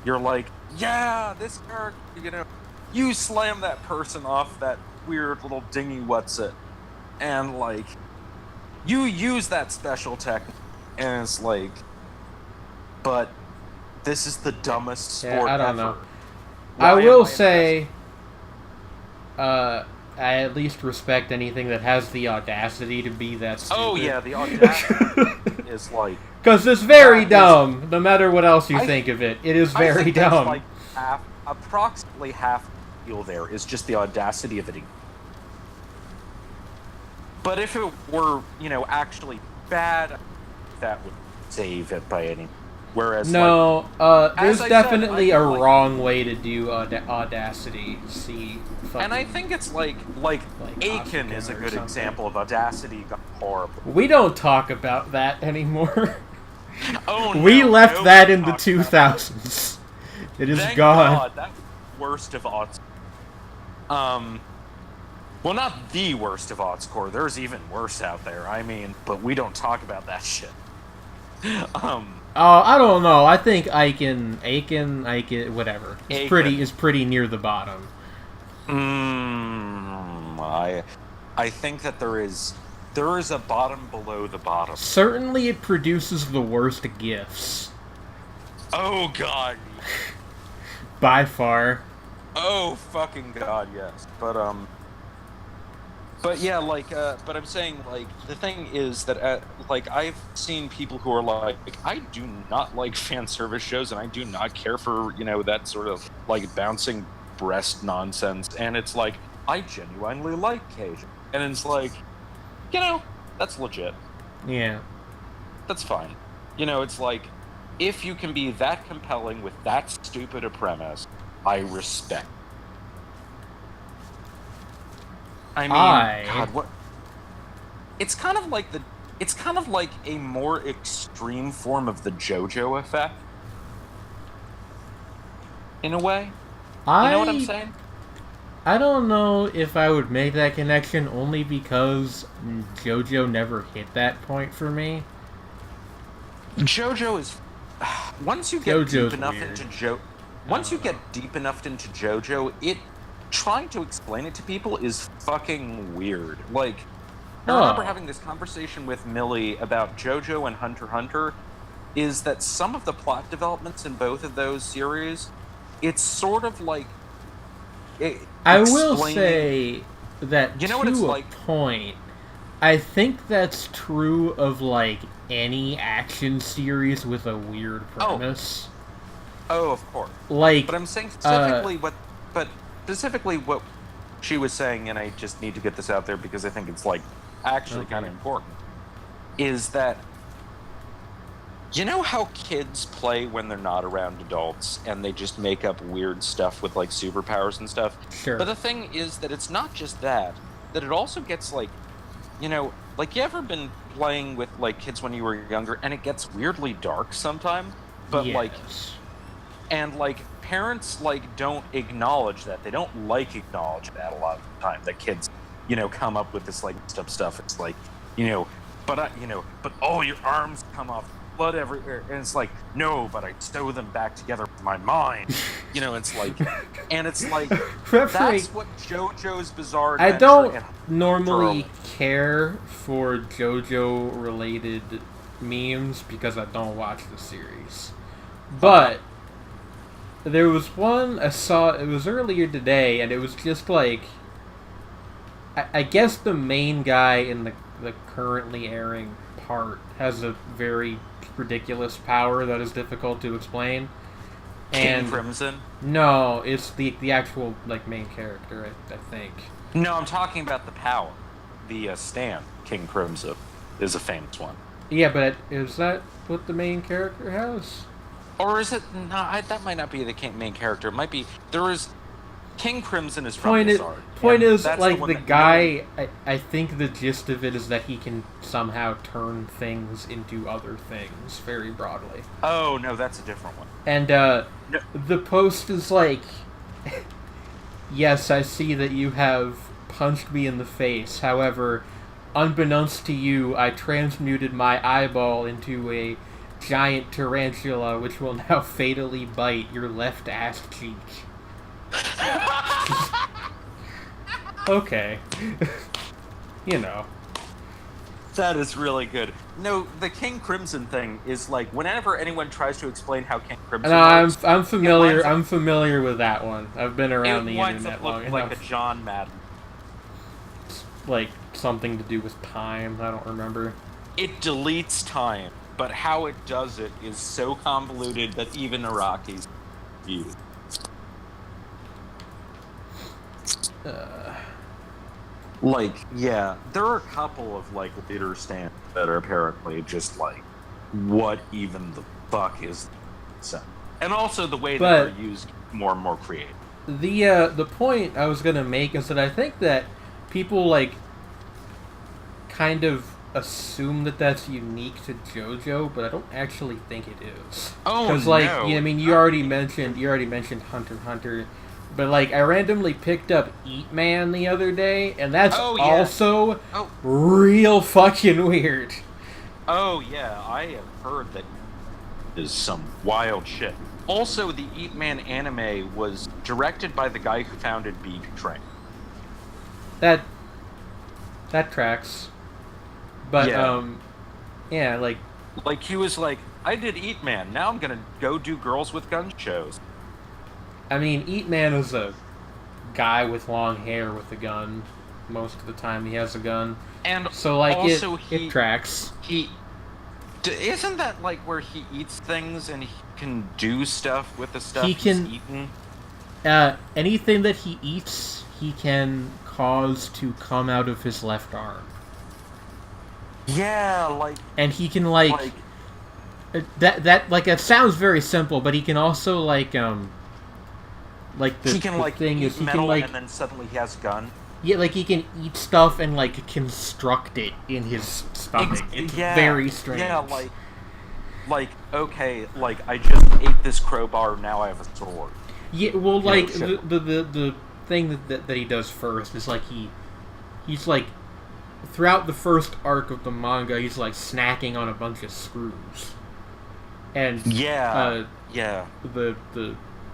you're like, yeah, this character, you slam that person off that weird little dinghy, what's it? And like, you use that special technique, and it's like, but this is the dumbest sport I don't ever. know. Why I am will impressed? say, I at least respect anything that has the audacity to be that stupid. Oh yeah, the audacity is like, Because it's very That is- dumb, no matter what else you I- think of it. It is I very think there's dumb. like approximately half the deal there is just the audacity of it. But if it were, actually bad, that would save it by any. Whereas, No, there's as I said, definitely I a feel like- wrong way to do audacity. See, fucking, and I think it's like Aiken Asuka is a or good something. example of audacity gone horrible. we don't talk about that anymore. Oh no, we left nobody that in the talks about 2000s. It is Thank gone. God, that's the worst of odds. Well, not the worst of odds core. There's even worse out there. I mean, but we don't talk about that shit. I don't know. I think Aiken, whatever. Aiken. Is pretty near the bottom. I think that there is a bottom below the bottom. Certainly, it produces the worst gifts Oh God. by far. Oh fucking God, yes. But yeah, but I'm saying, like, the thing is that, like, I've seen people who are like, I do not like fan service shows, and I do not care for, that sort of, like, bouncing breast nonsense, and it's like, I genuinely like Cajun. And it's like, that's legit. Yeah. That's fine. It's like, if you can be that compelling with that stupid a premise, I respect. I mean, God, what? It's kind of like a more extreme form of the JoJo effect, in a way. You know what I'm saying? I don't know if I would make that connection, only because JoJo never hit that point for me. JoJo is once you get JoJo's deep enough weird. into once you get deep enough into JoJo, trying to explain it to people is fucking weird. Like, I remember having this conversation with Millie about JoJo and Hunter x Hunter, is that some of the plot developments in both of those series, it's sort of like... I will say that You know to what it's a like? point, I think that's true of, like, any action series with a weird premise. Oh, of course. Like, But I'm saying specifically what she was saying, and I just need to get this out there because I think it's, like, actually kind of important, is that, you know how kids play when they're not around adults and they just make up weird stuff with, like, superpowers and stuff? Sure. But the thing is that it's not just that it also gets, like, like, you ever been playing with, like, kids when you were younger and it gets weirdly dark sometimes? But, like, yes. and, like, parents, like, don't acknowledge that. They don't, like, acknowledge that a lot of the time, that kids, come up with this, like, stuff. It's like, but all your arms come off, blood everywhere. And it's like, no, but I sew them back together with my mind. It's like, and it's like, that's what JoJo's Bizarre Adventure I don't and normally care for JoJo-related memes because I don't watch the series. But there was one I saw, it was earlier today, and it was just like, I guess the main guy in the currently airing part has a very ridiculous power that is difficult to explain. King Crimson? No, it's the actual, like, main character, I think. No, I'm talking about the power. the stand, King Crimson, is a famous one. Yeah, but is that what the main character has? Or is it? No, that might not be the main character. It might be. There is. King Crimson is from this arc. Point is, that's like, the the guy, I think the gist of it is that he can somehow turn things into other things, very broadly. Oh, no, that's a different one. And, the post is like, yes, I see that you have punched me in the face. However, unbeknownst to you, I transmuted my eyeball into a giant tarantula, which will now fatally bite your left ass cheek. Okay. You know. That is really good. No, the King Crimson thing is like whenever anyone tries to explain how King Crimson works, I'm familiar. I'm familiar with that one. I've been around the internet long enough. Like a John Madden. Like something to do with time. I don't remember. It deletes time, but how it does it is so convoluted that even Iraqis use. Like, yeah, there are a couple of, like, leader stands that are apparently just like, what even the fuck is this? And also the way that they're used more and more creative. The point I was gonna make is that I think that people, like, kind of assume that that's unique to JoJo, but I don't actually think it is. Oh, because, like, no. I mean, you already mentioned Hunter x Hunter. But, like, I randomly picked up Eat Man the other day, and that's also real fucking weird. Oh, yeah, I have heard that is some wild shit. Also, the Eat Man anime was directed by the guy who founded Bee Train. That tracks. But, yeah, like... Like, he was like, I did Eat Man, now I'm gonna go do Girls with Gun shows. I mean, Eat Man is a guy with long hair with a gun. Most of the time he has a gun. And so, like, also it tracks. Isn't that, like, where he eats things and he can do stuff with the stuff he's eaten? Anything that he eats, he can cause to come out of his left arm. Yeah, like... And he can, like that sounds very simple, but he can also, like, he can, like, thing eat is, he metal can, like, and then suddenly he has a gun. Yeah, like, he can eat stuff and, like, construct it in his stomach. It's very strange. Yeah, like, okay, like, I just ate this crowbar, now I have a sword. Yeah, well, like, the thing that he does first is, like, he's, like, throughout the first arc of the manga, he's, like, snacking on a bunch of screws. And, the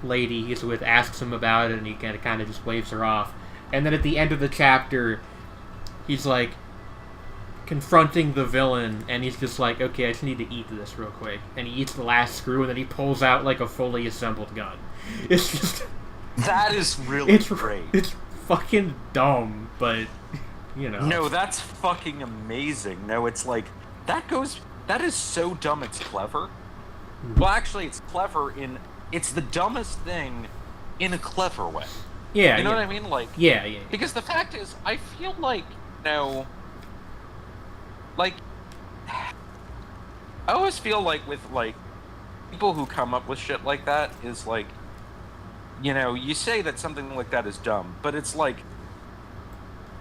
lady he's with asks him about it, and he kind of just waves her off. And then at the end of the chapter, he's, like, confronting the villain, and he's just like, okay, I just need to eat this real quick. And he eats the last screw, and then he pulls out, like, a fully assembled gun. It's just... That is really great. It's fucking dumb, but, you know. No, that's fucking amazing. No, it's like, that is so dumb it's clever. Well, actually, it's clever it's the dumbest thing in a clever way. Yeah, you know what I mean? Like, yeah. Because the fact is, I feel like, like, I always feel like with, like, people who come up with shit like that is like, you say that something like that is dumb, but it's like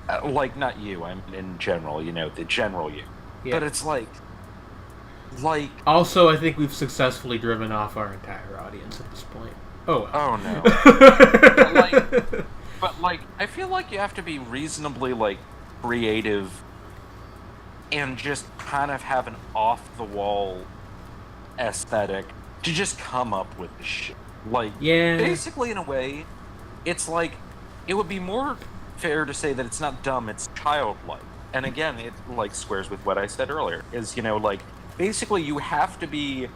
not you, I'm in general, the general you. Yeah. But it's like... Also, I think we've successfully driven off our entire audience at this point. Oh no. but I feel like you have to be reasonably, like, creative and just kind of have an off-the-wall aesthetic to just come up with this shit. Like, basically, in a way, it's like, it would be more fair to say that it's not dumb, it's childlike. And again, it, like, squares with what I said earlier, is, like, basically you have to be...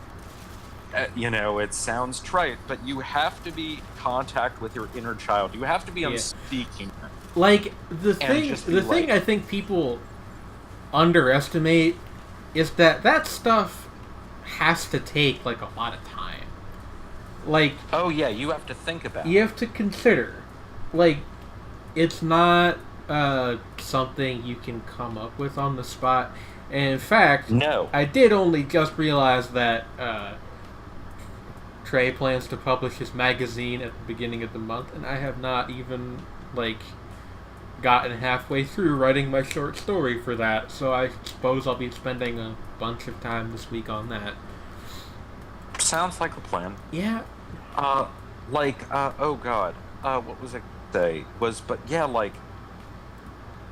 it sounds trite, but you have to be in contact with your inner child. You have to be unspeaking. Like, the thing I think people underestimate is that stuff has to take, like, a lot of time. Like... Oh, yeah, you have to think about it. You have to consider. Like, it's not something you can come up with on the spot. And in fact, No. I did only just realize that Trey plans to publish his magazine at the beginning of the month, and I have not even, gotten halfway through writing my short story for that, so I suppose I'll be spending a bunch of time this week on that. Sounds like a plan. Yeah. Oh god. What was I gonna say?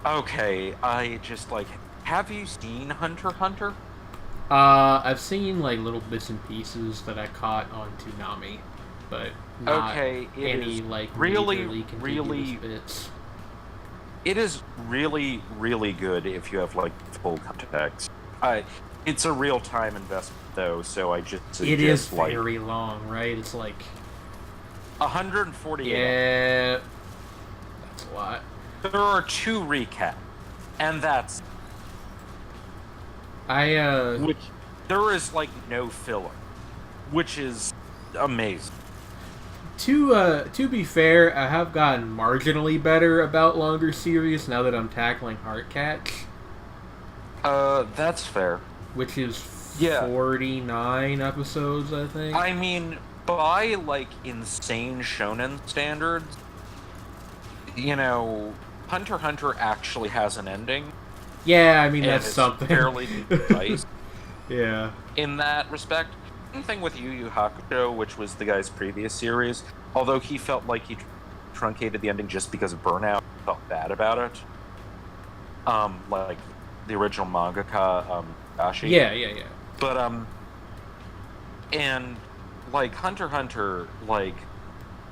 Okay, I just, have you seen Hunter x Hunter? I've seen, little bits and pieces that I caught on Toonami, but not any, really majorly contiguous bits. It is really, really good if you have, full context. It's a real-time investment, though, so I just suggest, it is very long, right? It's 148. Yeah, that's a lot. There are 2 recaps, and that's... Which, there is, no filler, which is amazing. To be fair, I have gotten marginally better about longer series now that I'm tackling Heartcatch. That's fair. Which is 49 episodes, I think. I mean, by, insane shonen standards, Hunter x Hunter actually has an ending. Yeah, I mean, and that's it's something. Fairly precise. Yeah. In that respect. Same thing with Yu Yu Hakusho, which was the guy's previous series. Although he felt like he truncated the ending just because of burnout, felt bad about it. Like the original mangaka, Ashi. Yeah. But, and, Hunter x Hunter,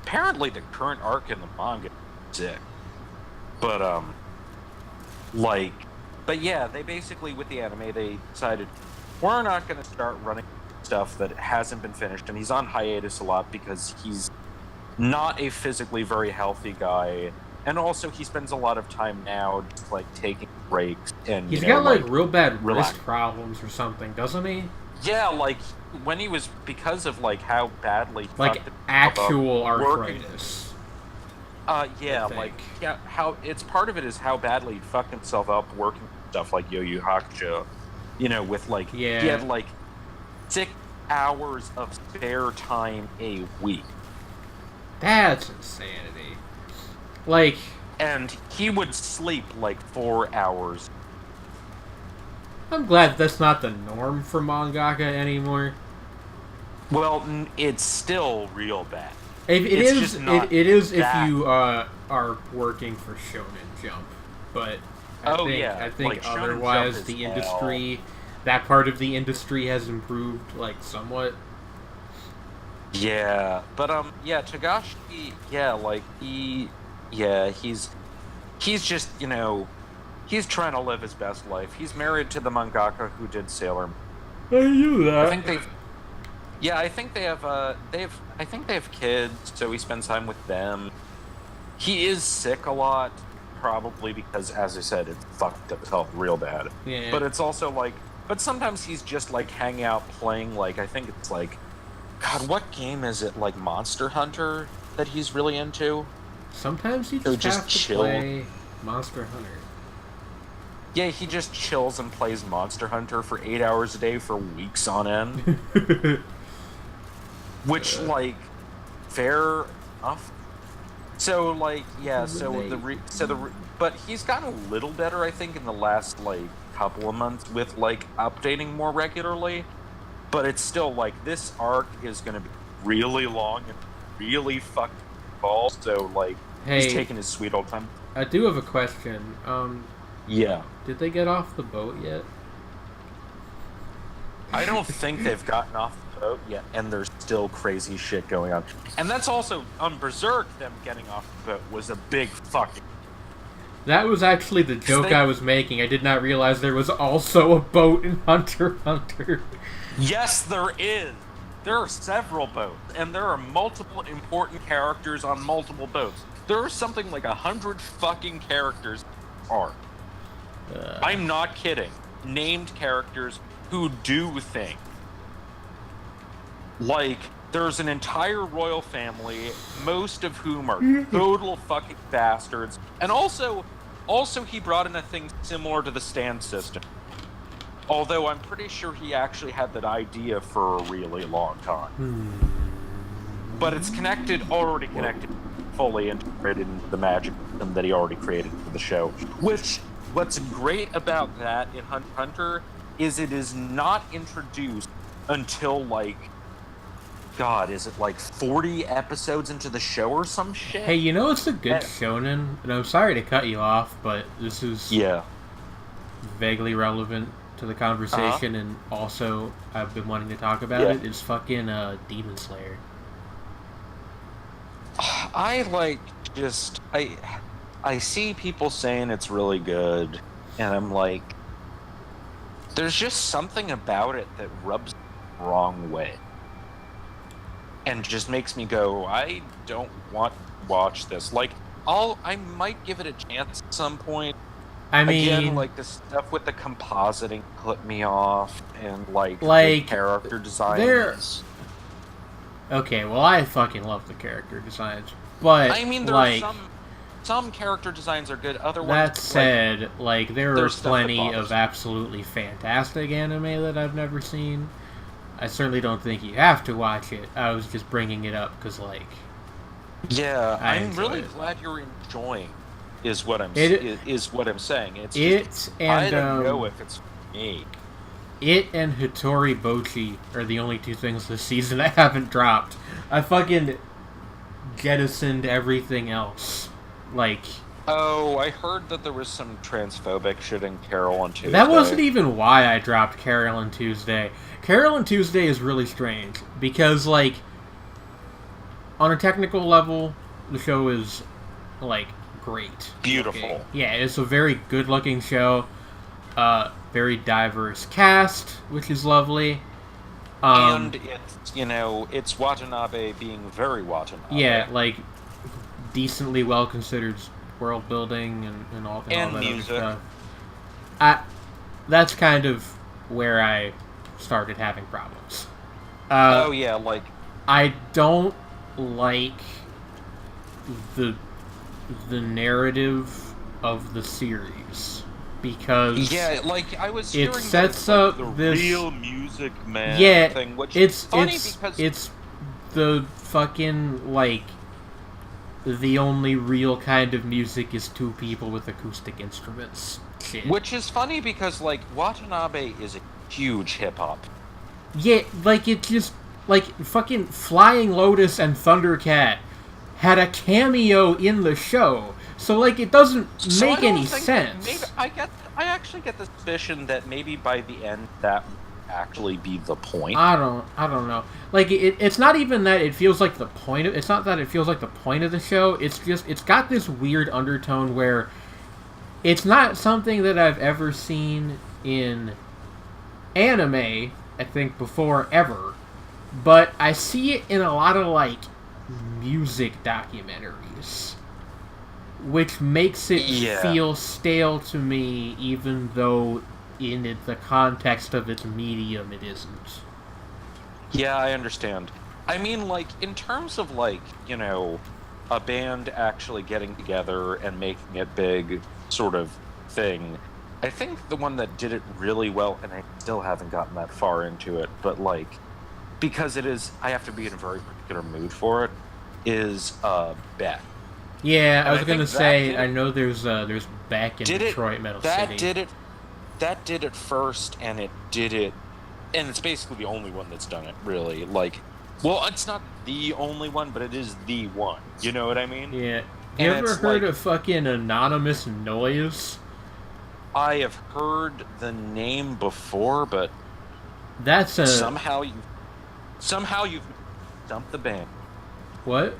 apparently the current arc in the manga is sick. But, but yeah, they basically, with the anime, they decided, we're not going to start running stuff that hasn't been finished, and he's on hiatus a lot because he's not a physically very healthy guy, and also he spends a lot of time now just, taking breaks, and, he's got, real bad wrist problems or something, doesn't he? Yeah, when he was, because of, how badly... actual arthritis. How it's part of it is how badly he fucked himself up working stuff like Yu Yu Hakusho, with he had 6 hours of spare time a week. That's insanity. And he would sleep 4 hours. I'm glad that's not the norm for mangaka anymore. Well, it's still real bad. It is if you are working for Shonen Jump, but I think otherwise the industry, that part of the industry has improved somewhat. Yeah, but Togashi, he's just he's trying to live his best life. He's married to the mangaka who did Sailor Moon. I knew that. I think they have kids, so he spends time with them. He is sick a lot, probably because, as I said, it fucked up his health real bad. Yeah. But it's also but sometimes he's just hanging out playing I think it's God, what game is it? Monster Hunter that he's really into? Sometimes he just have to play Monster Hunter. Yeah, he just chills and plays Monster Hunter for 8 hours a day for weeks on end. Which, fair enough. So, but he's gotten a little better, I think, in the last, couple of months with, updating more regularly. But it's still, this arc is going to be really long and really fucking ball, so, he's taking his sweet old time. I do have a question. Yeah. Did they get off the boat yet? I don't think they've gotten off the boat yet, and there's still crazy shit going on. And that's also, on Berserk, them getting off the boat was a big fucking... That was actually the joke I was making. I did not realize there was also a boat in Hunter x Hunter. Yes, there is. There are several boats, and there are multiple important characters on multiple boats. There are something 100 fucking characters are. I'm not kidding. Named characters who do things. There's an entire royal family, most of whom are total fucking bastards. And also, Also, he brought in a thing similar to the stand system. Although I'm pretty sure he actually had that idea for a really long time. But it's already connected, fully integrated into the magic system that he already created for the show. Which, what's great about that in Hunter is it is not introduced until, like, God, is it like 40 episodes into the show or some shit? Hey, you know it's a good shonen, and I'm sorry to cut you off, but this is vaguely relevant to the conversation, and also I've been wanting to talk about it. It's fucking Demon Slayer. I see people saying it's really good, and I'm like, there's just something about it that rubs the wrong way. And just makes me go, I don't want to watch this. Like, I might give it a chance at some point. I mean, again, like the stuff with the compositing put me off, and like the character designs. Okay, well, I fucking love the character designs, but I mean, there like, are some character designs are good. Other ones, that said, like there are plenty of me. Absolutely fantastic anime that I've never seen. I certainly don't think you have to watch it. I was just bringing it up because, like, I'm really glad you're enjoying. Is what I'm saying. I don't know if it's me. It and Hitori Bochi are the only two things this season I haven't dropped. I fucking jettisoned everything else. Like, oh, I heard that there was some transphobic shit in Carol on Tuesday. That wasn't even why I dropped Carol on Tuesday. Carol on Tuesday is really strange because, like, on a technical level, the show is, like, great. Beautiful. Okay. Yeah, it's a very good-looking show. Very diverse cast, which is lovely. And it's Watanabe being very Watanabe. Yeah, like, decently well-considered world building and all that music. Other stuff. That's kind of where I started having problems. I don't like the narrative of the series because I was it hearing sets that up the this real Music Man thing, which it's funny it's the fucking, like, the only real kind of music is two people with acoustic instruments shit. Which is funny because, like, Watanabe is a huge hip-hop. Yeah, like, it just, like, fucking Flying Lotus and Thundercat had a cameo in the show. So, like, it doesn't make any sense. I actually get the suspicion that maybe by the end that would actually be the point. I don't know. Like, it's not even that it feels like the point of... It's not that it feels like the point of the show. It's just... It's got this weird undertone where it's not something that I've ever seen in anime, I think, before, ever. But I see it in a lot of, like, music documentaries, which makes it feel stale to me, even though in the context of its medium it isn't. Yeah, I understand. I mean, like, in terms of, like, a band actually getting together and making it big sort of thing, I think the one that did it really well, and I still haven't gotten that far into it, but, like, because it is, I have to be in a very particular mood for it, is Beck. Yeah, I was gonna say, I know there's Beck in Detroit Metal City. That did it first, and it did it, and it's basically the only one that's done it, really. Like, well, it's not the only one, but it is the one. You know what I mean? Yeah. You ever heard of fucking Anonymous Noise? I have heard the name before, but that's a... Somehow you've stumped the band. What?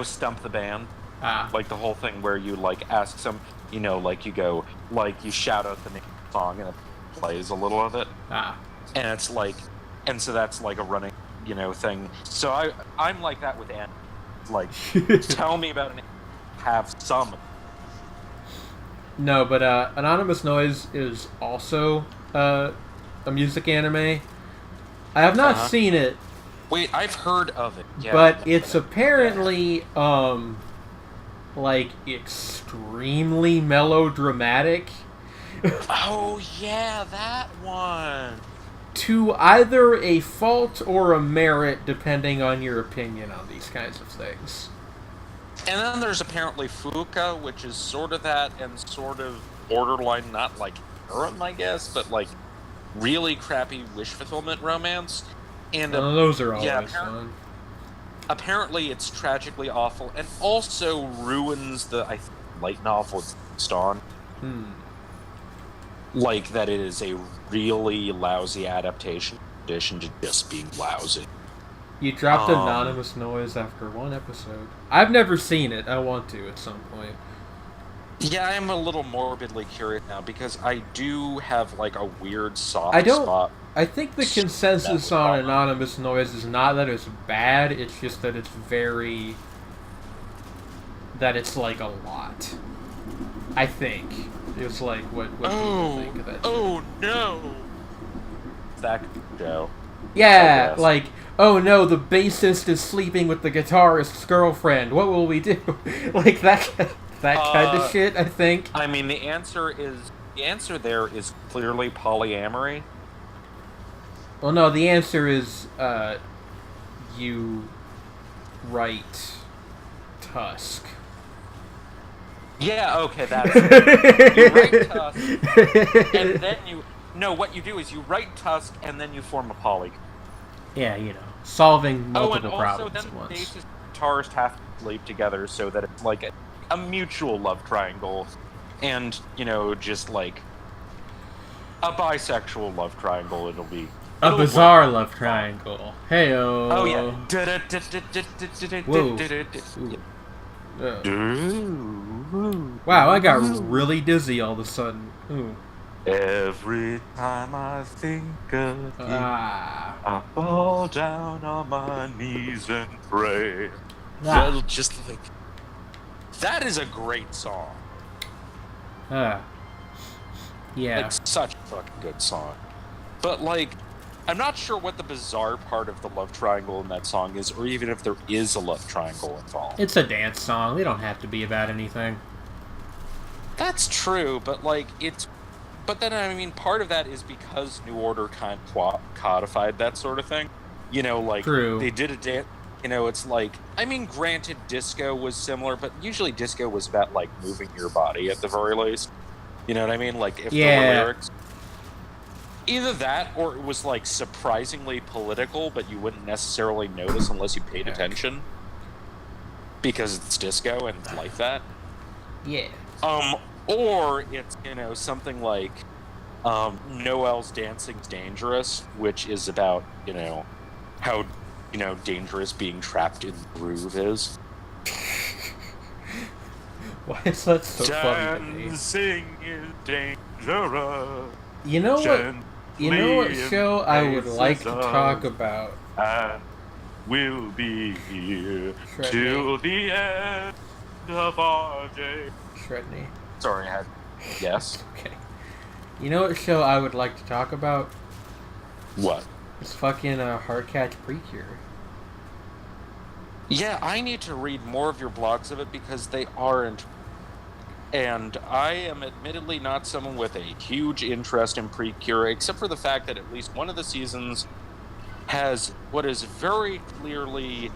Stump the band. Ah. Like the whole thing where you, like, ask some, like you go, like, you shout out the name of the song and it plays a little of it. Ah. And it's like, and so that's like a running, thing. So I'm like that with Anne. Like, tell me about an have some. No, but Anonymous Noise is also a music anime. I have not seen it. Wait, I've heard of it. Yeah, but it's apparently like, extremely melodramatic, Oh, yeah, that one. to either a fault or a merit, depending on your opinion on these kinds of things. And then there's apparently Fuka, which is sort of that and sort of borderline, not like harem, I guess, but like really crappy wish fulfillment romance. And Those are always yeah, fun. apparently it's tragically awful and also ruins the light novel it's based on. Like that it is a really lousy adaptation in addition to just being lousy. You dropped anonymous noise after one episode. I've never seen it. I want to at some point. Yeah, I'm a little morbidly curious now because I do have like a weird soft spot. I think the consensus on anonymous noise is not that it's bad, it's just that it's very... that it's like a lot. I think. It's like, what people think of that. Oh, no! That Joe. Yeah, like, oh no, the bassist is sleeping with the guitarist's girlfriend. What will we do? Like that kind of shit, I think. I mean, the answer there is clearly polyamory. Well, no, the answer is, you write Tusk. Yeah, okay, that's it. You write Tusk, and then what you do is you write Tusk, and then you form a poly. Yeah, you know, solving multiple and problems also at then once. the bassist and guitarist have to sleep together so that it's like a mutual love triangle, and, just like a bisexual love triangle, it'll bizarre love triangle. Heyo. Oh, yeah. Wow, I got really dizzy all of a sudden. Ooh. Every time I think of you, I fall down on my knees and pray. Just like that is a great song. Yeah. Like such a fucking good song. But like, I'm not sure what the bizarre part of the love triangle in that song is, or even if there is a love triangle involved. It's a dance song. They don't have to be about anything. That's true, but like But then, I mean, part of that is because New Order kind of codified that sort of thing. True. They did a dance. It's like, I mean, granted, disco was similar, but usually disco was about, like, moving your body at the very least. You know what I mean? Like, if there were lyrics. Either that, or it was, like, surprisingly political, but you wouldn't necessarily notice unless you paid attention. Because it's disco and it's like that. Yeah. Or it's, something like Noel's Dancing's Dangerous, which is about, how, dangerous being trapped in the groove is. Why is that so funny to me? Dancing is dangerous. You know what show I would like to talk about? And we'll be here till the end of our day. Sredni. Sorry, yes? Okay. You know what show I would like to talk about? What? It's fucking Hardcatch Precure. Yeah, I need to read more of your blogs of it because they aren't. And I am admittedly not someone with a huge interest in Precure, except for the fact that at least one of the seasons has what is very clearly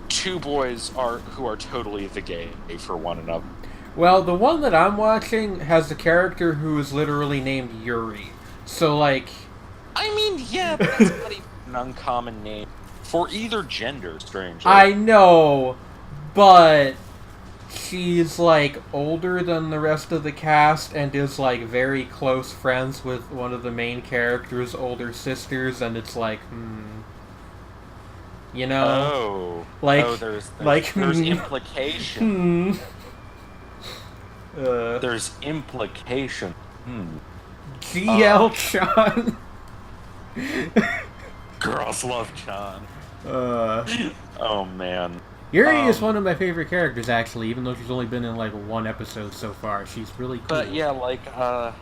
two boys who are totally the gay for one another. Well, the one that I'm watching has a character who is literally named Yuri. So, like... I mean, yeah, but that's not even an uncommon name for either gender, strangely. I know, but she's, like, older than the rest of the cast and is, like, very close friends with one of the main characters' older sisters, and it's like, You know? There's implication. There's implication. GL Chan. Girls love Chan. Oh man. Yuri is one of my favorite characters, actually, even though she's only been in like one episode so far. She's really cool. But yeah, like, oh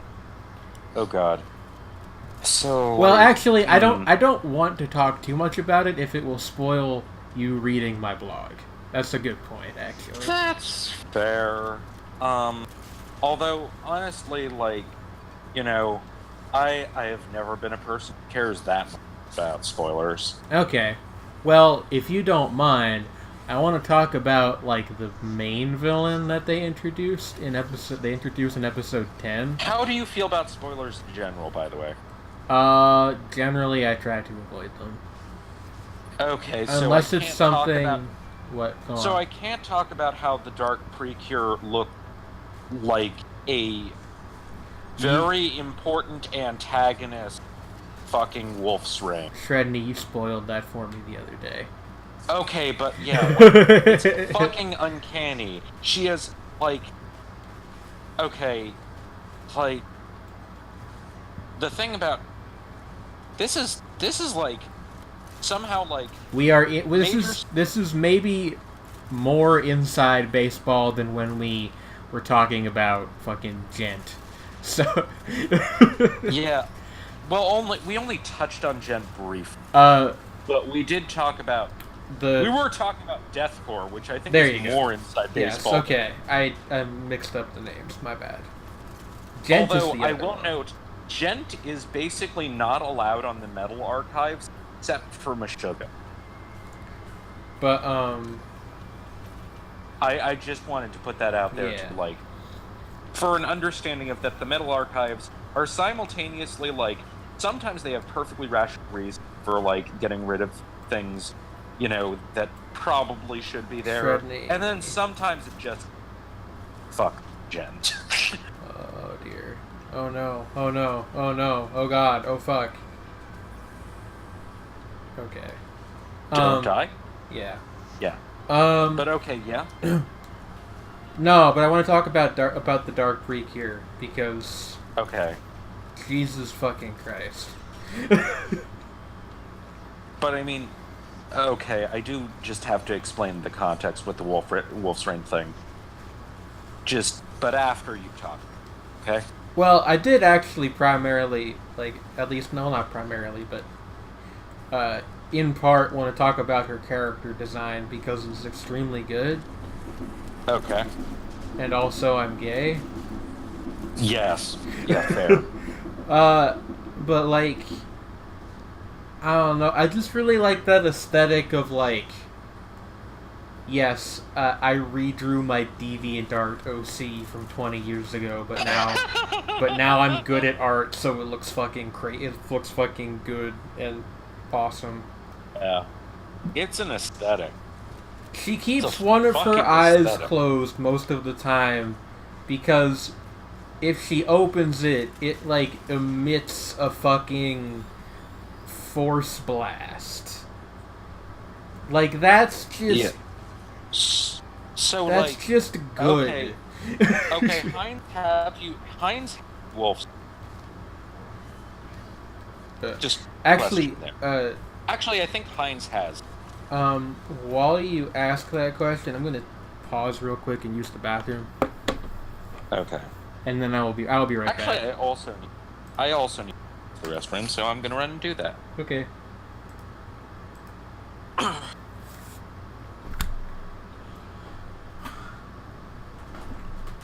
god. So. Well, actually, I don't want to talk too much about it if it will spoil you reading my blog. That's a good point, actually. That's fair. Although honestly, like, you know, I have never been a person who cares that much about spoilers. Okay. Well, if you don't mind, I want to talk about like the main villain that they introduced in episode 10. How do you feel about spoilers in general, by the way? Generally I try to avoid them. Okay, so Unless I it's can't something talk about, what go so on. I can't talk about how the Dark Precure looked like a very important antagonist fucking Wolf's Rain. Sredni, you spoiled that for me the other day. Okay, but yeah, like, it's fucking uncanny. She has, like, okay, like, the thing about, this is like, somehow, like, We are in, this is maybe more inside baseball than when we were talking about fucking Gent. So yeah, well, we only touched on Jen briefly. But we did talk about, we were talking about Deathcore, which I think is more inside baseball. Yes, okay. I mixed up the names, my bad. Gent Although, is the I other will one. note, Gent is basically not allowed on the Metal Archives, except for Meshuggah. But, I just wanted to put that out there Yeah. to, like, for an understanding of that the Metal Archives are simultaneously, like, sometimes they have perfectly rational reasons for, like, getting rid of things, you know, that probably should be there. Sredni. And then sometimes it just, fuck Gent. Oh dear. Oh no. Oh no. Oh no. Oh god. Oh fuck. Okay. Don't die? Yeah. Yeah. But okay, yeah. No, but I want to talk about the Dark Precure because Okay. Jesus fucking Christ. But I mean, okay, I do just have to explain the context with the Wolf's Rain thing. But after you talk, okay? Well, I did actually primarily, like, at least, no, not primarily, but in part want to talk about her character design because it's extremely good. Okay. And also, I'm gay. Yes. Yeah, fair. But, like, I don't know. I just really like that aesthetic of, like, yes, I redrew my DeviantArt OC from 20 years ago, but now I'm good at art, so it looks fucking it looks fucking good and awesome. Yeah. It's an aesthetic. She keeps It's a one of her fucking eyes aesthetic. closed most of the time because if she opens it, it like emits a fucking force blast. Like that's just Yeah. So that's like, just good. okay. Okay, Heinz Wolf's just Actually, question there. Actually, I think Heinz has. While you ask that question, I'm gonna pause real quick and use the bathroom, Okay. and then I'll be right Actually, back. I also need the restroom, so I'm gonna run and do that. Okay.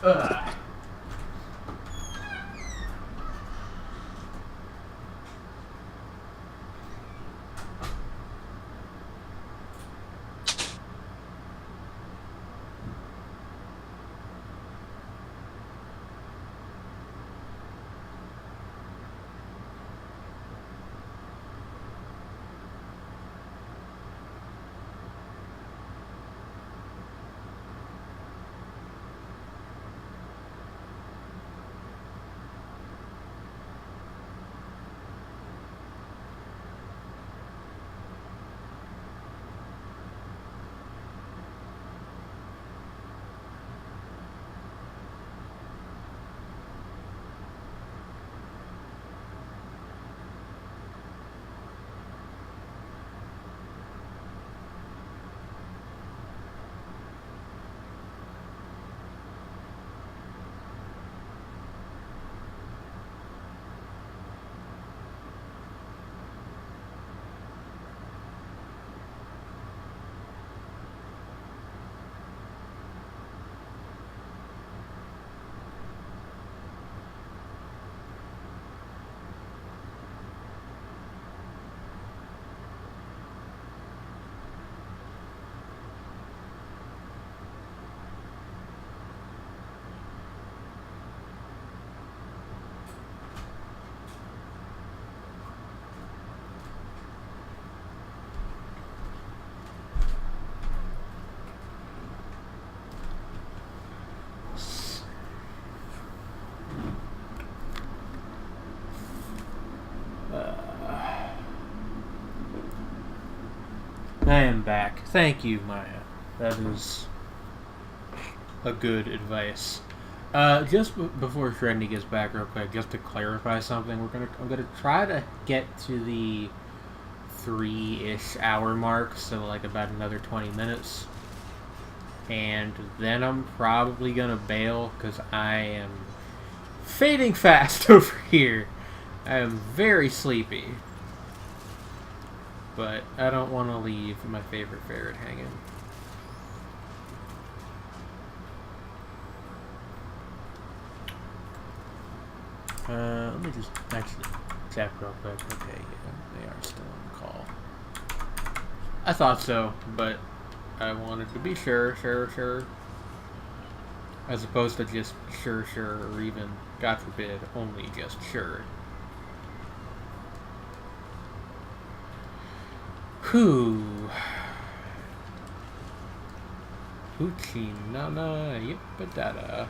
Ugh. I am back. Thank you, Maya. That is a good advice. Just before Sredni gets back real quick, just to clarify something, I'm gonna try to get to the 3-ish hour mark, so like about another 20 minutes. And then I'm probably gonna bail, because I am fading fast over here. I am very sleepy. But I don't want to leave my favorite ferret hanging. Let me just actually check real quick. Okay, yeah, they are still on call. I thought so, but I wanted to be sure. As opposed to just sure, or even, God forbid, only just sure. Whew. Hoochie nana yippadada.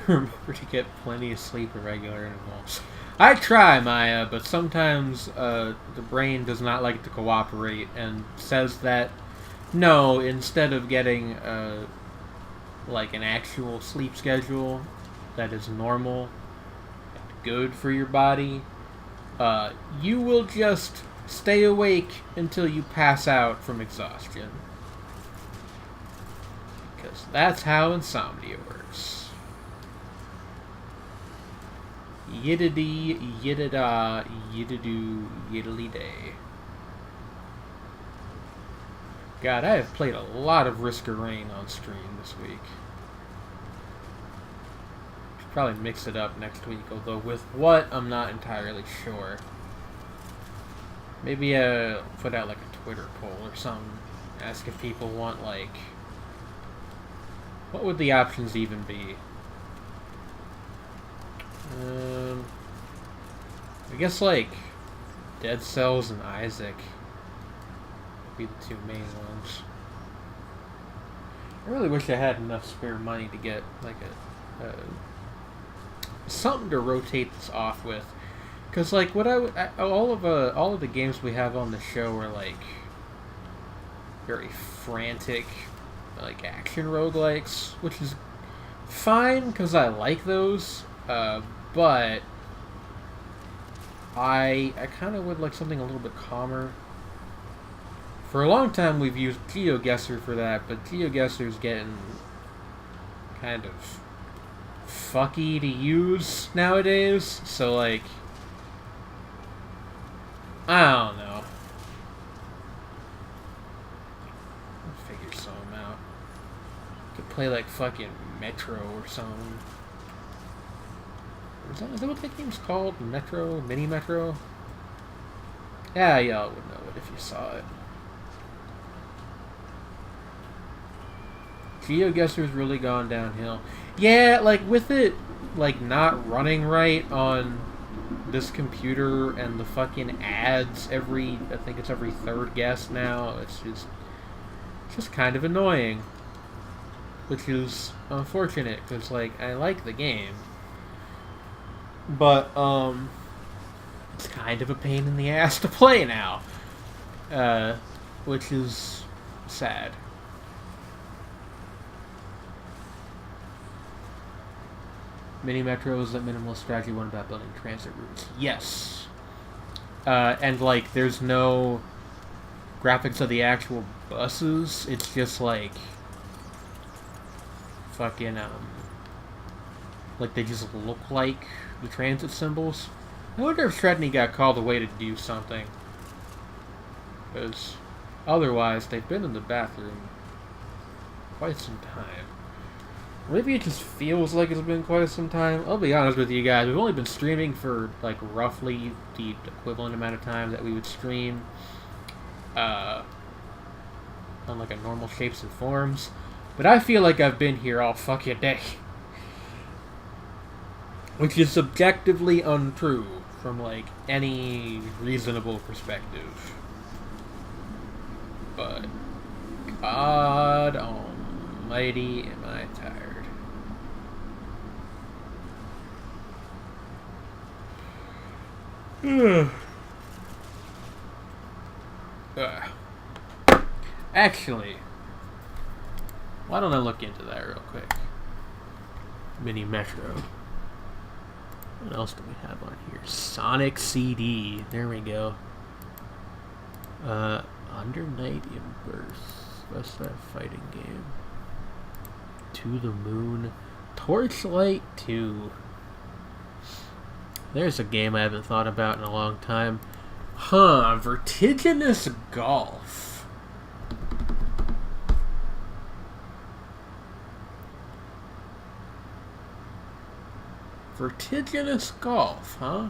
Remember to get plenty of sleep at regular intervals. I try, Maya, but sometimes the brain does not like to cooperate and says that no, instead of getting like an actual sleep schedule that is normal and good for your body, you will just stay awake until you pass out from exhaustion. Because that's how insomnia works. Yiddity, yiddida, yiddidoo, yiddly day. God, I have played a lot of Risk of Rain on stream this week. Should probably mix it up next week, although with what, I'm not entirely sure. Maybe put out like a Twitter poll or something. Ask if people want, like... What would the options even be? I guess like Dead Cells and Isaac would be the two main ones. I really wish I had enough spare money to get like something to rotate this off with, because like what all of the games we have on the show are like very frantic, like action roguelikes, which is fine because I like those. But I kind of would like something a little bit calmer. For a long time we've used GeoGuessr for that, but GeoGuessr's getting kind of fucky to use nowadays, so like, I don't know. I'll figure something out. Could play like fucking Metro or something. Is that what that game's called? Metro? Mini Metro? Yeah, y'all would know it if you saw it. GeoGuessr's really gone downhill. Yeah, like, with it, like, not running right on this computer and the fucking ads I think it's every third guess now, it's just kind of annoying. Which is unfortunate, because, like, I like the game. But, it's kind of a pain in the ass to play now. Which is sad. Mini Metro is a minimalist strategy one about building transit routes. Yes. And, like, there's no graphics of the actual buses. It's just, like, fucking, like, they just look like the transit symbols. I wonder if Sredni got called away to do something. Because otherwise, they've been in the bathroom quite some time. Maybe it just feels like it's been quite some time. I'll be honest with you guys, we've only been streaming for, like, roughly the equivalent amount of time that we would stream on, like, a normal Shapes and Forms. But I feel like I've been here all fucking day. Which is subjectively untrue from, like, any reasonable perspective. But, God almighty, am I tired. Actually, why don't I look into that real quick? Mini Metro. What else do we have on here? Sonic CD. There we go. Under Night in Burst. What's that fighting game? To the Moon. Torchlight 2. There's a game I haven't thought about in a long time. Vertiginous Golf. Vertiginous Golf, huh?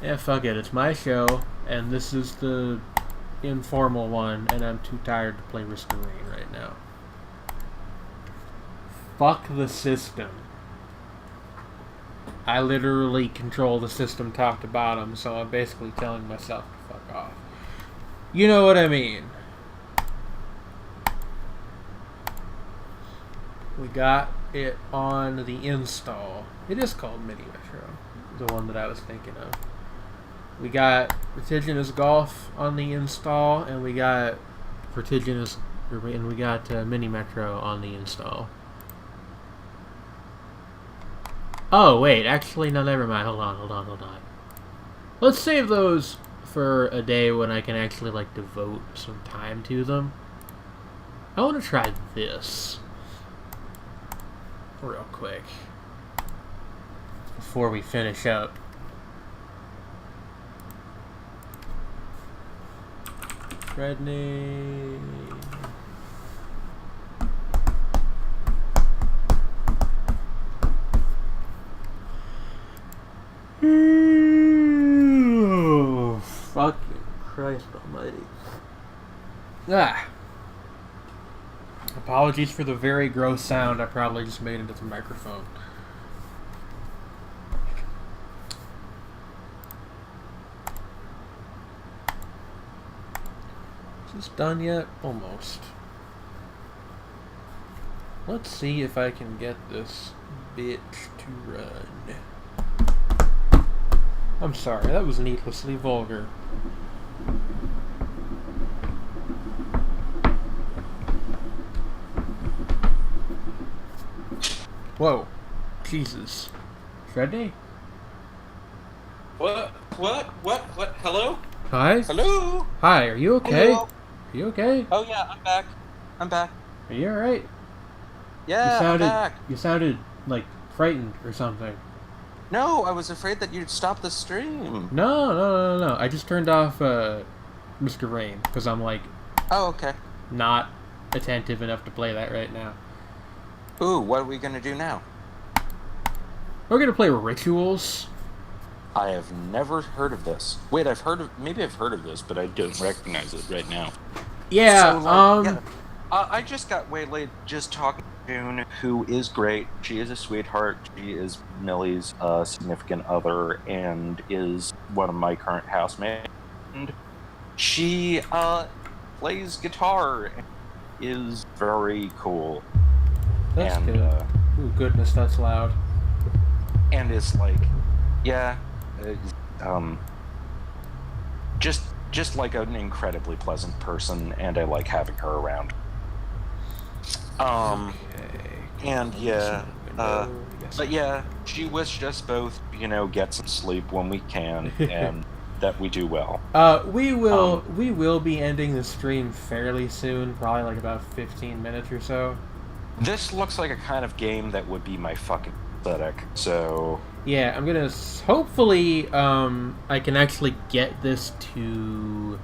Yeah, fuck it. It's my show, and this is the informal one, and I'm too tired to play Risk of Rain right now. Fuck the system. I literally control the system top to bottom, so I'm basically telling myself to fuck off. You know what I mean. We got it on the install. It is called Mini Metro, the one that I was thinking of. We got Vertiginous Golf on the install, and we got Mini Metro on the install. Oh wait, actually no, never mind. Hold on. Let's save those for a day when I can actually like devote some time to them. I want to try this real quick before we finish up. Sredni. Oh, fucking Christ almighty. Apologies for the very gross sound I probably just made into the microphone. Is this done yet? Almost. Let's see if I can get this bitch to run. I'm sorry, that was needlessly vulgar. Whoa. Jesus. Sredni? What? Hello? Hi? Hello? Hi, are you okay? Hello? Are you okay? Oh yeah, I'm back. Are you alright? Yeah, I'm back. You sounded, like, frightened or something. No, I was afraid that you'd stop the stream. No. I just turned off, Mr. Rain, because I'm, like... Oh, okay. Not attentive enough to play that right now. Ooh, what are we gonna do now? We're gonna play Rituals. I have never heard of this. Wait, maybe I've heard of this, but I don't recognize it right now. Yeah, so, I just got waylaid just talking to June, who is great. She is a sweetheart. She is Millie's significant other and is one of my current housemates. And she plays guitar and is very cool. That's and, good. Ooh, goodness, that's loud. And it's like, yeah, just like an incredibly pleasant person, and I like having her around. Okay. And yeah, but yeah, she wished us both, get some sleep when we can, and that we do well. We will be ending the stream fairly soon, probably like about 15 minutes or so. This looks like a kind of game that would be my fucking aesthetic, so... Yeah, I'm gonna... Hopefully, I can actually get this to...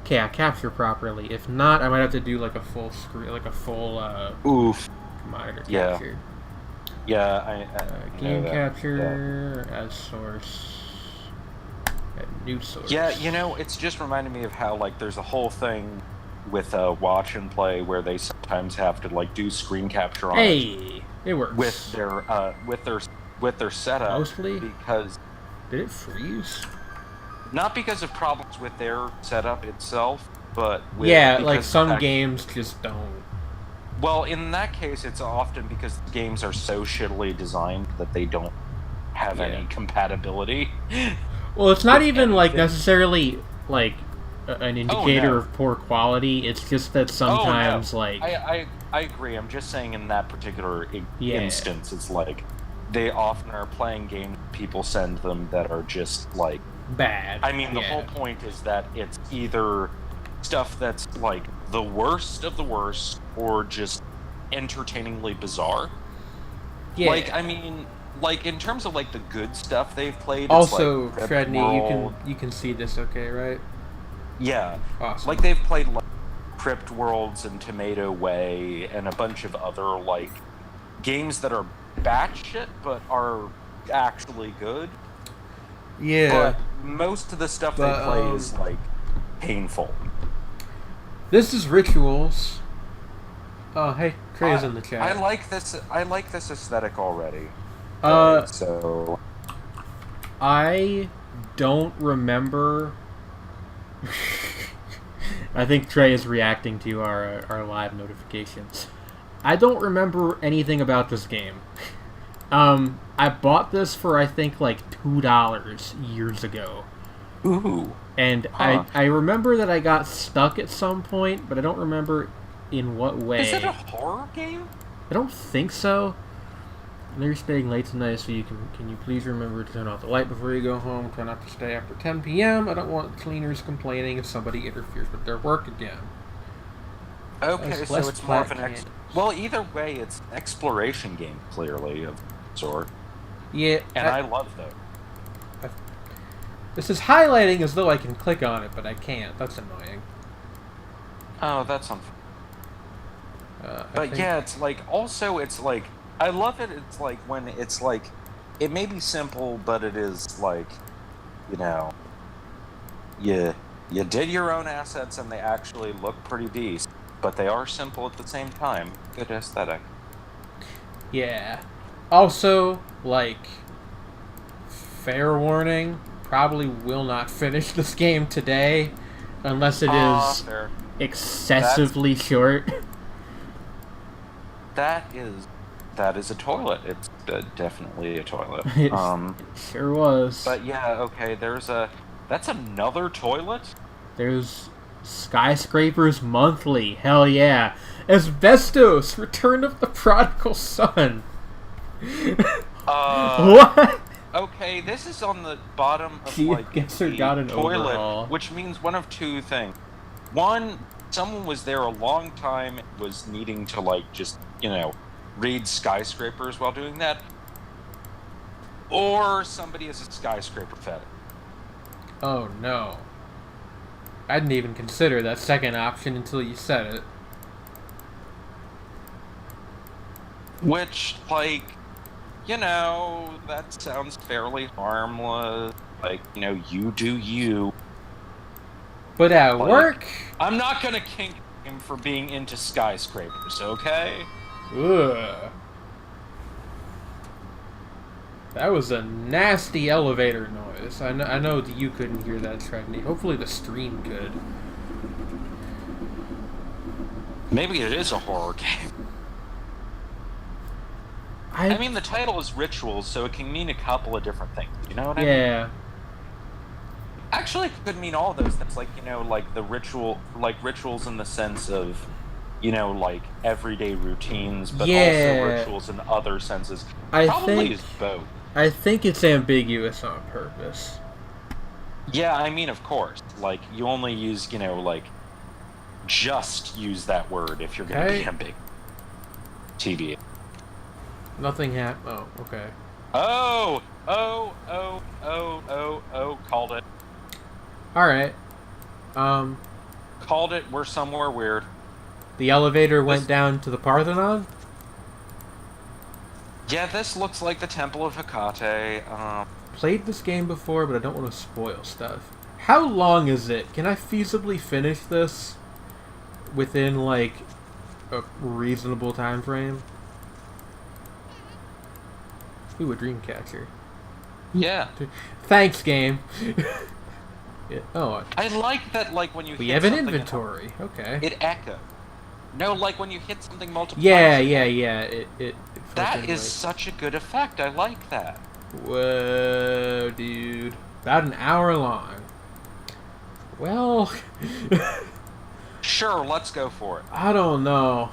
capture properly. If not, I might have to do like a full screen, like a full, monitor capture. Yeah, game capture, as source... new source. Yeah, it's just reminding me of how, like, there's a whole thing... with watch and play where they sometimes have to like do screen capture on it works with their setup. Mostly because did it freeze? Not because of problems with their setup itself, but like some games just don't. Well, in that case, it's often because games are so shittily designed that they don't have any compatibility. Well, it's not with even like anything. necessarily like an indicator no. of poor quality. It's just that sometimes like I agree. I'm just saying in that particular Yeah. instance, it's like they often are playing games people send them that are just like. bad. I mean, the Yeah. whole point is that it's either stuff that's like the worst of the worst or just entertainingly bizarre. Yeah. Like, I mean, like in terms of like the good stuff they've played, Also, it's like Sredni, World. you can see this, okay, right? Yeah, Awesome. like they've played like Crypt Worlds and Tomato Way and a bunch of other like games that are batshit but are actually good. Yeah. But most of the stuff they But, play is like painful. This is Rituals. Oh, hey, Trey's in the chat. I like this aesthetic already. So I don't remember. I think Trey is reacting to our live notifications. I don't remember anything about this game. I bought this for I think like $2 years ago. ooh. And Huh. I remember that I got stuck at some point, but I don't remember in what way. Is it a horror game? I don't think so. I know you're staying late tonight, so can you please remember to turn off the light before you go home? Try not to stay after 10 p.m. I don't want cleaners complaining if somebody interferes with their work again. Okay, There's so less it's more of black an candles. well, either way, it's an exploration game clearly of sort, Yeah, and I love those. this is highlighting as though I can click on it, but I can't. That's annoying. Oh, that's unfair. I But think- yeah, it's like also it's like I love it. It's like when it's like it may be simple, but it is like you did your own assets and they actually look pretty beast, but they are simple at the same time. Good aesthetic. Yeah. Also, like, fair warning, probably will not finish this game today unless it is Fair. excessively short. That is a toilet. It's definitely a toilet. It sure was. But yeah, okay. That's another toilet. There's Skyscrapers Monthly. Hell yeah. Asbestos, Return of the Prodigal Son. What? Okay, this is on the bottom of Gee, like guess they the got an toilet, overhaul. which means one of two things. One, someone was there a long time, was needing to like just read skyscrapers while doing that, or somebody is a skyscraper fetish. Oh no. I didn't even consider that second option until you said it. Which, like, that sounds fairly harmless. Like, you do you. But at Like, work? I'm not gonna kink him for being into skyscrapers, okay? Ugh. That was a nasty elevator noise. I know that you couldn't hear that, Sredni. Hopefully the stream could. Maybe it is a horror game. I mean, the title is Rituals, so it can mean a couple of different things. You know what I mean? Yeah. Actually, it could mean all of those things. Like, like the ritual, like rituals in the sense of, like everyday routines, but Yeah. also rituals in other senses. Probably is both. I think it's ambiguous on purpose. Yeah, I mean, of course. Like, you only use, just use that word if you're going to be ambiguous. TBA. Nothing happened. Oh, okay. Oh, called it. Alright. Called it, we're somewhere weird. The elevator went down to the Parthenon? Yeah, this looks like the Temple of Hecate. Played this game before, but I don't want to spoil stuff. How long is it? Can I feasibly finish this within, like, a reasonable time frame? Ooh, a dream catcher. Yeah. Thanks, game. Yeah. Oh, I like that, like, when you we hit have an something, inventory. Okay. it echoes. No, like when you hit something multiple Yeah, times. yeah. It That fucking, is like- such a good effect. I like that. Whoa, dude. About an hour long. Well, Sure, let's go for it. I don't know.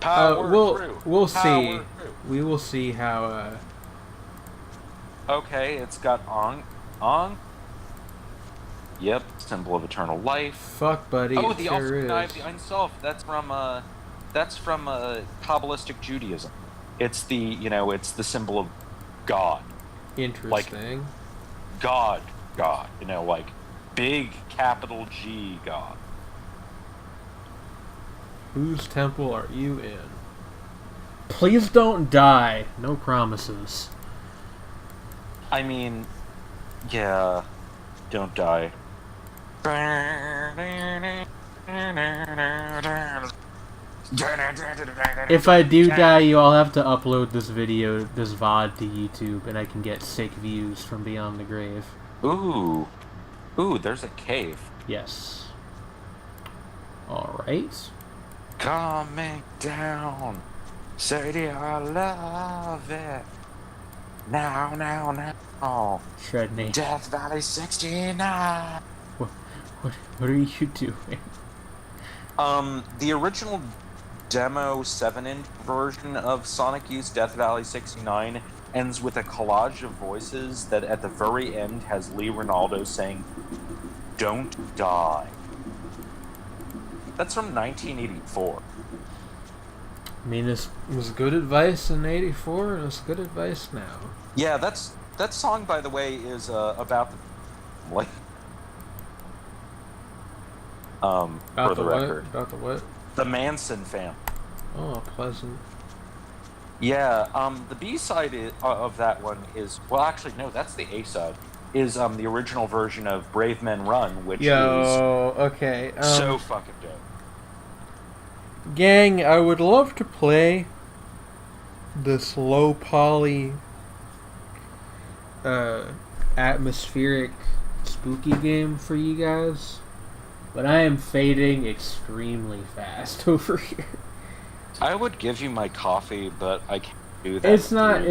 Power through. We'll Power see. through. We will see how. Okay, it's got on. Yep, symbol of eternal life. Fuck, buddy. Oh, it the sure Offspring is. of the Ein Sof. That's from Kabbalistic Judaism. It's it's the symbol of God. Interesting. God. Like big capital G God. Whose temple are you in? Please don't die. No promises. I mean, yeah, don't die. If I do die, you all have to upload this video, this VOD to YouTube, and I can get sick views from beyond the grave. Ooh, there's a cave. Yes. Alright. Coming down. Sadie, I love it. Now. Sredni. Death Valley 69. What are you doing? The original demo 7-inch version of Sonic Youth's Death Valley 69 ends with a collage of voices that at the very end has Lee Ronaldo saying, "Don't die." That's from 1984. I mean, this was good advice in '84, and it's good advice now. Yeah, that song, by the way, is about the like for the record. About the what? The Manson family. Oh, pleasant. Yeah, the B-side of that one is, well, actually, no, that's the A-side, is the original version of Brave Men Run, which is okay. so fucking dope. Gang, I would love to play this low poly, atmospheric, spooky game for you guys, but I am fading extremely fast over here. I would give you my coffee, but I can't do that. It's not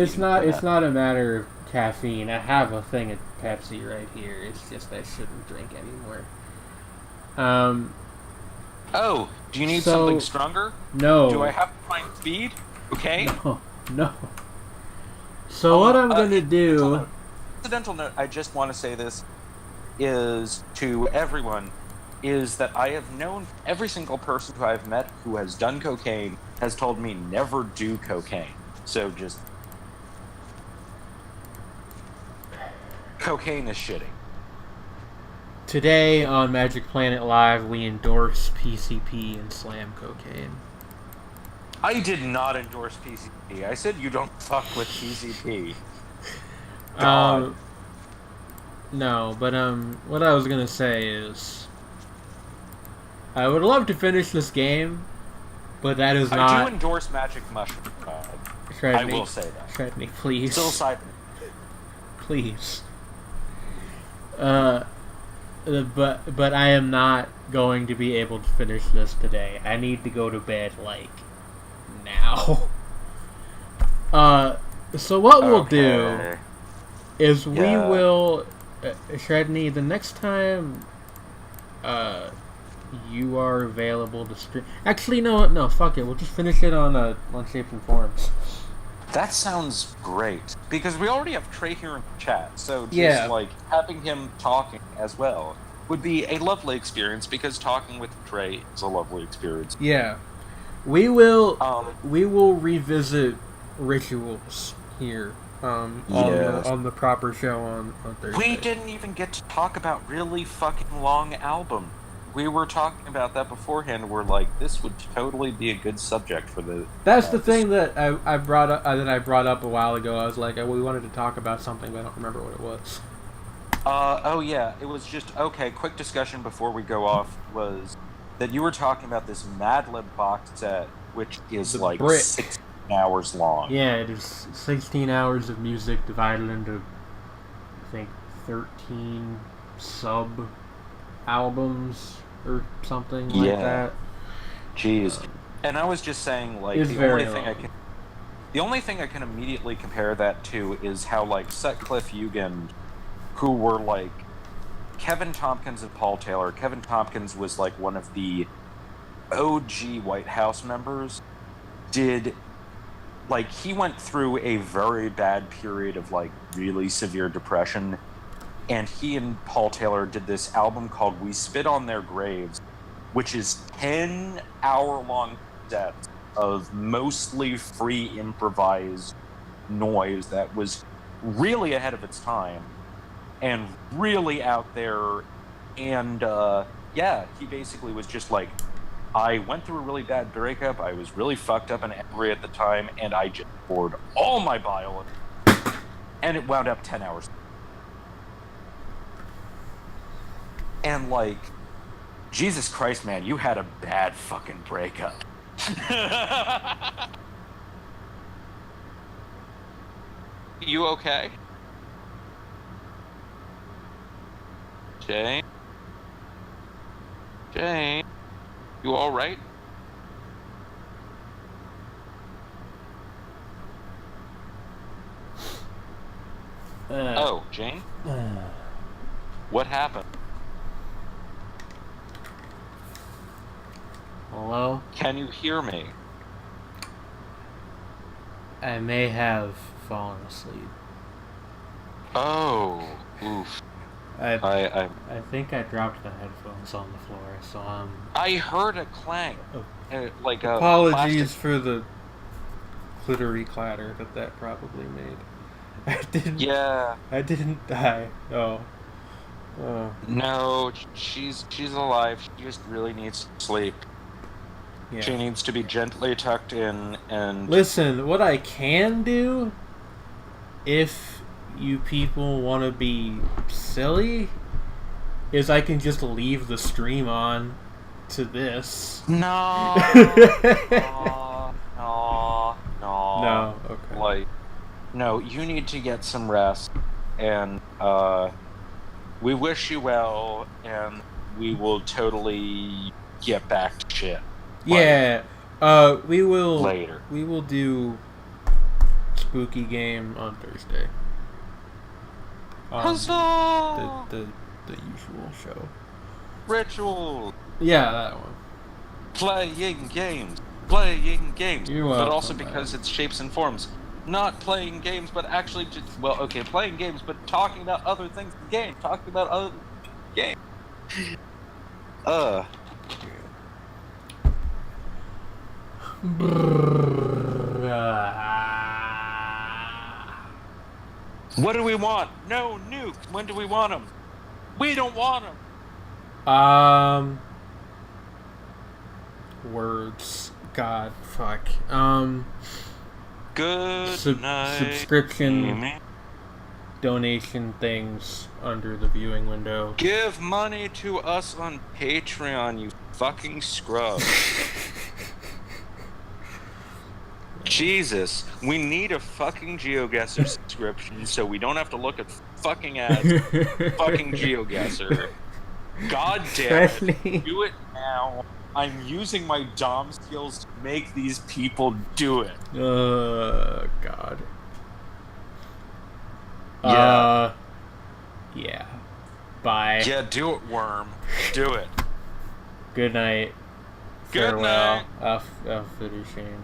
a matter of caffeine. I have a thing of Pepsi right here. It's just I shouldn't drink anymore. Oh, do you need So- something stronger? No. Do I have to find speed? Okay. No. So what I'm gonna do... Incidental note, I just want to say this, is to everyone, is that I have known every single person who I've met who has done cocaine has told me never do cocaine. So just... Cocaine is shitty. Today on Magic Planet Live, we endorse PCP and slam cocaine. I did not endorse PCP. I said you don't fuck with PCP. God. No, but what I was gonna say is, I would love to finish this game, but that is I not. do endorse Magic Mushroom. Sredni, I will say that. Sredni, please. Psilocybin. Please. But I am not going to be able to finish this today. I need to go to bed like now. So what we'll do is we will, Sredni, the next time you are available to stream. Actually, no, fuck it. We'll just finish it on Shapes and Forms. That sounds great. Because we already have Trey here in chat, so just like having him talking as well would be a lovely experience, because talking with Trey is a lovely experience. Yeah. We will revisit rituals here on the proper show on Thursday. We didn't even get to talk about really fucking long album. We were talking about that beforehand. We're like, this would totally be a good subject for the. That's the thing that I brought up a while ago. I was like, we wanted to talk about something, but I don't remember what it was. Oh yeah, it was just okay. Quick discussion before we go off was that you were talking about this Mad Lib box set, which is The like brick. 16 hours long. Yeah, it is 16 hours of music divided into, I think, 13 sub albums or something like that. Jeez. And I was just saying, like, It's the very only thing I can immediately compare that to is how, like, Sutcliffe Ugand, who were, like, Kevin Tompkins and Paul Taylor. Kevin Tompkins was, like, one of the OG White House members. He went through a very bad period of, like, really severe depression. And he and Paul Taylor did this album called We Spit on Their Graves, which is 10-hour-long sets of mostly free improvised noise that was really ahead of its time and really out there. And he basically was just like, I went through a really bad breakup, I was really fucked up and angry at the time, and I just poured all my bile in, and it wound up 10 hours. And, like, Jesus Christ, man, you had a bad fucking breakup. You okay? Jane? Jane? You alright? Oh, Jane? What happened? Hello? Can you hear me? I may have fallen asleep. Oh, oof. I think I dropped the headphones on the floor, so I heard a clank. Like a apologies plastic... for the clitory clatter that probably made. I didn't die. Oh. No, she's alive. She just really needs sleep. Yeah. She needs to be gently tucked in and... Listen, what I can do, if you people want to be silly, is I can just leave the stream on to this. No. No, okay. Like, no, you need to get some rest, and we wish you well, and we will totally get back to shit. Yeah, we will later. We will do spooky game on Thursday. Huzzah! The usual show. Ritual. Yeah, that one. Playing games. You're welcome, but also because it's shapes and forms. Not playing games, but actually just... Well, okay, playing games, but talking about other things in the game. Talking about other games. What do we want? No nukes. When do we want them? We don't want them. Words. God, fuck. Good night. Subscription, donation things under the viewing window. Give money to us on Patreon, you fucking scrub. Jesus, we need a fucking GeoGuessr subscription so we don't have to look at fucking ads. Fucking GeoGuessr. God damn it. Do it now. I'm using my Dom skills to make these people do it. God. Yeah. Yeah. Bye. Yeah, do it, worm. Do it. Good night. Good Farewell. night. Auf Wiedersehen.